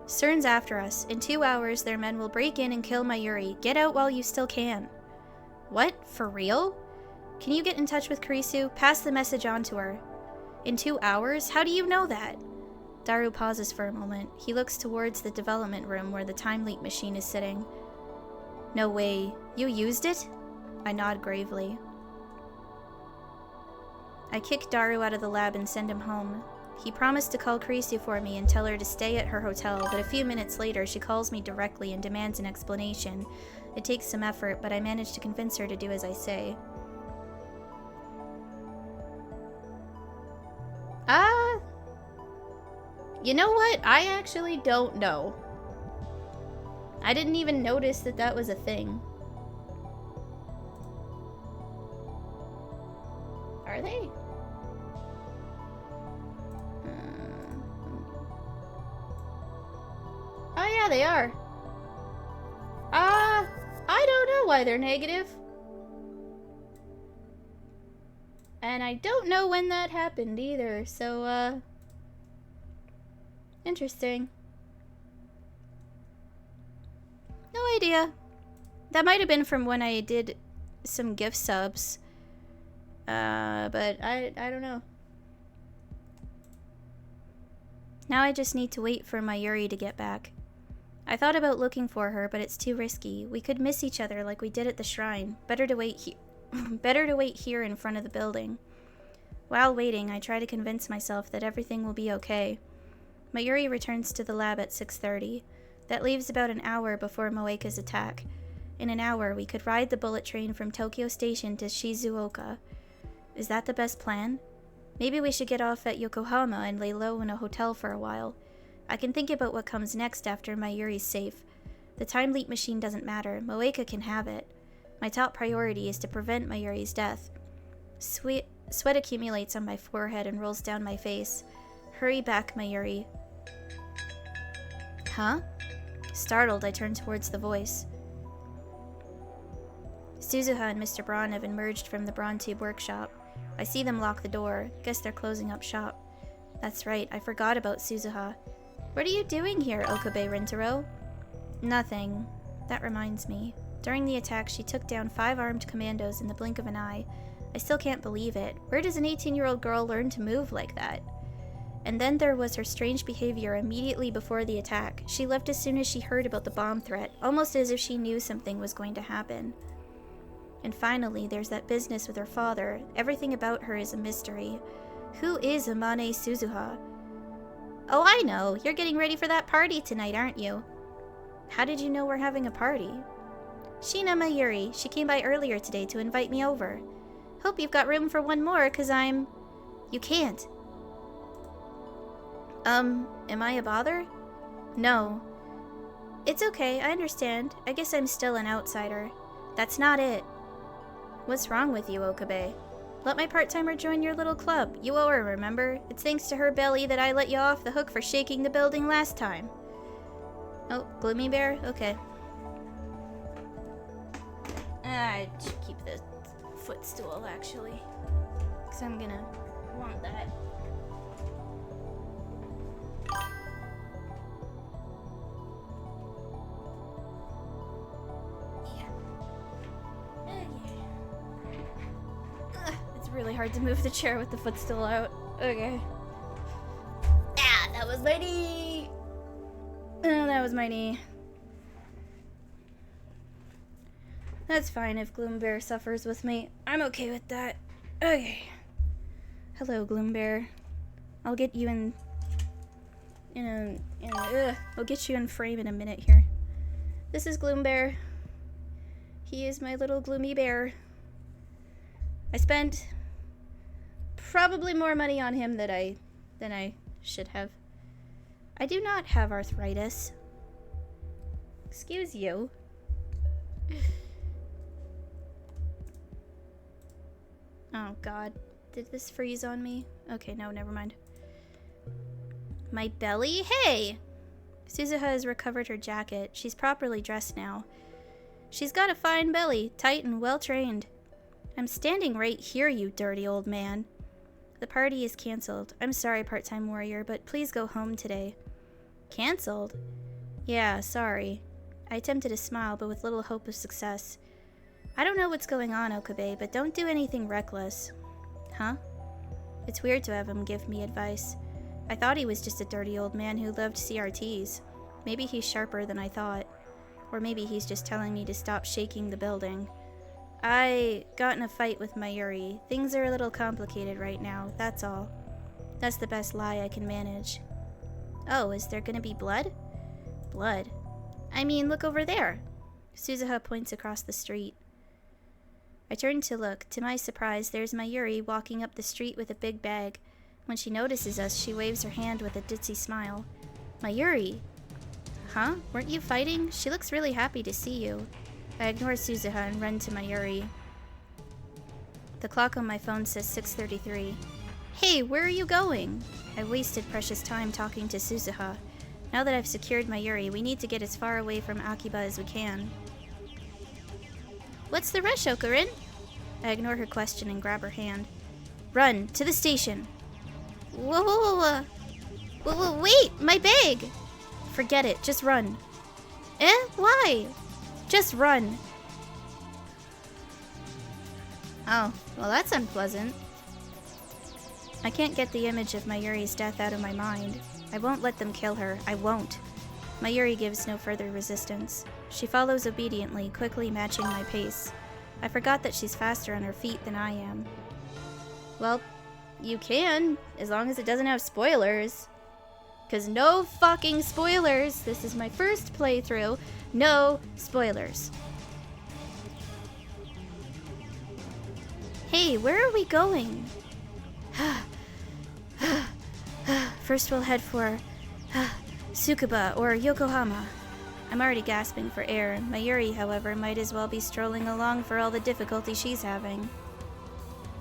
[SPEAKER 1] Cern's after us. In 2 hours, their men will break in and kill Mayuri. Get out while you still can. What? For real? Can you get in touch with Kurisu? Pass the message on to her. In 2 hours? How do you know that? Daru pauses for a moment. He looks towards the development room where the time leak machine is sitting. No way. You used it? I nod gravely. I kick Daru out of the lab and send him home. He promised to call Kurisu for me and tell her to stay at her hotel, but a few minutes later she calls me directly and demands an explanation. It takes some effort, but I manage to convince her to do as I say. You know what? I actually don't know. I didn't even notice that that was a thing. Are they? Oh yeah, they are. I don't know why they're negative. And I don't know when that happened either, so, interesting. No idea. That might have been from when I did some gift subs. But I don't know. Now I just need to wait for Mayuri to get back. I thought about looking for her, but it's too risky. We could miss each other like we did at the shrine. Better to wait here in front of the building. While waiting, I try to convince myself that everything will be okay. Mayuri returns to the lab at 6:30. That leaves about an hour before Moeka's attack. In an hour, we could ride the bullet train from Tokyo Station to Shizuoka. Is that the best plan? Maybe we should get off at Yokohama and lay low in a hotel for a while. I can think about what comes next after Mayuri's safe. The time leap machine doesn't matter. Moeka can have it. My top priority is to prevent Mayuri's death. Sweat accumulates on my forehead and rolls down my face. Hurry back, Mayuri. Huh? Startled, I turn towards the voice. Suzuha and Mr. Braun have emerged from the Braun Tube workshop. I see them lock the door. Guess they're closing up shop. That's right, I forgot about Suzuha. What are you doing here, Okabe Rintaro? Nothing. That reminds me. During the attack, she took down 5 armed commandos in the blink of an eye. I still can't believe it. Where does an 18-year-old girl learn to move like that? And then there was her strange behavior immediately before the attack. She left as soon as she heard about the bomb threat, almost as if she knew something was going to happen. And finally, there's that business with her father. Everything about her is a mystery. Who is Amane Suzuha? Oh, I know. You're getting ready for that party tonight, aren't you? How did you know we're having a party? Shina Mayuri. She came by earlier today to invite me over. Hope you've got room for one more, 'cause I'm... You can't. Am I a bother? No. It's okay, I understand. I guess I'm still an outsider. That's not it. What's wrong with you, Okabe? Let my part-timer join your little club. You owe her, remember? It's thanks to her belly that I let you off the hook for shaking the building last time. Oh, Gloomy Bear? Okay. I should keep the footstool, actually. Because I'm gonna want that. It's really hard to move the chair with the footstool out. Okay. Ah, that was my knee! Oh, that was my knee. That's fine if Gloom Bear suffers with me. I'm okay with that. Okay. Hello, Gloom Bear. I'll get you I'll get you in frame in a minute here. This is Gloom Bear. He is my little gloomy bear. I spent probably more money on him than I should have. I do not have arthritis. Excuse you. Oh god. Did this freeze on me? Okay, no, never mind. My belly? Hey! Suzuha has recovered her jacket. She's properly dressed now. She's got a fine belly, tight and well-trained. I'm standing right here, you dirty old man. The party is cancelled. I'm sorry, part-time warrior, but please go home today. Cancelled? Yeah, sorry. I attempted a smile, but with little hope of success. I don't know what's going on, Okabe, but don't do anything reckless. Huh? It's weird to have him give me advice. I thought he was just a dirty old man who loved CRTs. Maybe he's sharper than I thought. Or maybe he's just telling me to stop shaking the building. I got in a fight with Mayuri. Things are a little complicated right now, that's all. That's the best lie I can manage. Oh, is there gonna be blood? Blood? I mean, look over there. Suzuha points across the street. I turn to look. To my surprise, there's Mayuri walking up the street with a big bag. When she notices us, she waves her hand with a ditzy smile. Mayuri! Huh? Weren't you fighting? She looks really happy to see you. I ignore Suzuha and run to Mayuri. The clock on my phone says 6:33. Hey, where are you going? I wasted precious time talking to Suzuha. Now that I've secured Mayuri, we need to get as far away from Akiba as we can. What's the rush, Okarin? I ignore her question and grab her hand. Run! To the station! Whoa, wait! My bag! Forget it, just run. Why? Just run. Oh, well that's unpleasant. I can't get the image of Mayuri's death out of my mind. I won't let them kill her. I won't. Mayuri gives no further resistance. She follows obediently, quickly matching my pace. I forgot that she's faster on her feet than I am. Well, you can, as long as it doesn't have spoilers. 'Cause no fucking spoilers! This is my first playthrough. No spoilers. Hey, where are we going? First we'll head for Tsukuba or Yokohama. I'm already gasping for air. Mayuri, however, might as well be strolling along for all the difficulty she's having.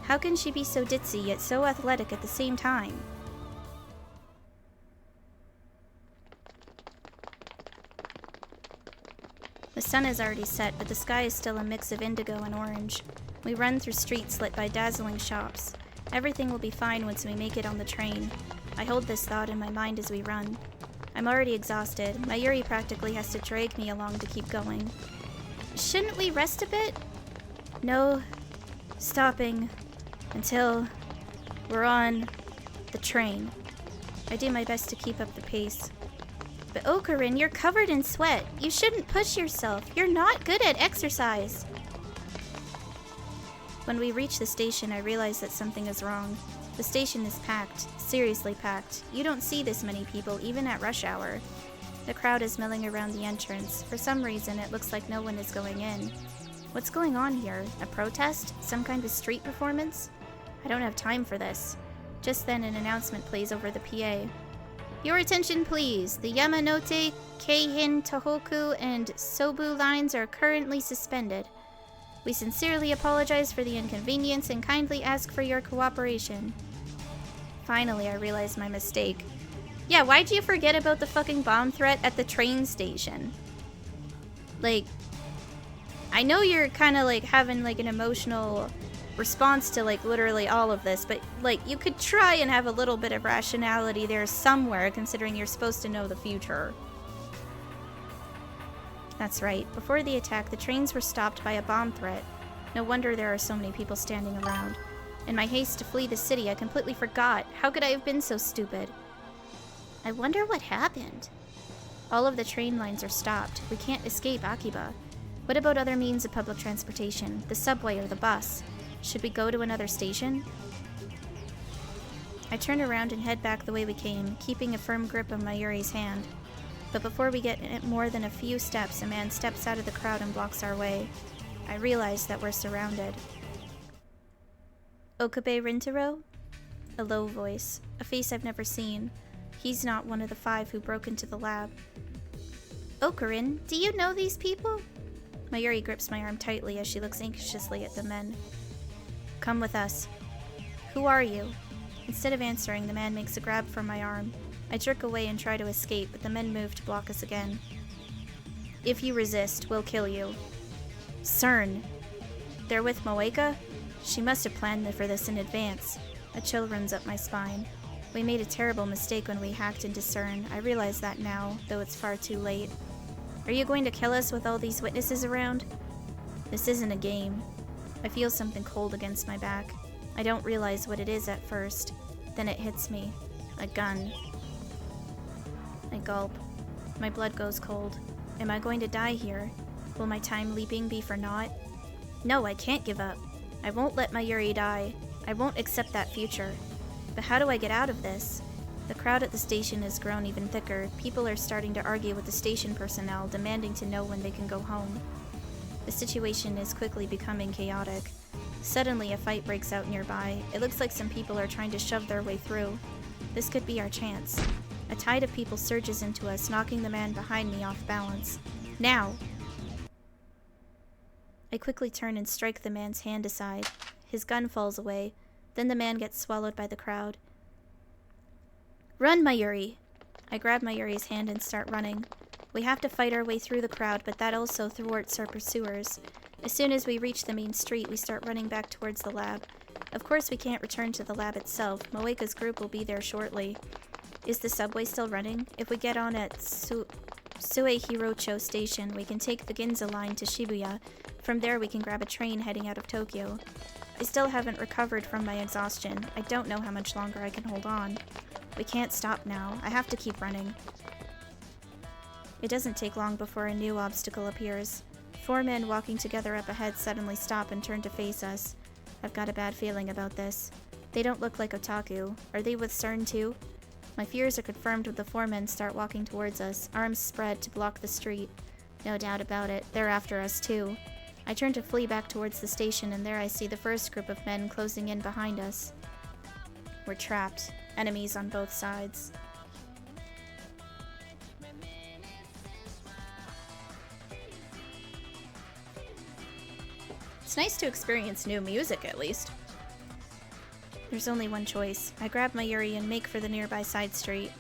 [SPEAKER 1] How can she be so ditzy yet so athletic at the same time? The sun has already set, but the sky is still a mix of indigo and orange. We run through streets lit by dazzling shops. Everything will be fine once we make it on the train. I hold this thought in my mind as we run. I'm already exhausted. Mayuri practically has to drag me along to keep going. Shouldn't we rest a bit? No stopping until we're on the train. I do my best to keep up the pace. But Okarin, you're covered in sweat. You shouldn't push yourself. You're not good at exercise. When we reach the station, I realize that something is wrong. The station is packed, seriously packed. You don't see this many people, even at rush hour. The crowd is milling around the entrance. For some reason, it looks like no one is going in. What's going on here? A protest? Some kind of street performance? I don't have time for this. Just then, an announcement plays over the PA. Your attention, please. The Yamanote, Keihin, Tohoku, and Sobu lines are currently suspended. We sincerely apologize for the inconvenience and kindly ask for your cooperation. Finally, I realized my mistake. Yeah, why'd you forget about the fucking bomb threat at the train station? Like, I know you're kind of like having like an emotional response to like literally all of this, but like you could try and have a little bit of rationality there somewhere, considering you're supposed to know the future. That's right. Before the attack, the trains were stopped by a bomb threat. No wonder there are so many people standing around. In my haste to flee the city, I completely forgot. How could I have been so stupid? I wonder what happened. All of the train lines are stopped. We can't escape Akiba. What about other means of public transportation? The subway or the bus? Should we go to another station? I turn around and head back the way we came, keeping a firm grip on Mayuri's hand. But before we get more than a few steps, a man steps out of the crowd and blocks our way. I realize that we're surrounded. Okabe Rintaro? A low voice. A face I've never seen. He's not one of the 5 who broke into the lab. Okarin, do you know these people? Mayuri grips my arm tightly as she looks anxiously at the men. Come with us. Who are you? Instead of answering, the man makes a grab for my arm. I jerk away and try to escape, but the men move to block us again. If you resist, we'll kill you. CERN. They're with Moeka? She must have planned for this in advance. A chill runs up my spine. We made a terrible mistake when we hacked into CERN. I realize that now, though it's far too late. Are you going to kill us with all these witnesses around? This isn't a game. I feel something cold against my back. I don't realize what it is at first. Then it hits me. A gun. I gulp. My blood goes cold. Am I going to die here? Will my time leaping be for naught? No, I can't give up. I won't let Mayuri die. I won't accept that future. But how do I get out of this? The crowd at the station has grown even thicker. People are starting to argue with the station personnel, demanding to know when they can go home. The situation is quickly becoming chaotic. Suddenly, a fight breaks out nearby. It looks like some people are trying to shove their way through. This could be our chance. A tide of people surges into us, knocking the man behind me off balance. Now! I quickly turn and strike the man's hand aside. His gun falls away. Then the man gets swallowed by the crowd. Run, Mayuri! I grab Mayuri's hand and start running. We have to fight our way through the crowd, but that also thwarts our pursuers. As soon as we reach the main street, we start running back towards the lab. Of course, we can't return to the lab itself. Moeka's group will be there shortly. Is the subway still running? If we get on at Suehirocho Station, we can take the Ginza line to Shibuya. From there, we can grab a train heading out of Tokyo. I still haven't recovered from my exhaustion. I don't know how much longer I can hold on. We can't stop now. I have to keep running. It doesn't take long before a new obstacle appears. 4 men walking together up ahead suddenly stop and turn to face us. I've got a bad feeling about this. They don't look like otaku. Are they with CERN too? My fears are confirmed when the 4 men start walking towards us, arms spread to block the street. No doubt about it, they're after us too. I turn to flee back towards the station, and there I see the first group of men closing in behind us. We're trapped. Enemies on both sides. It's nice to experience new music, at least. There's only one choice. I grab Mayuri and make for the nearby side street.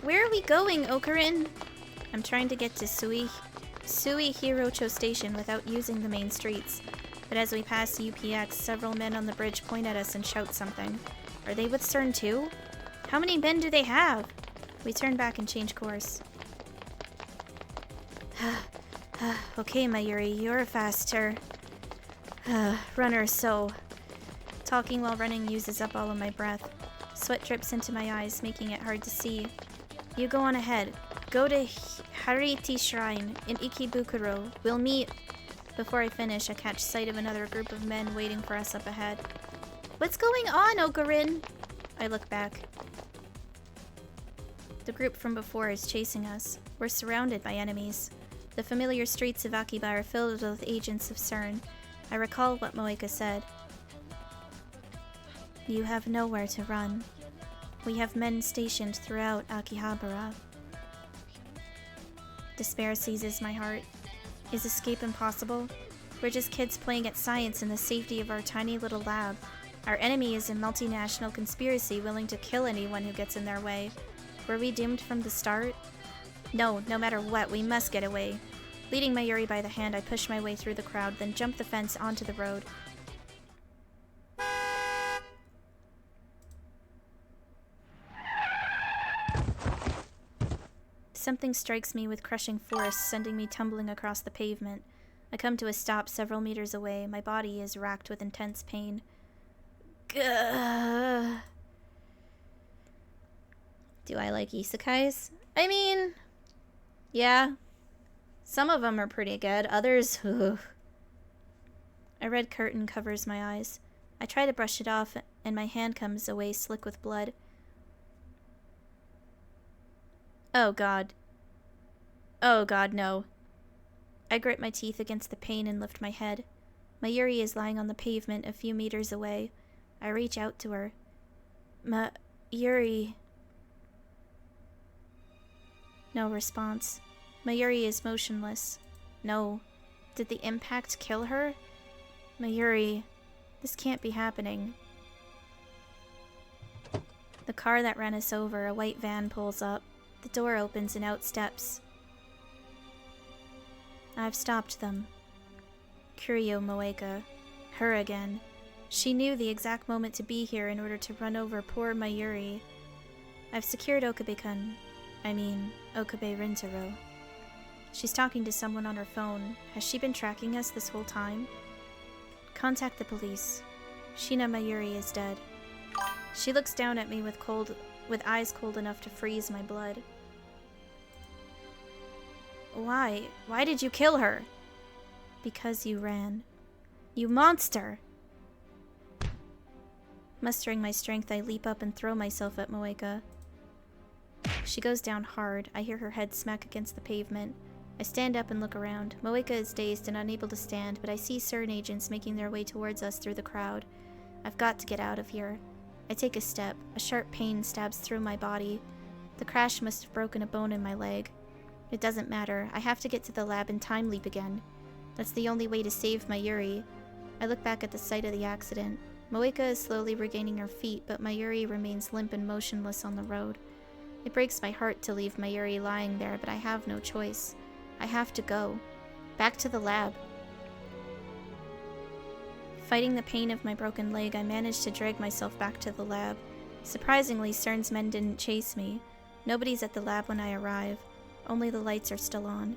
[SPEAKER 1] Where are we going, Okarin? I'm trying to get to Suehirocho Station without using the main streets. But as we pass UPX, several men on the bridge point at us and shout something. Are they with CERN too? How many men do they have? We turn back and change course. Okay, Mayuri, you're a faster runner, so... Talking while running uses up all of my breath. Sweat drips into my eyes, making it hard to see. You go on ahead. Go to Hariti Shrine in Ikebukuro. We'll meet... Before I finish, I catch sight of another group of men waiting for us up ahead. What's going on, Okarin? I look back. The group from before is chasing us. We're surrounded by enemies. The familiar streets of Akiba are filled with agents of CERN. I recall what Moeka said. You have nowhere to run. We have men stationed throughout Akihabara. Despair seizes my heart. Is escape impossible? We're just kids playing at science in the safety of our tiny little lab. Our enemy is a multinational conspiracy willing to kill anyone who gets in their way. Were we doomed from the start? No, no matter what, we must get away. Leading Mayuri by the hand, I push my way through the crowd, then jump the fence onto the road. Something strikes me with crushing force, sending me tumbling across the pavement. I come to a stop several meters away. My body is racked with intense pain. Gah. Do I like isekais? I mean, yeah. Some of them are pretty good. Others, ugh. A red curtain covers my eyes. I try to brush it off, and my hand comes away slick with blood. Oh god. Oh god, no. I grit my teeth against the pain and lift my head. Mayuri is lying on the pavement a few meters away. I reach out to her. Mayuri. No response. Mayuri is motionless. No. Did the impact kill her? Mayuri. This can't be happening. The car that ran us over, a white van, pulls up. The door opens and out steps. I've stopped them. Kuryo Moeka. Her again. She knew the exact moment to be here in order to run over poor Mayuri. I've secured Okabe-kun. I mean, Okabe Rintaro. She's talking to someone on her phone. Has she been tracking us this whole time? Contact the police. Shina Mayuri is dead. She looks down at me with eyes cold enough to freeze my blood. Why? Why did you kill her? Because you ran. You monster! Mustering my strength, I leap up and throw myself at Moeka. She goes down hard. I hear her head smack against the pavement. I stand up and look around. Moeka is dazed and unable to stand, but I see CERN agents making their way towards us through the crowd. I've got to get out of here. I take a step. A sharp pain stabs through my body. The crash must have broken a bone in my leg. It doesn't matter. I have to get to the lab and time leap again. That's the only way to save Mayuri. I look back at the site of the accident. Moeka is slowly regaining her feet, but Mayuri remains limp and motionless on the road. It breaks my heart to leave Mayuri lying there, but I have no choice. I have to go. Back to the lab. Fighting the pain of my broken leg, I managed to drag myself back to the lab. Surprisingly, CERN's men didn't chase me. Nobody's at the lab when I arrive. Only the lights are still on.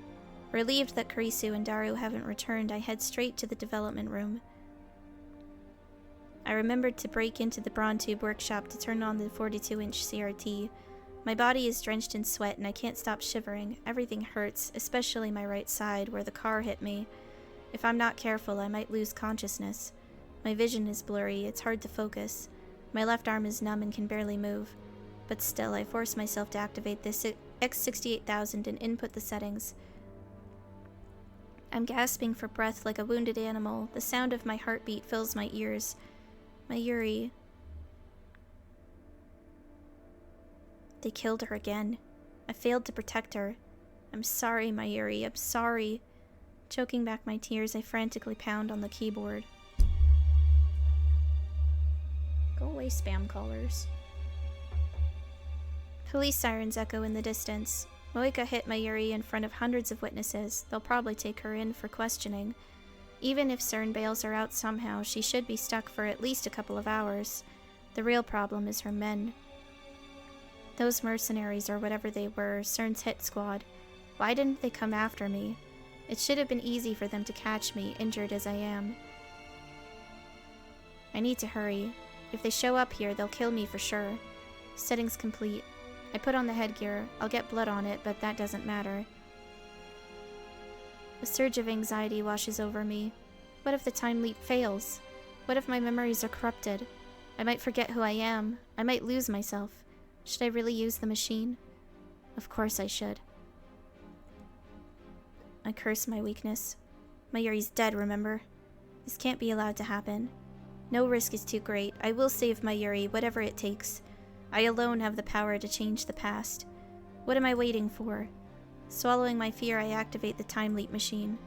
[SPEAKER 1] Relieved that Kurisu and Daru haven't returned, I head straight to the development room. I remembered to break into the Braun-tube workshop to turn on the 42-inch CRT. My body is drenched in sweat and I can't stop shivering. Everything hurts, especially my right side where the car hit me. If I'm not careful, I might lose consciousness. My vision is blurry, it's hard to focus. My left arm is numb and can barely move. But still, I force myself to activate this X68000 and input the settings. I'm gasping for breath like a wounded animal. The sound of my heartbeat fills my ears. Mayuri. They killed her again. I failed to protect her. I'm sorry, Mayuri. I'm sorry. Choking back my tears, I frantically pound on the keyboard. Go away, spam callers. Police sirens echo in the distance. Moeka hit Mayuri in front of hundreds of witnesses. They'll probably take her in for questioning. Even if CERN bails her out somehow, she should be stuck for at least a couple of hours. The real problem is her men. Those mercenaries, or whatever they were, CERN's hit squad. Why didn't they come after me? It should have been easy for them to catch me, injured as I am. I need to hurry. If they show up here, they'll kill me for sure. Settings complete. I put on the headgear. I'll get blood on it, but that doesn't matter. A surge of anxiety washes over me. What if the time leap fails? What if my memories are corrupted? I might forget who I am. I might lose myself. Should I really use the machine? Of course I should. I curse my weakness. Mayuri's dead, remember? This can't be allowed to happen. No risk is too great. I will save Mayuri, whatever it takes. I alone have the power to change the past. What am I waiting for? Swallowing my fear, I activate the time leap machine.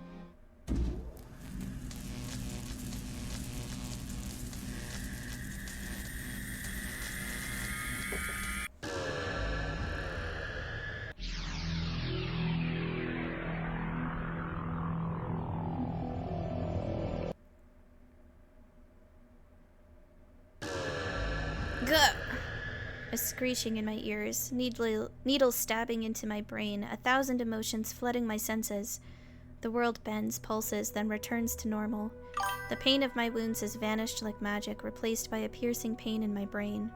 [SPEAKER 1] Gah! A screeching in my ears, needles stabbing into my brain, 1,000 emotions flooding my senses. The world bends, pulses, then returns to normal. The pain of my wounds has vanished like magic, replaced by a piercing pain in my brain.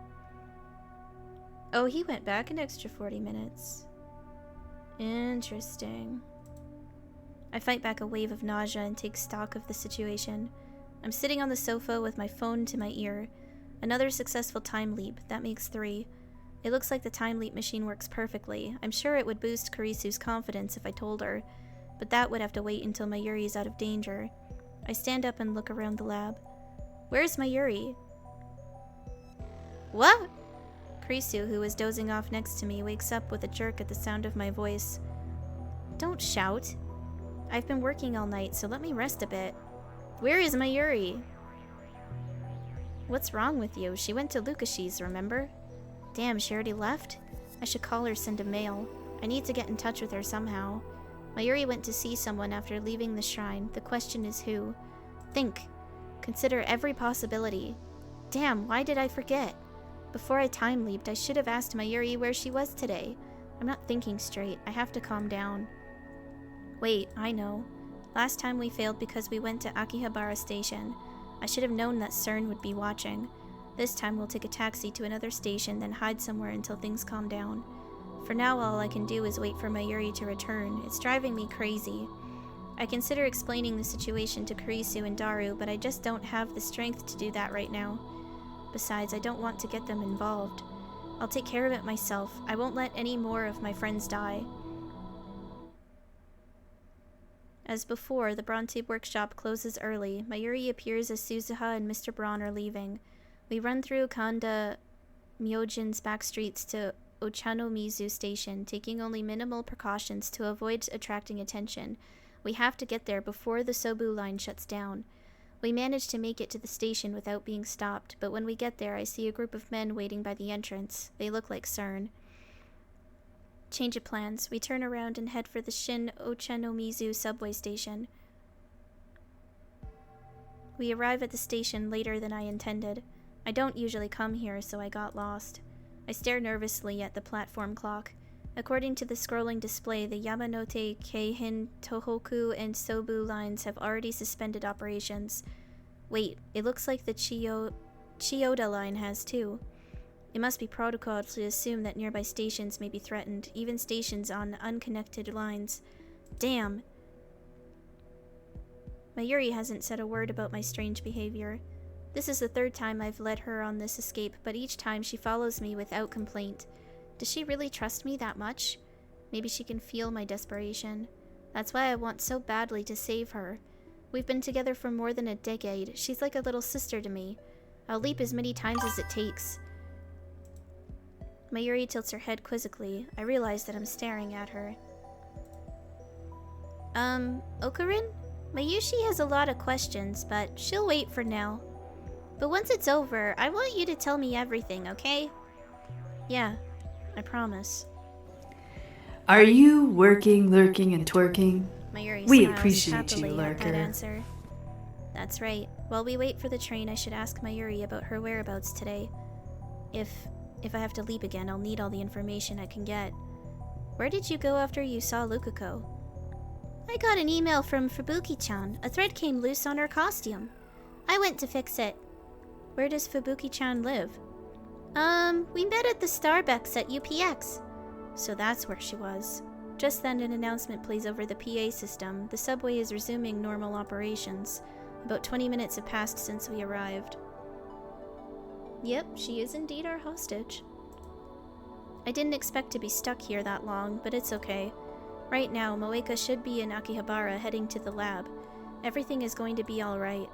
[SPEAKER 1] Oh, he went back an extra 40 minutes. Interesting. I fight back a wave of nausea and take stock of the situation. I'm sitting on the sofa with my phone to my ear. Another successful time leap. That makes 3. It looks like the time leap machine works perfectly. I'm sure it would boost Karisu's confidence if I told her, but that would have to wait until Mayuri is out of danger. I stand up and look around the lab. Where's Mayuri? What? Karisu, who was dozing off next to me, wakes up with a jerk at the sound of my voice. Don't shout. I've been working all night, so let me rest a bit. Where is Mayuri? What's wrong with you? She went to Lukashi's, remember? Damn, she already left? I should call her, send a mail. I need to get in touch with her somehow. Mayuri went to see someone after leaving the shrine. The question is who? Think. Consider every possibility. Damn, why did I forget? Before I time leaped, I should have asked Mayuri where she was today. I'm not thinking straight. I have to calm down. Wait, I know. Last time we failed because we went to Akihabara Station. I should have known that CERN would be watching. This time we'll take a taxi to another station, then hide somewhere until things calm down. For now, all I can do is wait for Mayuri to return. It's driving me crazy. I consider explaining the situation to Karisu and Daru, but I just don't have the strength to do that right now. Besides, I don't want to get them involved. I'll take care of it myself. I won't let any more of my friends die. As before, the Bronte workshop closes early. Mayuri appears as Suzuha and Mr. Braun are leaving. We run through Kanda Myojin's back streets to Ochanomizu Station, taking only minimal precautions to avoid attracting attention. We have to get there before the Sobu line shuts down. We manage to make it to the station without being stopped, but when we get there, I see a group of men waiting by the entrance. They look like CERN. Change of plans. We turn around and head for the Shin Ochanomizu subway station. We arrive at the station later than I intended. I don't usually come here, so I got lost. I stare nervously at the platform clock. According to the scrolling display, the Yamanote, Keihin, Tohoku, and Sobu lines have already suspended operations. Wait, it looks like the Chiyoda line has too. It must be protocol to assume that nearby stations may be threatened, even stations on unconnected lines. Damn! Mayuri hasn't said a word about my strange behavior. This is the 3rd time I've led her on this escape, but each time she follows me without complaint. Does she really trust me that much? Maybe she can feel my desperation. That's why I want so badly to save her. We've been together for more than a decade. She's like a little sister to me. I'll leap as many times as it takes. Mayuri tilts her head quizzically. I realize that I'm staring at her. Okarin? Mayushi has a lot of questions, but she'll wait for now. But once it's over, I want you to tell me everything, okay? Yeah, I promise.
[SPEAKER 2] Are you working, lurking, and twerking?
[SPEAKER 1] Mayuri
[SPEAKER 2] We
[SPEAKER 1] smiles
[SPEAKER 2] appreciate
[SPEAKER 1] happily
[SPEAKER 2] you,
[SPEAKER 1] at that
[SPEAKER 2] lurker.
[SPEAKER 1] answer. That's right. While we wait for the train, I should ask Mayuri about her whereabouts today. If I have to leap again, I'll need all the information I can get. Where did you go after you saw Lukako? I got an email from Fubuki-chan. A thread came loose on her costume. I went to fix it. Where does Fubuki-chan live? We met at the Starbucks at UPX. So that's where she was. Just then, an announcement plays over the PA system. The subway is resuming normal operations. About 20 minutes have passed since we arrived. Yep, she is indeed our hostage. I didn't expect to be stuck here that long, but it's okay. Right now, Moeka should be in Akihabara heading to the lab. Everything is going to be alright.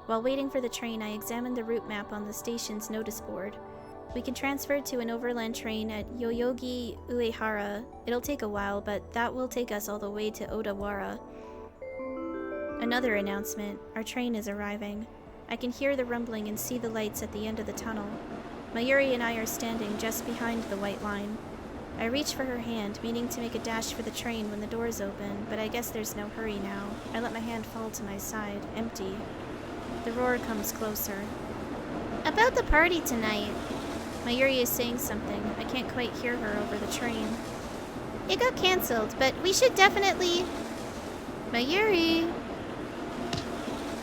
[SPEAKER 1] While waiting for the train, I examined the route map on the station's notice board. We can transfer to an overland train at Yoyogi Uehara. It'll take a while, but that will take us all the way to Odawara. Another announcement. Our train is arriving. I can hear the rumbling and see the lights at the end of the tunnel. Mayuri and I are standing just behind the white line. I reach for her hand, meaning to make a dash for the train when the doors open, but I guess there's no hurry now. I let my hand fall to my side, empty. The roar comes closer. About the party tonight. Mayuri is saying something. I can't quite hear her over the train. It got cancelled, but we should definitely... Mayuri!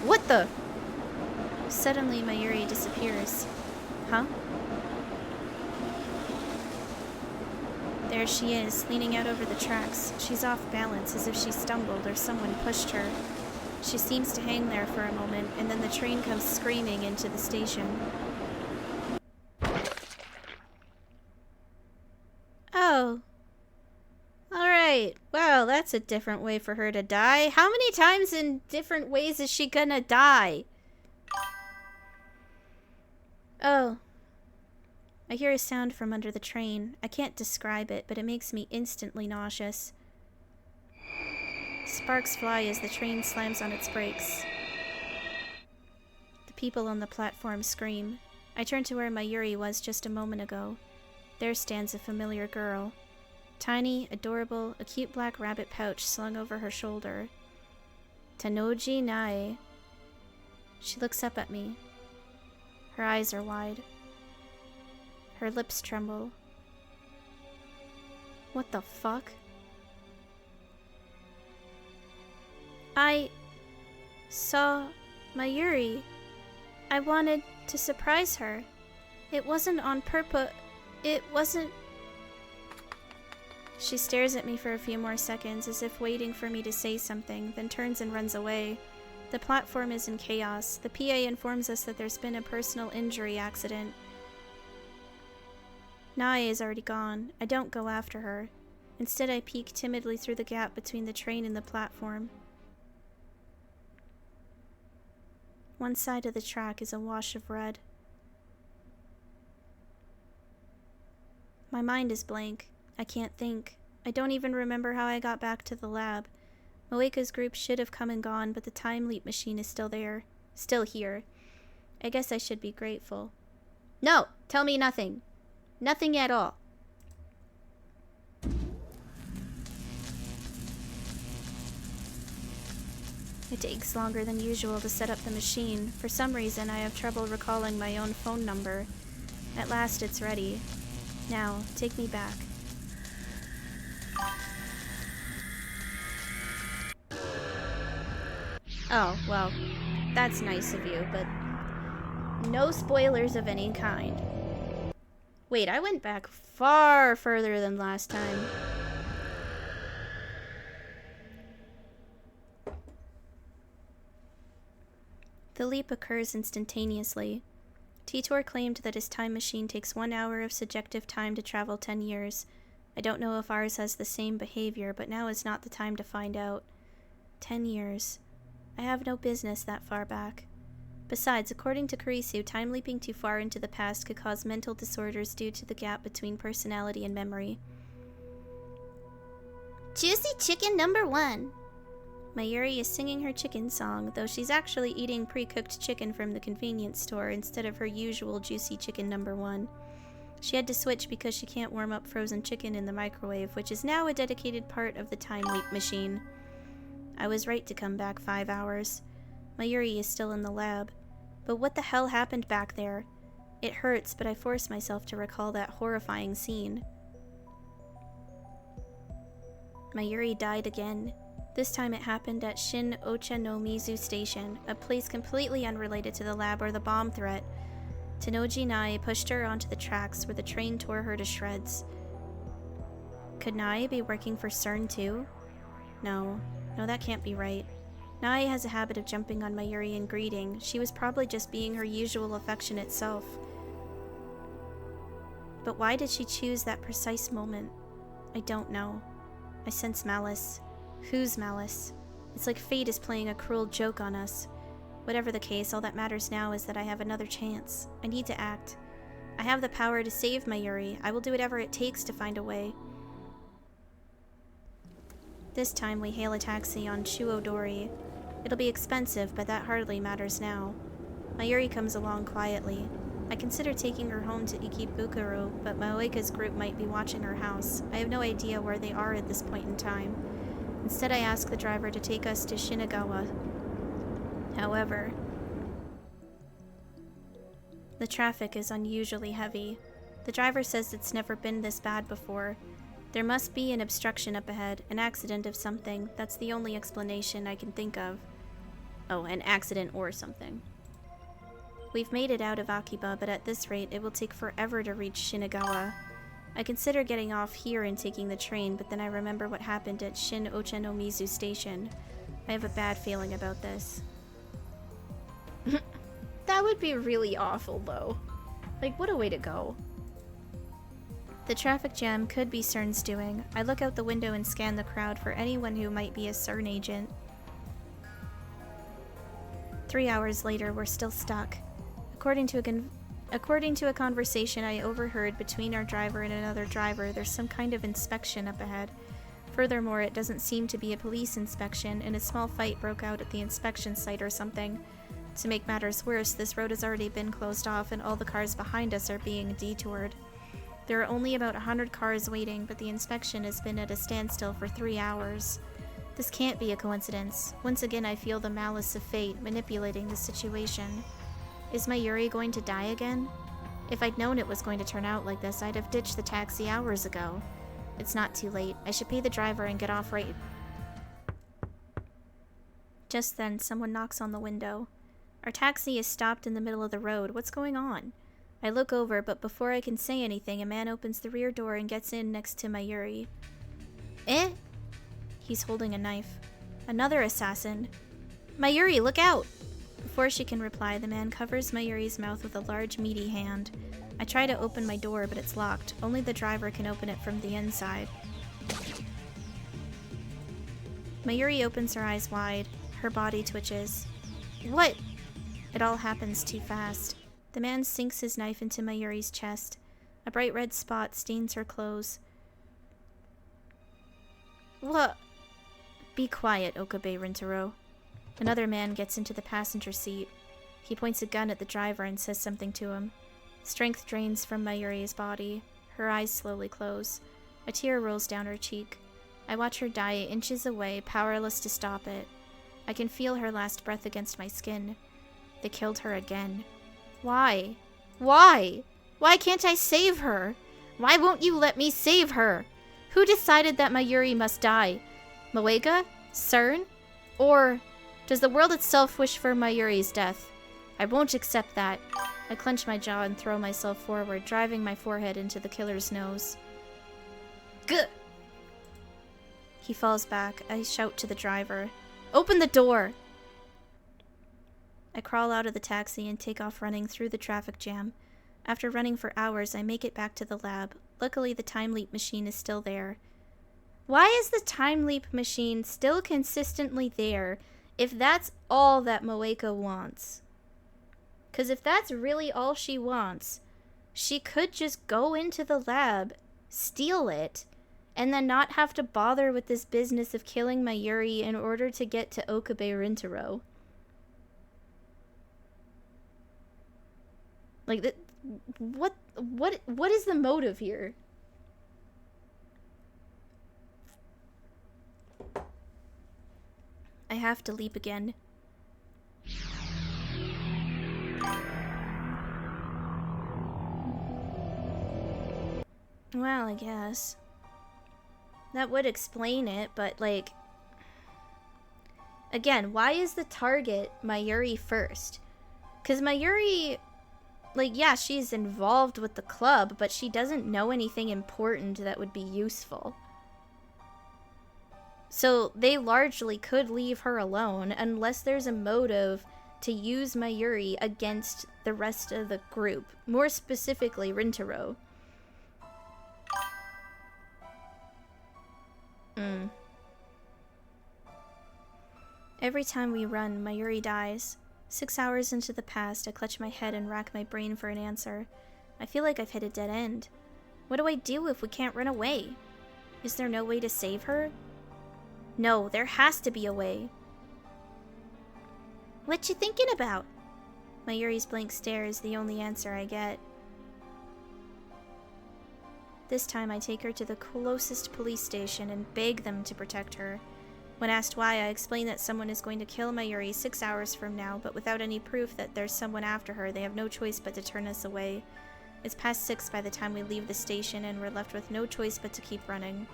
[SPEAKER 1] What the? Suddenly, Mayuri disappears. Huh? There she is, leaning out over the tracks. She's off balance, as if she stumbled or someone pushed her. She seems to hang there for a moment, and then the train comes screaming into the station. Oh. Alright. Wow, that's a different way for her to die. How many times in different ways is she gonna die? Oh. I hear a sound from under the train. I can't describe it, but it makes me instantly nauseous. Sparks fly as the train slams on its brakes. The people on the platform scream. I turn to where Mayuri was just a moment ago. There stands a familiar girl. Tiny, adorable, a cute black rabbit pouch slung over her shoulder. Tanoji Nae. She looks up at me. Her eyes are wide. Her lips tremble. What the fuck? I saw Mayuri. I wanted to surprise her. It wasn't on purpose. It wasn't... She stares at me for a few more seconds, as if waiting for me to say something, then turns and runs away. The platform is in chaos. The PA informs us that there's been a personal injury accident. Nae is already gone. I don't go after her. Instead, I peek timidly through the gap between the train and the platform. One side of the track is a wash of red. My mind is blank. I can't think. I don't even remember how I got back to the lab. Moeka's group should have come and gone, but the time leap machine is still there. Still here. I guess I should be grateful. No! Tell me nothing. Nothing at all. It takes longer than usual to set up the machine. For some reason, I have trouble recalling my own phone number. At last, it's ready. Now, take me back. Oh, well, that's nice of you, but no spoilers of any kind. Wait, I went back far further than last time. The leap occurs instantaneously. Titor claimed that his time machine takes 1 hour of subjective time to travel 10 years. I don't know if ours has the same behavior, but now is not the time to find out. 10 years. I have no business that far back. Besides, according to Kurisu, time leaping too far into the past could cause mental disorders due to the gap between personality and memory. Juicy chicken number 1. Mayuri is singing her chicken song, though she's actually eating pre-cooked chicken from the convenience store instead of her usual juicy chicken number 1. She had to switch because she can't warm up frozen chicken in the microwave, which is now a dedicated part of the time leap machine. I was right to come back 5 hours. Mayuri is still in the lab. But what the hell happened back there? It hurts, but I force myself to recall that horrifying scene. Mayuri died again. This time it happened at Shin Ochanomizu Station, a place completely unrelated to the lab or the bomb threat. Tanoji Nae pushed her onto the tracks where the train tore her to shreds. Could Nae be working for CERN too? No, that can't be right. Nae has a habit of jumping on Mayuri and greeting. She was probably just being her usual affectionate self. But why did she choose that precise moment? I don't know. I sense malice. Whose malice? It's like fate is playing a cruel joke on us.
[SPEAKER 3] Whatever the case, all that matters now is that I have another chance. I need to act. I have the power to save Mayuri. I will do whatever it takes to find a way. This time we hail a taxi on Chuodori. It'll be expensive, but that hardly matters now. Mayuri comes along quietly. I consider taking her home to Ikebukuro, but Moeka's group might be watching her house. I have no idea where they are at this point in time. Instead, I ask the driver to take us to Shinagawa. However, the traffic is unusually heavy. The driver says it's never been this bad before. There must be an obstruction up ahead, an accident of something. That's the only explanation I can think of. Oh, an accident or something. We've made it out of Akiba, but at this rate, it will take forever to reach Shinagawa. I consider getting off here and taking the train, but then I remember what happened at Shin Ochanomizu Station. I have a bad feeling about this.
[SPEAKER 1] That would be really awful, though. Like, what a way to go.
[SPEAKER 3] The traffic jam could be CERN's doing. I look out the window and scan the crowd for anyone who might be a CERN agent. 3 hours later, we're still stuck. According to a conversation I overheard between our driver and another driver, there's some kind of inspection up ahead. Furthermore, it doesn't seem to be a police inspection, and a small fight broke out at the inspection site or something. To make matters worse, this road has already been closed off and all the cars behind us are being detoured. There are only about 100 cars waiting, but the inspection has been at a standstill for 3 hours. This can't be a coincidence. Once again, I feel the malice of fate manipulating the situation. Is Mayuri going to die again? If I'd known it was going to turn out like this, I'd have ditched the taxi hours ago. It's not too late. I should pay the driver and get off right. Just then, someone knocks on the window. Our taxi is stopped in the middle of the road. What's going on? I look over, but before I can say anything, a man opens the rear door and gets in next to Mayuri. Eh? He's holding a knife. Another assassin. Mayuri, look out! Before she can reply, the man covers Mayuri's mouth with a large, meaty hand. I try to open my door, but it's locked. Only the driver can open it from the inside. Mayuri opens her eyes wide. Her body twitches. What? It all happens too fast. The man sinks his knife into Mayuri's chest. A bright red spot stains her clothes. What? Be quiet, Okabe Rintaro. Another man gets into the passenger seat. He points a gun at the driver and says something to him. Strength drains from Mayuri's body. Her eyes slowly close. A tear rolls down her cheek. I watch her die inches away, powerless to stop it. I can feel her last breath against my skin. They killed her again. Why? Why? Why can't I save her? Why won't you let me save her? Who decided that Mayuri must die? Moeka? CERN? Or does the world itself wish for Mayuri's death? I won't accept that. I clench my jaw and throw myself forward, driving my forehead into the killer's nose. Gah! He falls back. I shout to the driver. Open the door! I crawl out of the taxi and take off running through the traffic jam. After running for hours, I make it back to the lab. Luckily, the time leap machine is still there. Why is the time leap machine still consistently there if that's all that Moeka wants? Because if that's really all she wants, she could just go into the lab, steal it, and then not have to bother with this business of killing Mayuri in order to get to Okabe Rintaro. Like, what is the motive here? I have to leap again. Well, I guess. That would explain it, but like... Again, why is the target Mayuri first? Because Mayuri... Like, yeah, she's involved with the club, but she doesn't know anything important that would be useful. So they largely could leave her alone unless there's a motive to use Mayuri against the rest of the group. More specifically, Rintaro. Every time we run, Mayuri dies. 6 hours into the past, I clutch my head and rack my brain for an answer. I feel like I've hit a dead end. What do I do if we can't run away? Is there no way to save her? No, there has to be a way. What you thinking about? Mayuri's blank stare is the only answer I get. This time I take her to the closest police station and beg them to protect her. When asked why, I explain that someone is going to kill Mayuri 6 hours from now, but without any proof that there's someone after her, they have no choice but to turn us away. It's past 6 by the time we leave the station, and we're left with no choice but to keep running.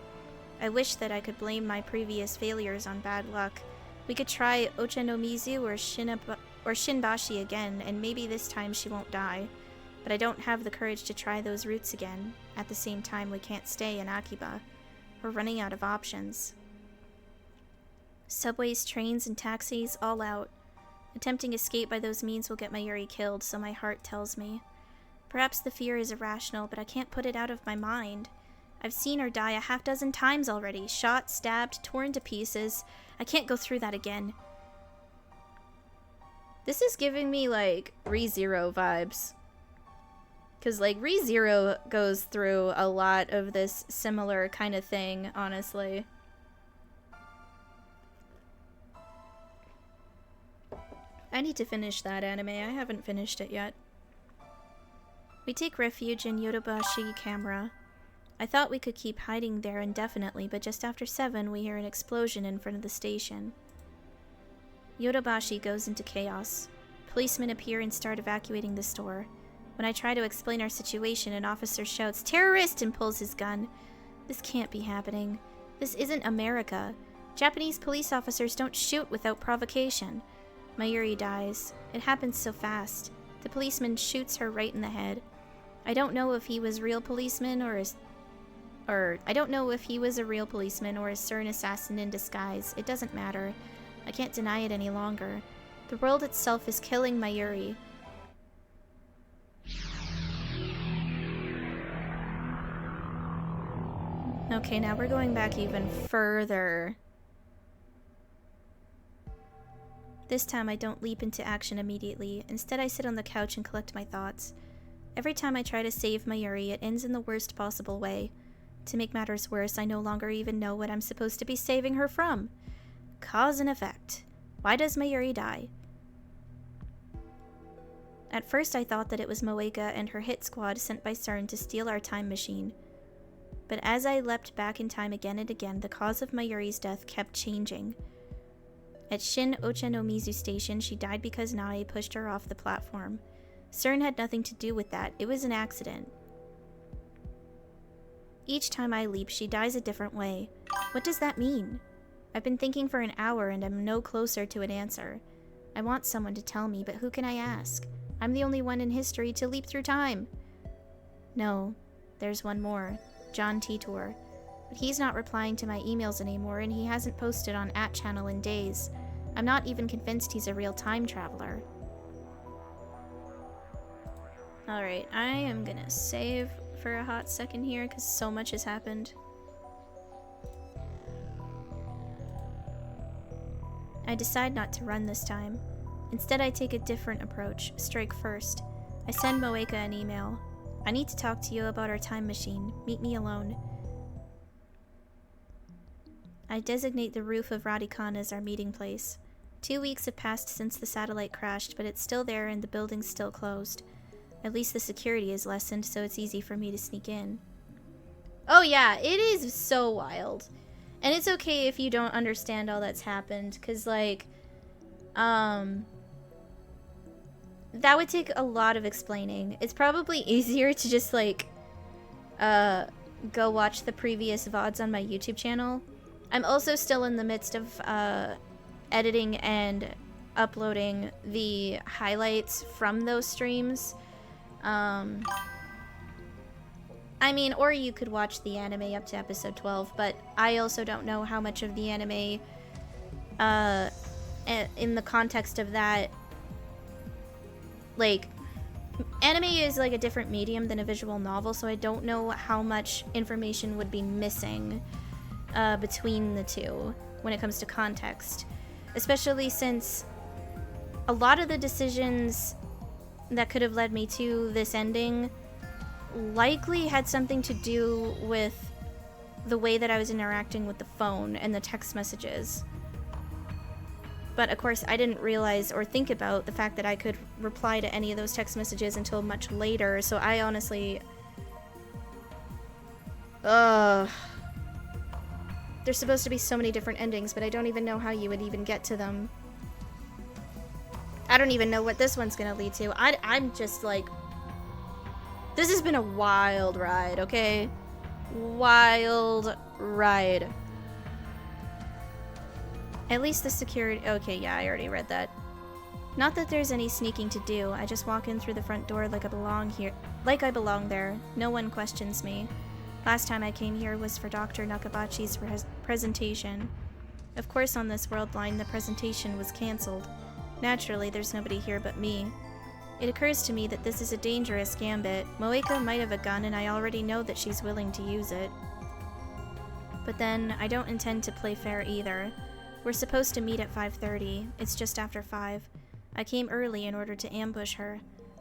[SPEAKER 3] I wish that I could blame my previous failures on bad luck. We could try Ochanomizu or Shinbashi again, and maybe this time she won't die. But I don't have the courage to try those routes again. At the same time, we can't stay in Akiba. We're running out of options. Subways, trains, and taxis, all out. Attempting escape by those means will get Mayuri killed, so my heart tells me. Perhaps the fear is irrational, but I can't put it out of my mind. I've seen her die a half-dozen times already. Shot, stabbed, torn to pieces. I can't go through that again.
[SPEAKER 1] This is giving me, like, ReZero vibes. Because, like, ReZero goes through a lot of this similar kind of thing, honestly. I need to finish that anime. I haven't finished it yet. We take refuge in Yodobashi Camera. I thought we could keep hiding there indefinitely, but just after 7, we hear an explosion in front of the station. Yodobashi goes into chaos. Policemen appear and start evacuating the store. When I try to explain our situation, an officer shouts, "Terrorist!" and pulls his gun. This can't be happening. This isn't America. Japanese police officers don't shoot without provocation. Mayuri dies. It happens so fast. The policeman shoots her right in the head. I don't know if he was a real policeman or a CERN assassin in disguise. It doesn't matter. I can't deny it any longer. The world itself is killing Mayuri. Okay, now we're going back even further. This time I don't leap into action immediately. Instead, I sit on the couch and collect my thoughts. Every time I try to save Mayuri, it ends in the worst possible way. To make matters worse, I no longer even know what I'm supposed to be saving her from. Cause and effect. Why does Mayuri die? At first I thought that it was Moeka and her hit squad sent by CERN to steal our time machine. But as I leapt back in time again and again, the cause of Mayuri's death kept changing. At Shin Ochanomizu Station, she died because Nae pushed her off the platform. CERN had nothing to do with that. It was an accident. Each time I leap, she dies a different way. What does that mean? I've been thinking for an hour and I'm no closer to an answer. I want someone to tell me, but who can I ask? I'm the only one in history to leap through time. No, there's one more. John Titor. But he's not replying to my emails anymore, and he hasn't posted on @channel in days. I'm not even convinced he's a real time traveler. Alright, I am gonna save for a hot second here, because so much has happened. I decide not to run this time. Instead, I take a different approach, strike first. I send Moeka an email. I need to talk to you about our time machine. Meet me alone. I designate the roof of Radikan as our meeting place. 2 weeks have passed since the satellite crashed, but it's still there and the building's still closed. At least the security is lessened, so it's easy for me to sneak in. Oh yeah, it is so wild. And it's okay if you don't understand all that's happened, because, like, that would take a lot of explaining. It's probably easier to just, like, go watch the previous VODs on my YouTube channel. I'm also still in the midst of, editing and uploading the highlights from those streams. I mean, or you could watch the anime up to episode 12, but I also don't know how much of the anime, in the context of that, like, anime is like a different medium than a visual novel, so I don't know how much information would be missing, between the two when it comes to context. Especially since
[SPEAKER 3] a lot of the decisions that could have led me to this ending likely had something to do with the way that I was interacting with the phone and the text messages. But of course, I didn't realize or think about the fact that I could reply to any of those text messages until much later, so I honestly... There's supposed to be so many different endings, but I don't even know how you would even get to them. I don't even know what this one's gonna lead to. I'm just like... This has been a wild ride, okay? Wild ride. At least the security... Okay, yeah, I already read that. Not that there's any sneaking to do. I just walk in through the front door like I belong here. Like I belong there. No one questions me. Last time I came here was for Dr. Nakabachi's presentation. Of course, on this world line, the presentation was cancelled. Naturally, there's nobody here but me. It occurs to me that this is a dangerous gambit. Moeka might have a gun, and I already know that she's willing to use it. But then, I don't intend to play fair either. We're supposed to meet at 5:30. It's just after 5. I came early in order to ambush her.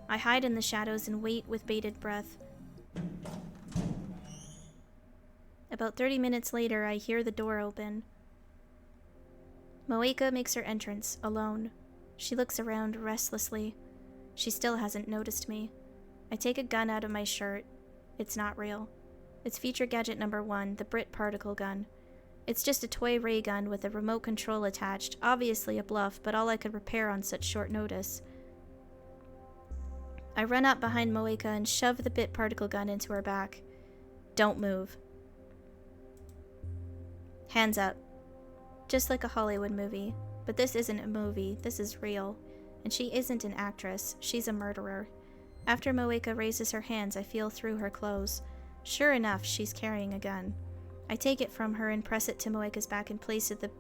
[SPEAKER 3] I hide in the shadows and wait with bated breath. About 30 minutes later, I hear the door open. Moeka makes her entrance, alone. She looks around restlessly. She still hasn't noticed me. I take a gun out of my shirt. It's not real. It's feature gadget number 1, the Brit particle gun. It's just a toy ray gun with a remote control attached, obviously a bluff, but all I could repair on such short notice. I run up behind Moeka and shove the Bit particle gun into her back. Don't move. Hands up. Just like a Hollywood movie. But this isn't a movie, this is real. And she isn't an actress, she's a murderer. After Moeka raises her hands, I feel through her clothes. Sure enough, she's carrying a gun. I take it from her and press it to Moeka's back in place of the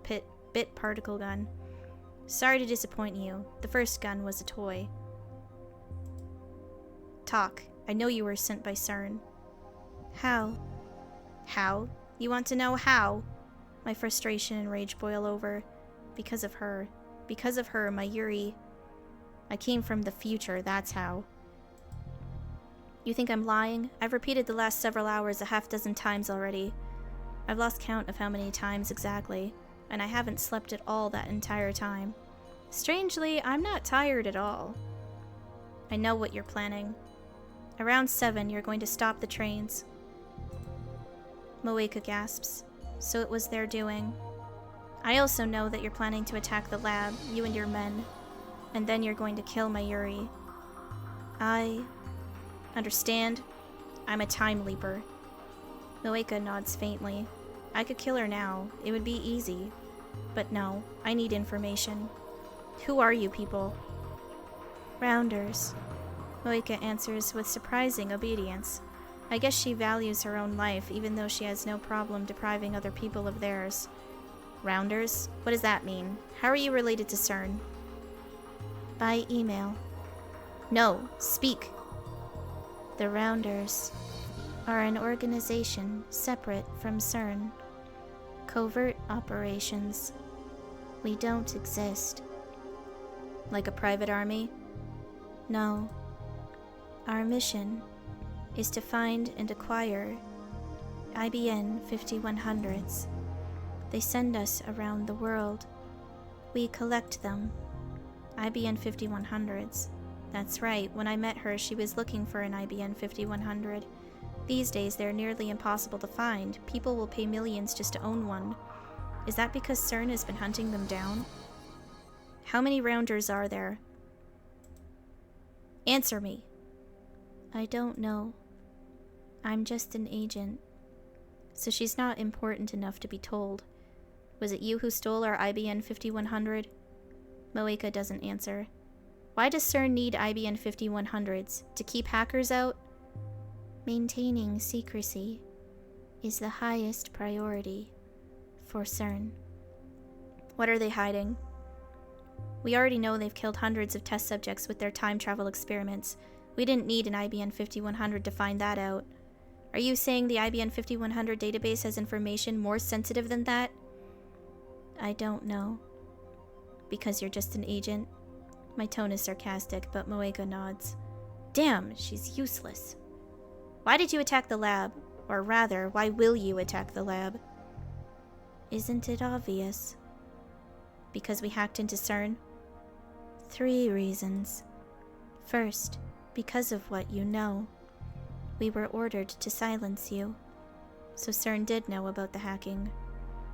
[SPEAKER 3] Bit particle gun. Sorry to disappoint you. The first gun was a toy. Talk. I know you were sent by CERN. How? How? You want to know how? My frustration and rage boil over. Because of her. Because of her, my Yuri. I came from the future, that's how. You think I'm lying? I've repeated the last several hours a half-dozen times already. I've lost count of how many times exactly, and I haven't slept at all that entire time. Strangely, I'm not tired at all. I know what you're planning. Around 7, you're going to stop the trains. Moeka gasps. So it was their doing. I also know that you're planning to attack the lab, you and your men, and then you're going to kill my Yuri. I understand. I'm a time leaper. Moeka nods faintly. I could kill her now. It would be easy. But no, I need information. Who are you people? Rounders. Moeka answers with surprising obedience. I guess she values her own life, even though she has no problem depriving other people of theirs. Rounders? What does that mean? How are you related to CERN? By email. No, speak. The Rounders are an organization separate from CERN. Covert operations. We don't exist. Like a private army? No. Our mission is to find and acquire IBN 5100s. They send us around the world. We collect them. IBN 5100s. That's right, when I met her, she was looking for an IBN 5100. These days, they're nearly impossible to find. People will pay millions just to own one. Is that because CERN has been hunting them down? How many Rounders are there? Answer me. I don't know. I'm just an agent. So she's not important enough to be told. Was it you who stole our IBN 5100? Moeka doesn't answer. Why does CERN need IBN 5100s? To keep hackers out? Maintaining secrecy is the highest priority for CERN. What are they hiding? We already know they've killed hundreds of test subjects with their time travel experiments. We didn't need an IBN 5100 to find that out. Are you saying the IBN 5100 database has information more sensitive than that? I don't know. Because you're just an agent? My tone is sarcastic, but Moeka nods. Damn, she's useless. Why did you attack the lab? Or rather, why will you attack the lab? Isn't it obvious? Because we hacked into CERN? 3 reasons. First, because of what you know. We were ordered to silence you, so CERN did know about the hacking.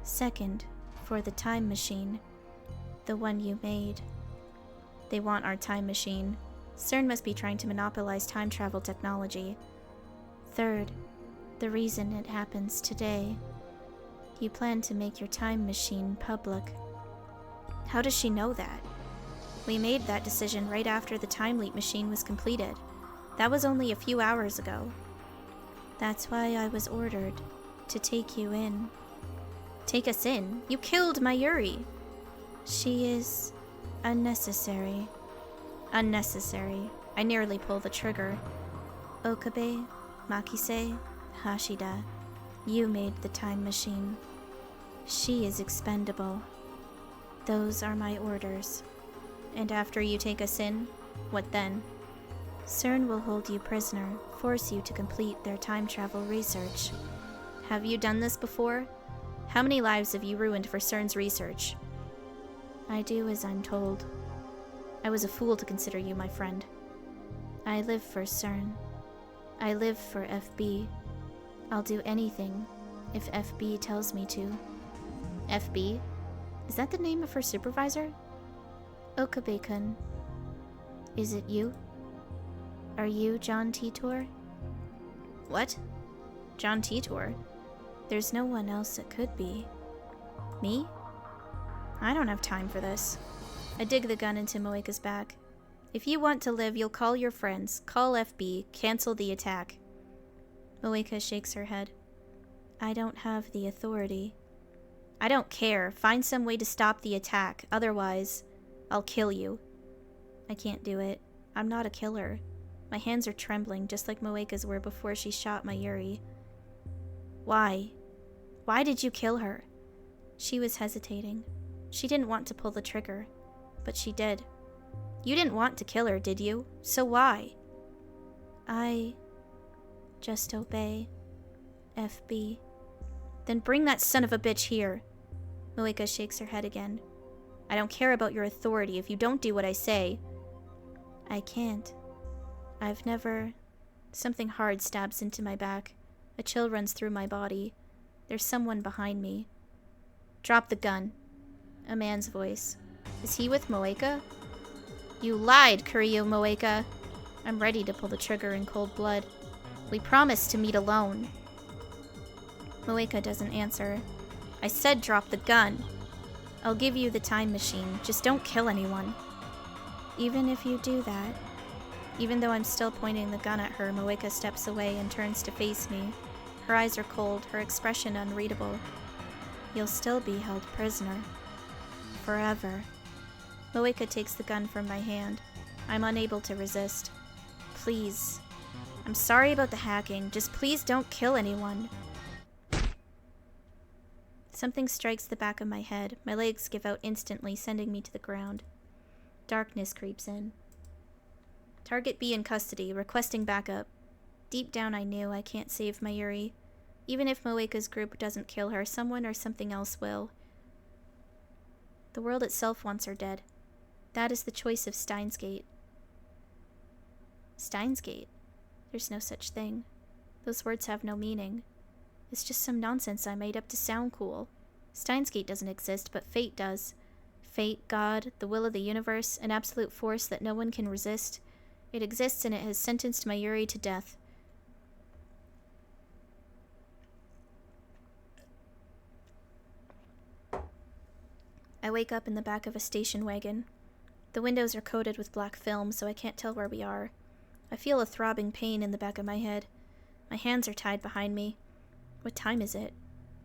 [SPEAKER 3] Second, for the time machine. The one you made. They want our time machine. CERN must be trying to monopolize time travel technology. Third, the reason it happens today. You plan to make your time machine public. How does she know that? We made that decision right after the time leap machine was completed. That was only a few hours ago. That's why I was ordered to take you in. Take us in? You killed Mayuri! She is unnecessary. Unnecessary. I nearly pull the trigger. Okabe, Makise, Hashida, you made the time machine. She is expendable. Those are my orders. And after you take us in, what then? CERN will hold you prisoner, force you to complete their time travel research. Have you done this before? How many lives have you ruined for CERN's research? I do as I'm told. I was a fool to consider you my friend. I live for CERN. I live for FB. I'll do anything if FB tells me to. FB? Is that the name of her supervisor? Okabe-kun. Is it you? Are you John Titor? What? John Titor? There's no one else it could be. Me? I don't have time for this. I dig the gun into Moeka's back. If you want to live, you'll call your friends, call FB, cancel the attack. Moeka shakes her head. I don't have the authority. I don't care. Find some way to stop the attack. Otherwise, I'll kill you. I can't do it. I'm not a killer. My hands are trembling, just like Moeka's were before she shot Mayuri. Why? Why did you kill her? She was hesitating. She didn't want to pull the trigger, but she did. You didn't want to kill her, did you? So why? I just obey. FB. Then bring that son of a bitch here. Moeka shakes her head again. I don't care about your authority if you don't do what I say. I can't. I've never... Something hard stabs into my back. A chill runs through my body. There's someone behind me. Drop the gun. A man's voice. Is he with Moeka? You lied, Kuryo Moeka. I'm ready to pull the trigger in cold blood. We promised to meet alone. Moeka doesn't answer. I said drop the gun. I'll give you the time machine. Just don't kill anyone. Even if you do that. Even though I'm still pointing the gun at her, Moeka steps away and turns to face me. Her eyes are cold, her expression unreadable. You'll still be held prisoner. Forever. Moeka takes the gun from my hand. I'm unable to resist. Please. I'm sorry about the hacking. Just please don't kill anyone. Something strikes the back of my head. My legs give out instantly, sending me to the ground. Darkness creeps in. Target B in custody, requesting backup. Deep down I knew I can't save Mayuri. Even if Moeka's group doesn't kill her, someone or something else will. The world itself wants her dead. That is the choice of Steins Gate. Steins Gate? There's no such thing. Those words have no meaning. It's just some nonsense I made up to sound cool. Steins Gate doesn't exist, but fate does. Fate, God, the will of the universe, an absolute force that no one can resist. It exists and it has sentenced Mayuri to death. I wake up in the back of a station wagon. The windows are coated with black film, so I can't tell where we are. I feel a throbbing pain in the back of my head. My hands are tied behind me. What time is it?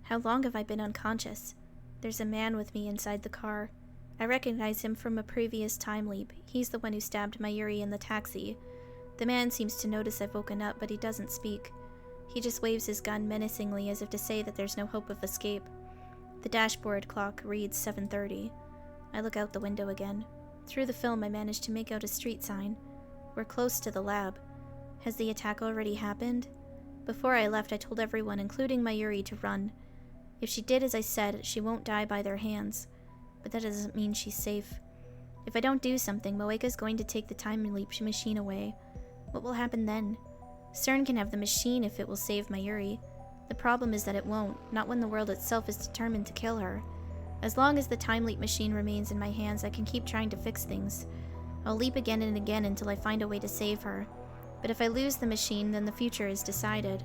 [SPEAKER 3] How long have I been unconscious? There's a man with me inside the car. I recognize him from a previous time leap. He's the one who stabbed Mayuri in the taxi. The man seems to notice I've woken up, but he doesn't speak. He just waves his gun menacingly as if to say that there's no hope of escape. The dashboard clock reads 7:30. I look out the window again. Through the film, I managed to make out a street sign. We're close to the lab. Has the attack already happened? Before I left, I told everyone, including Mayuri, to run. If she did as I said, she won't die by their hands. But that doesn't mean she's safe. If I don't do something, Moeka's going to take the time leap machine away. What will happen then? CERN can have the machine if it will save Mayuri. The problem is that it won't, not when the world itself is determined to kill her. As long as the time leap machine remains in my hands, I can keep trying to fix things. I'll leap again and again until I find a way to save her. But if I lose the machine, then the future is decided.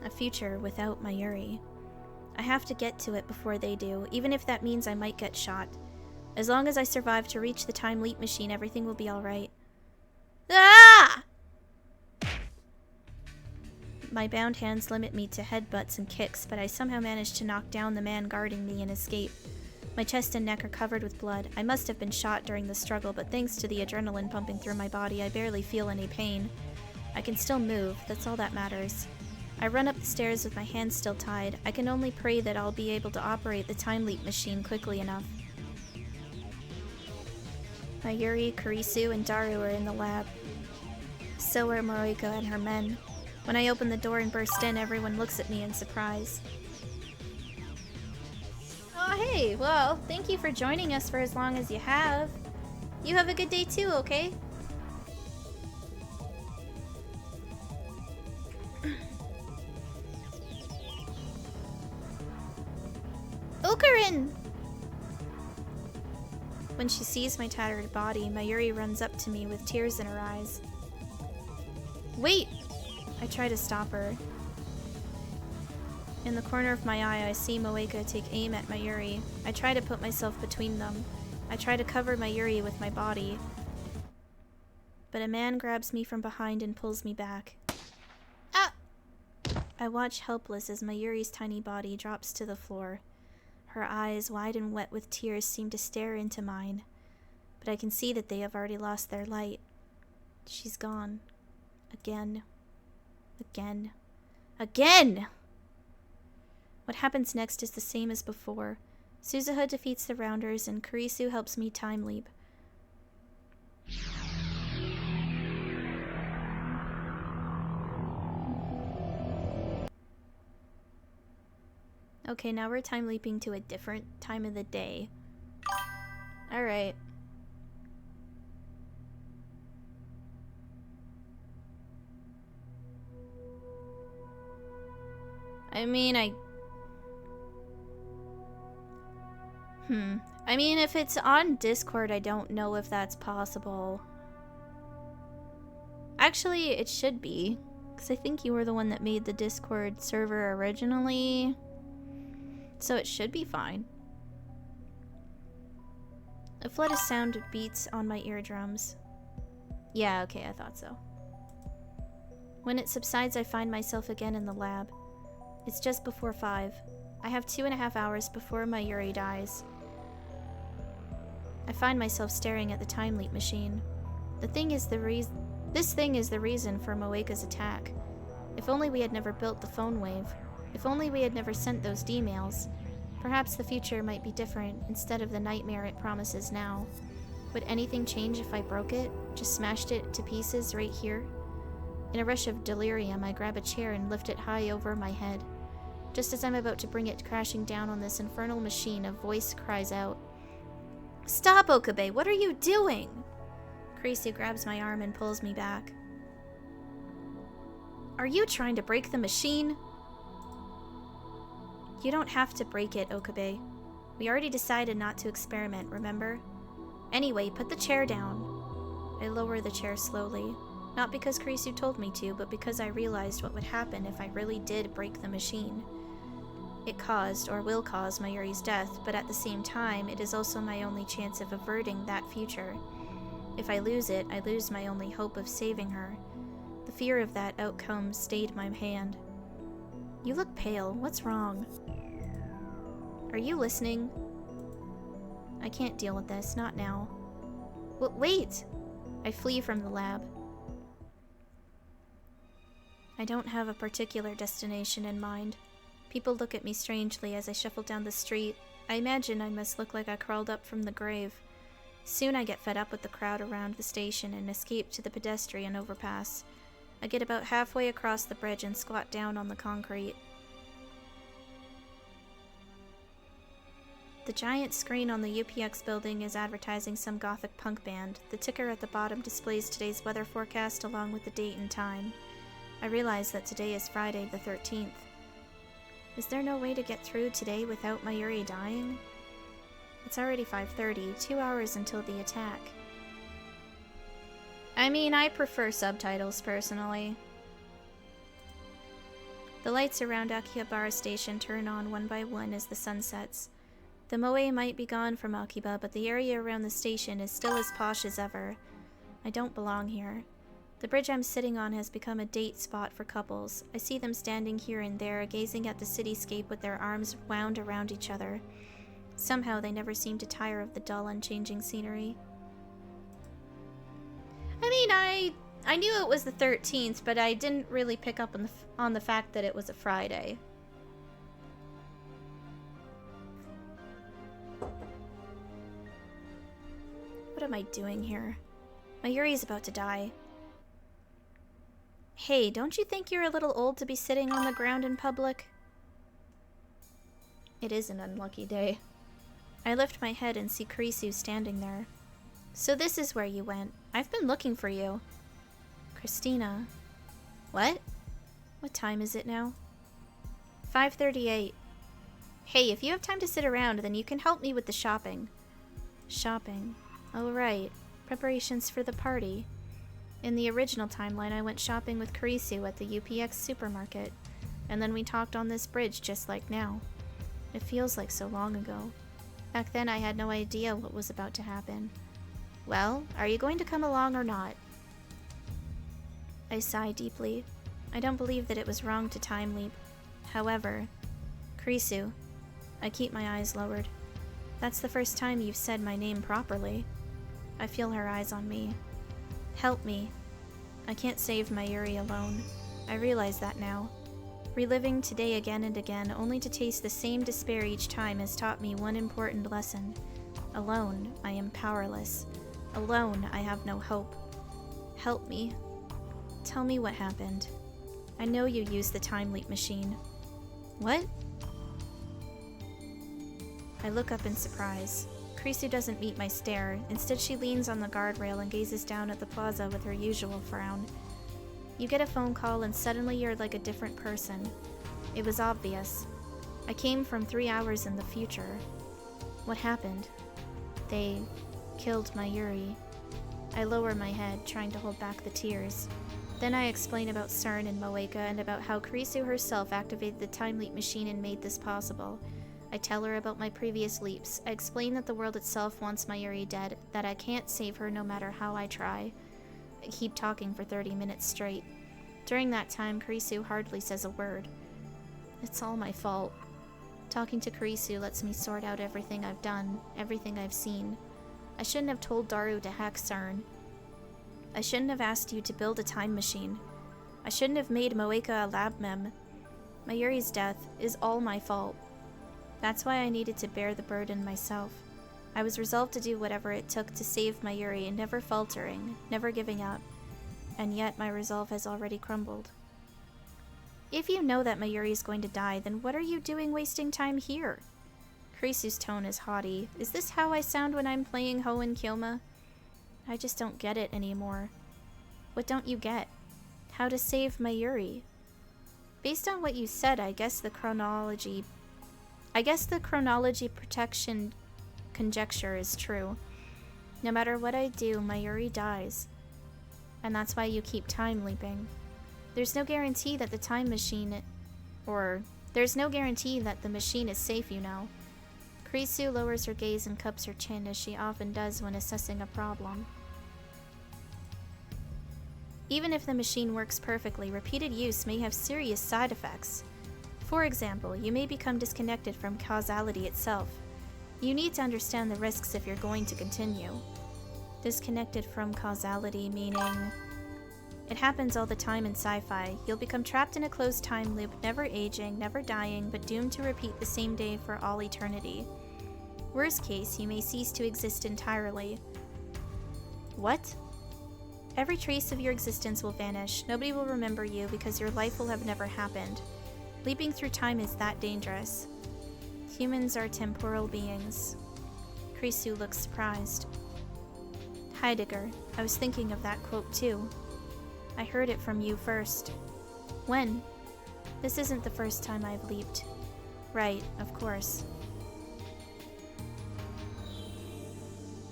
[SPEAKER 3] A future without Mayuri. I have to get to it before they do, even if that means I might get shot. As long as I survive to reach the time leap machine, everything will be alright. Ah! My bound hands limit me to headbutts and kicks, but I somehow manage to knock down the man guarding me and escape. My chest and neck are covered with blood. I must have been shot during the struggle, but thanks to the adrenaline pumping through my body, I barely feel any pain. I can still move, that's all that matters. I run up the stairs with my hands still tied. I can only pray that I'll be able to operate the time leap machine quickly enough. Mayuri, Kurisu, and Daru are in the lab. So are Moriko and her men. When I open the door and burst in, everyone looks at me in surprise. Oh hey, well, thank you for joining us for as long as you have. You have a good day too, okay? Okarin! When she sees my tattered body, Mayuri runs up to me with tears in her eyes. Wait! I try to stop her. In the corner of my eye, I see Moeka take aim at Mayuri. I try to put myself between them. I try to cover Mayuri with my body. But a man grabs me from behind and pulls me back. Ah! I watch helpless as Mayuri's tiny body drops to the floor. Her eyes, wide and wet with tears, seem to stare into mine. But I can see that they have already lost their light. She's gone. Again. Again. Again! What happens next is the same as before. Suzuha defeats the Rounders and Kurisu helps me time leap. Okay, now we're time leaping to a different time of the day. Alright. I mean, if it's on Discord, I don't know if that's possible. Actually, it should be. Because I think you were the one that made the Discord server originally. So it should be fine. A flood of sound beats on my eardrums. Yeah, okay, I thought so. When it subsides, I find myself again in the lab. It's just before 5. I have 2.5 hours before Mayuri dies. I find myself staring at the time leap machine. This thing is the reason for Moeka's attack. If only we had never built the phone wave. If only we had never sent those D-mails. Perhaps the future might be different instead of the nightmare it promises now. Would anything change if I broke it? Just smashed it to pieces right here? In a rush of delirium, I grab a chair and lift it high over my head. Just as I'm about to bring it crashing down on this infernal machine, a voice cries out. Stop, Okabe! What are you doing? Kurisu grabs my arm and pulls me back. Are you trying to break the machine? You don't have to break it, Okabe. We already decided not to experiment, remember? Anyway, put the chair down. I lower the chair slowly. Not because Kurisu told me to, but because I realized what would happen if I really did break the machine. It caused, or will cause, Mayuri's death, but at the same time, it is also my only chance of averting that future. If I lose it, I lose my only hope of saving her. The fear of that outcome stayed my hand. You look pale. What's wrong? Are you listening? I can't deal with this. Not now. Wait! I flee from the lab. I don't have a particular destination in mind. People look at me strangely as I shuffle down the street. I imagine I must look like I crawled up from the grave. Soon I get fed up with the crowd around the station and escape to the pedestrian overpass. I get about halfway across the bridge and squat down on the concrete. The giant screen on the UPX building is advertising some gothic punk band. The ticker at the bottom displays today's weather forecast along with the date and time. I realize that today is Friday the 13th. Is there no way to get through today without Mayuri dying? It's already 5:30, 2 hours until the attack.
[SPEAKER 1] I mean, I prefer subtitles personally.
[SPEAKER 3] The lights around Akihabara Station turn on one by one as the sun sets. The moe might be gone from Akiba, but the area around the station is still as posh as ever. I don't belong here. The bridge I'm sitting on has become a date spot for couples. I see them standing here and there, gazing at the cityscape with their arms wound around each other. Somehow they never seem to tire of the dull, unchanging scenery.
[SPEAKER 1] I mean, I knew it was the 13th, but I didn't really pick up on the fact that it was a Friday.
[SPEAKER 3] What am I doing here? Mayuri's about to die. Hey, don't you think you're a little old to be sitting on the ground in public?
[SPEAKER 1] It is an unlucky day.
[SPEAKER 3] I lift my head and see Kurisu standing there.
[SPEAKER 1] So this is where you went. I've been looking for you.
[SPEAKER 3] Christina.
[SPEAKER 1] What?
[SPEAKER 3] What time is it now?
[SPEAKER 1] 5:38. Hey, if you have time to sit around, then you can help me with the shopping.
[SPEAKER 3] Shopping. Oh, right. Preparations for the party. In the original timeline, I went shopping with Kurisu at the UPX supermarket, and then we talked on this bridge just like now. It feels like so long ago. Back then, I had no idea what was about to happen.
[SPEAKER 1] Well, are you going to come along or not?
[SPEAKER 3] I sigh deeply. I don't believe that it was wrong to time leap. However, Kurisu, I keep my eyes lowered. That's the first time you've said my name properly. I feel her eyes on me. Help me. I can't save Mayuri alone. I realize that now. Reliving today again and again, only to taste the same despair each time, has taught me one important lesson. Alone, I am powerless. Alone, I have no hope. Help me. Tell me what happened. I know you used the time leap machine.
[SPEAKER 1] What?
[SPEAKER 3] I look up in surprise. Kurisu doesn't meet my stare. Instead, she leans on the guardrail and gazes down at the plaza with her usual frown. You get a phone call and suddenly you're like a different person. It was obvious. I came from 3 hours in the future. What happened? They killed Mayuri. I lower my head, trying to hold back the tears. Then I explain about CERN and Moeka and about how Kurisu herself activated the time leap machine and made this possible. I tell her about my previous leaps. I explain that the world itself wants Mayuri dead, that I can't save her no matter how I try. I keep talking for 30 minutes straight. During that time, Kurisu hardly says a word. It's all my fault. Talking to Kurisu lets me sort out everything I've done, everything I've seen. I shouldn't have told Daru to hack CERN. I shouldn't have asked you to build a time machine. I shouldn't have made Moeka a lab mem. Mayuri's death is all my fault. That's why I needed to bear the burden myself. I was resolved to do whatever it took to save Mayuri, never faltering, never giving up. And yet my resolve has already crumbled. If you know that Mayuri is going to die, then what are you doing wasting time here? Kurisu's tone is haughty. Is this how I sound when I'm playing Hoenn Kyoma? I just don't get it anymore. What don't you get? How to save Mayuri? Based on what you said, I guess the chronology protection conjecture is true. No matter what I do, Mayuri dies. And that's why you keep time leaping. There's no guarantee that the time machine... there's no guarantee that the machine is safe, you know. Kurisu lowers her gaze and cups her chin as she often does when assessing a problem. Even if the machine works perfectly, repeated use may have serious side effects. For example, you may become disconnected from causality itself. You need to understand the risks if you're going to continue. Disconnected from causality meaning... It happens all the time in sci-fi. You'll become trapped in a closed time loop, never aging, never dying, but doomed to repeat the same day for all eternity. Worst case, you may cease to exist entirely. What? Every trace of your existence will vanish. Nobody will remember you because your life will have never happened. Leaping through time is that dangerous. Humans are temporal beings. Krisu looks surprised. Heidegger, I was thinking of that quote too. I heard it from you first. When? This isn't the first time I've leaped. Right, of course.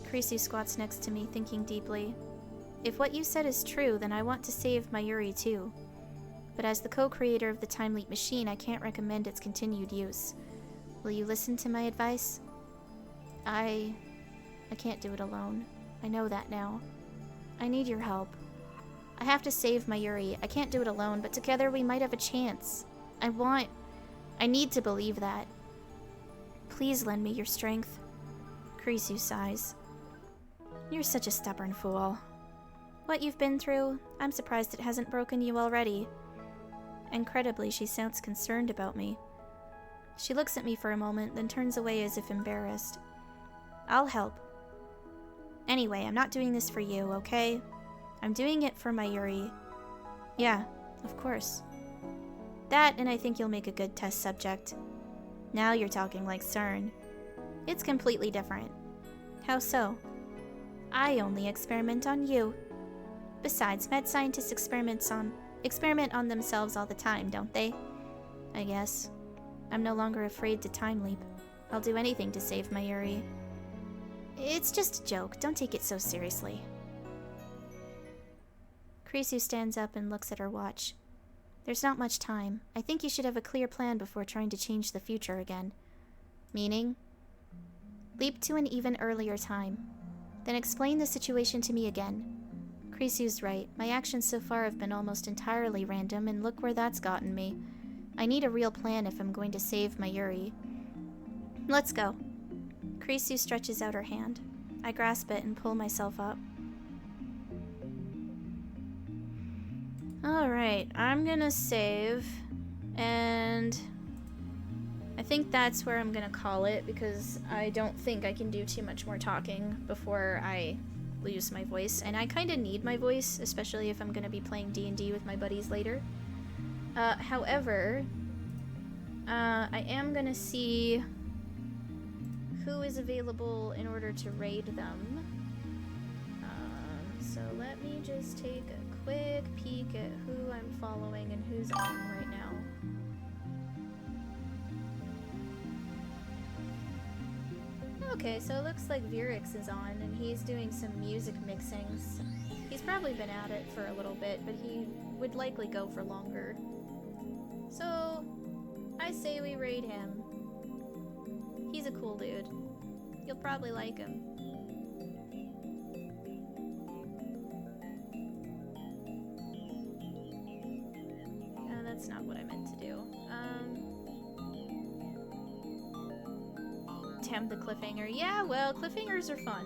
[SPEAKER 3] Krisu squats next to me, thinking deeply. If what you said is true, then I want to save Mayuri too. But as the co-creator of the Time Leap machine, I can't recommend its continued use. Will you listen to my advice? I can't do it alone. I know that now. I need your help. I have to save Mayuri. I can't do it alone, but together we might have a chance. I need to believe that. Please lend me your strength. Krisu sighs. You're such a stubborn fool. What you've been through, I'm surprised it hasn't broken you already. Incredibly, she sounds concerned about me. She looks at me for a moment, then turns away as if embarrassed. I'll help. Anyway, I'm not doing this for you, okay? I'm doing it for Mayuri. Yeah, of course. That, and I think you'll make a good test subject. Now you're talking like CERN. It's completely different. How so? I only experiment on you. Besides, mad scientists experiment on themselves all the time, don't they? I guess. I'm no longer afraid to time leap. I'll do anything to save Mayuri. It's just a joke. Don't take it so seriously. Krisu stands up and looks at her watch. There's not much time. I think you should have a clear plan before trying to change the future again. Meaning? Leap to an even earlier time. Then explain the situation to me again. Krisu's right. My actions so far have been almost entirely random, and look where that's gotten me. I need a real plan if I'm going to save Mayuri. Let's go. Krisu stretches out her hand. I grasp it and pull myself up. Alright, I'm gonna save, and I think that's where I'm gonna call it, because I don't think I can do too much more talking before I lose my voice, and I kinda need my voice, especially if I'm gonna be playing D&D with my buddies later. However, I am gonna see who is available in order to raid them. So let me just take a quick peek at who I'm following and who's on right now. Okay, so it looks like Virix is on, and he's doing some music mixings. He's probably been at it for a little bit, but he would likely go for longer. So, I say we raid him. He's a cool dude. You'll probably like him. That's not what I meant to do. Damn the cliffhanger. Yeah, well, cliffhangers are fun.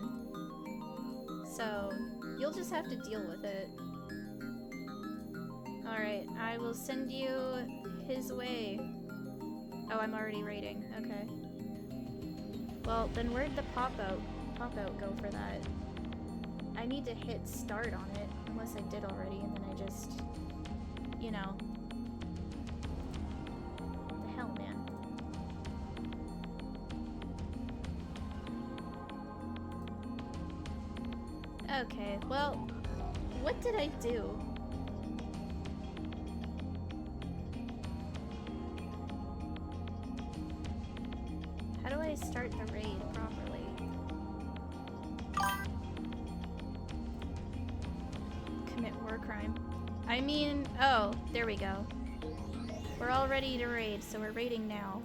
[SPEAKER 3] So, you'll just have to deal with it. Alright, I will send you his way. Oh, I'm already raiding. Okay. Well, then where'd the pop-out go for that? I need to hit start on it, unless I did already, and then I just, you know. What the hell, man? Okay, well, what did I do? How do I start the raid properly? Commit war crime. I mean, oh, there we go. We're all ready to raid, so we're raiding now.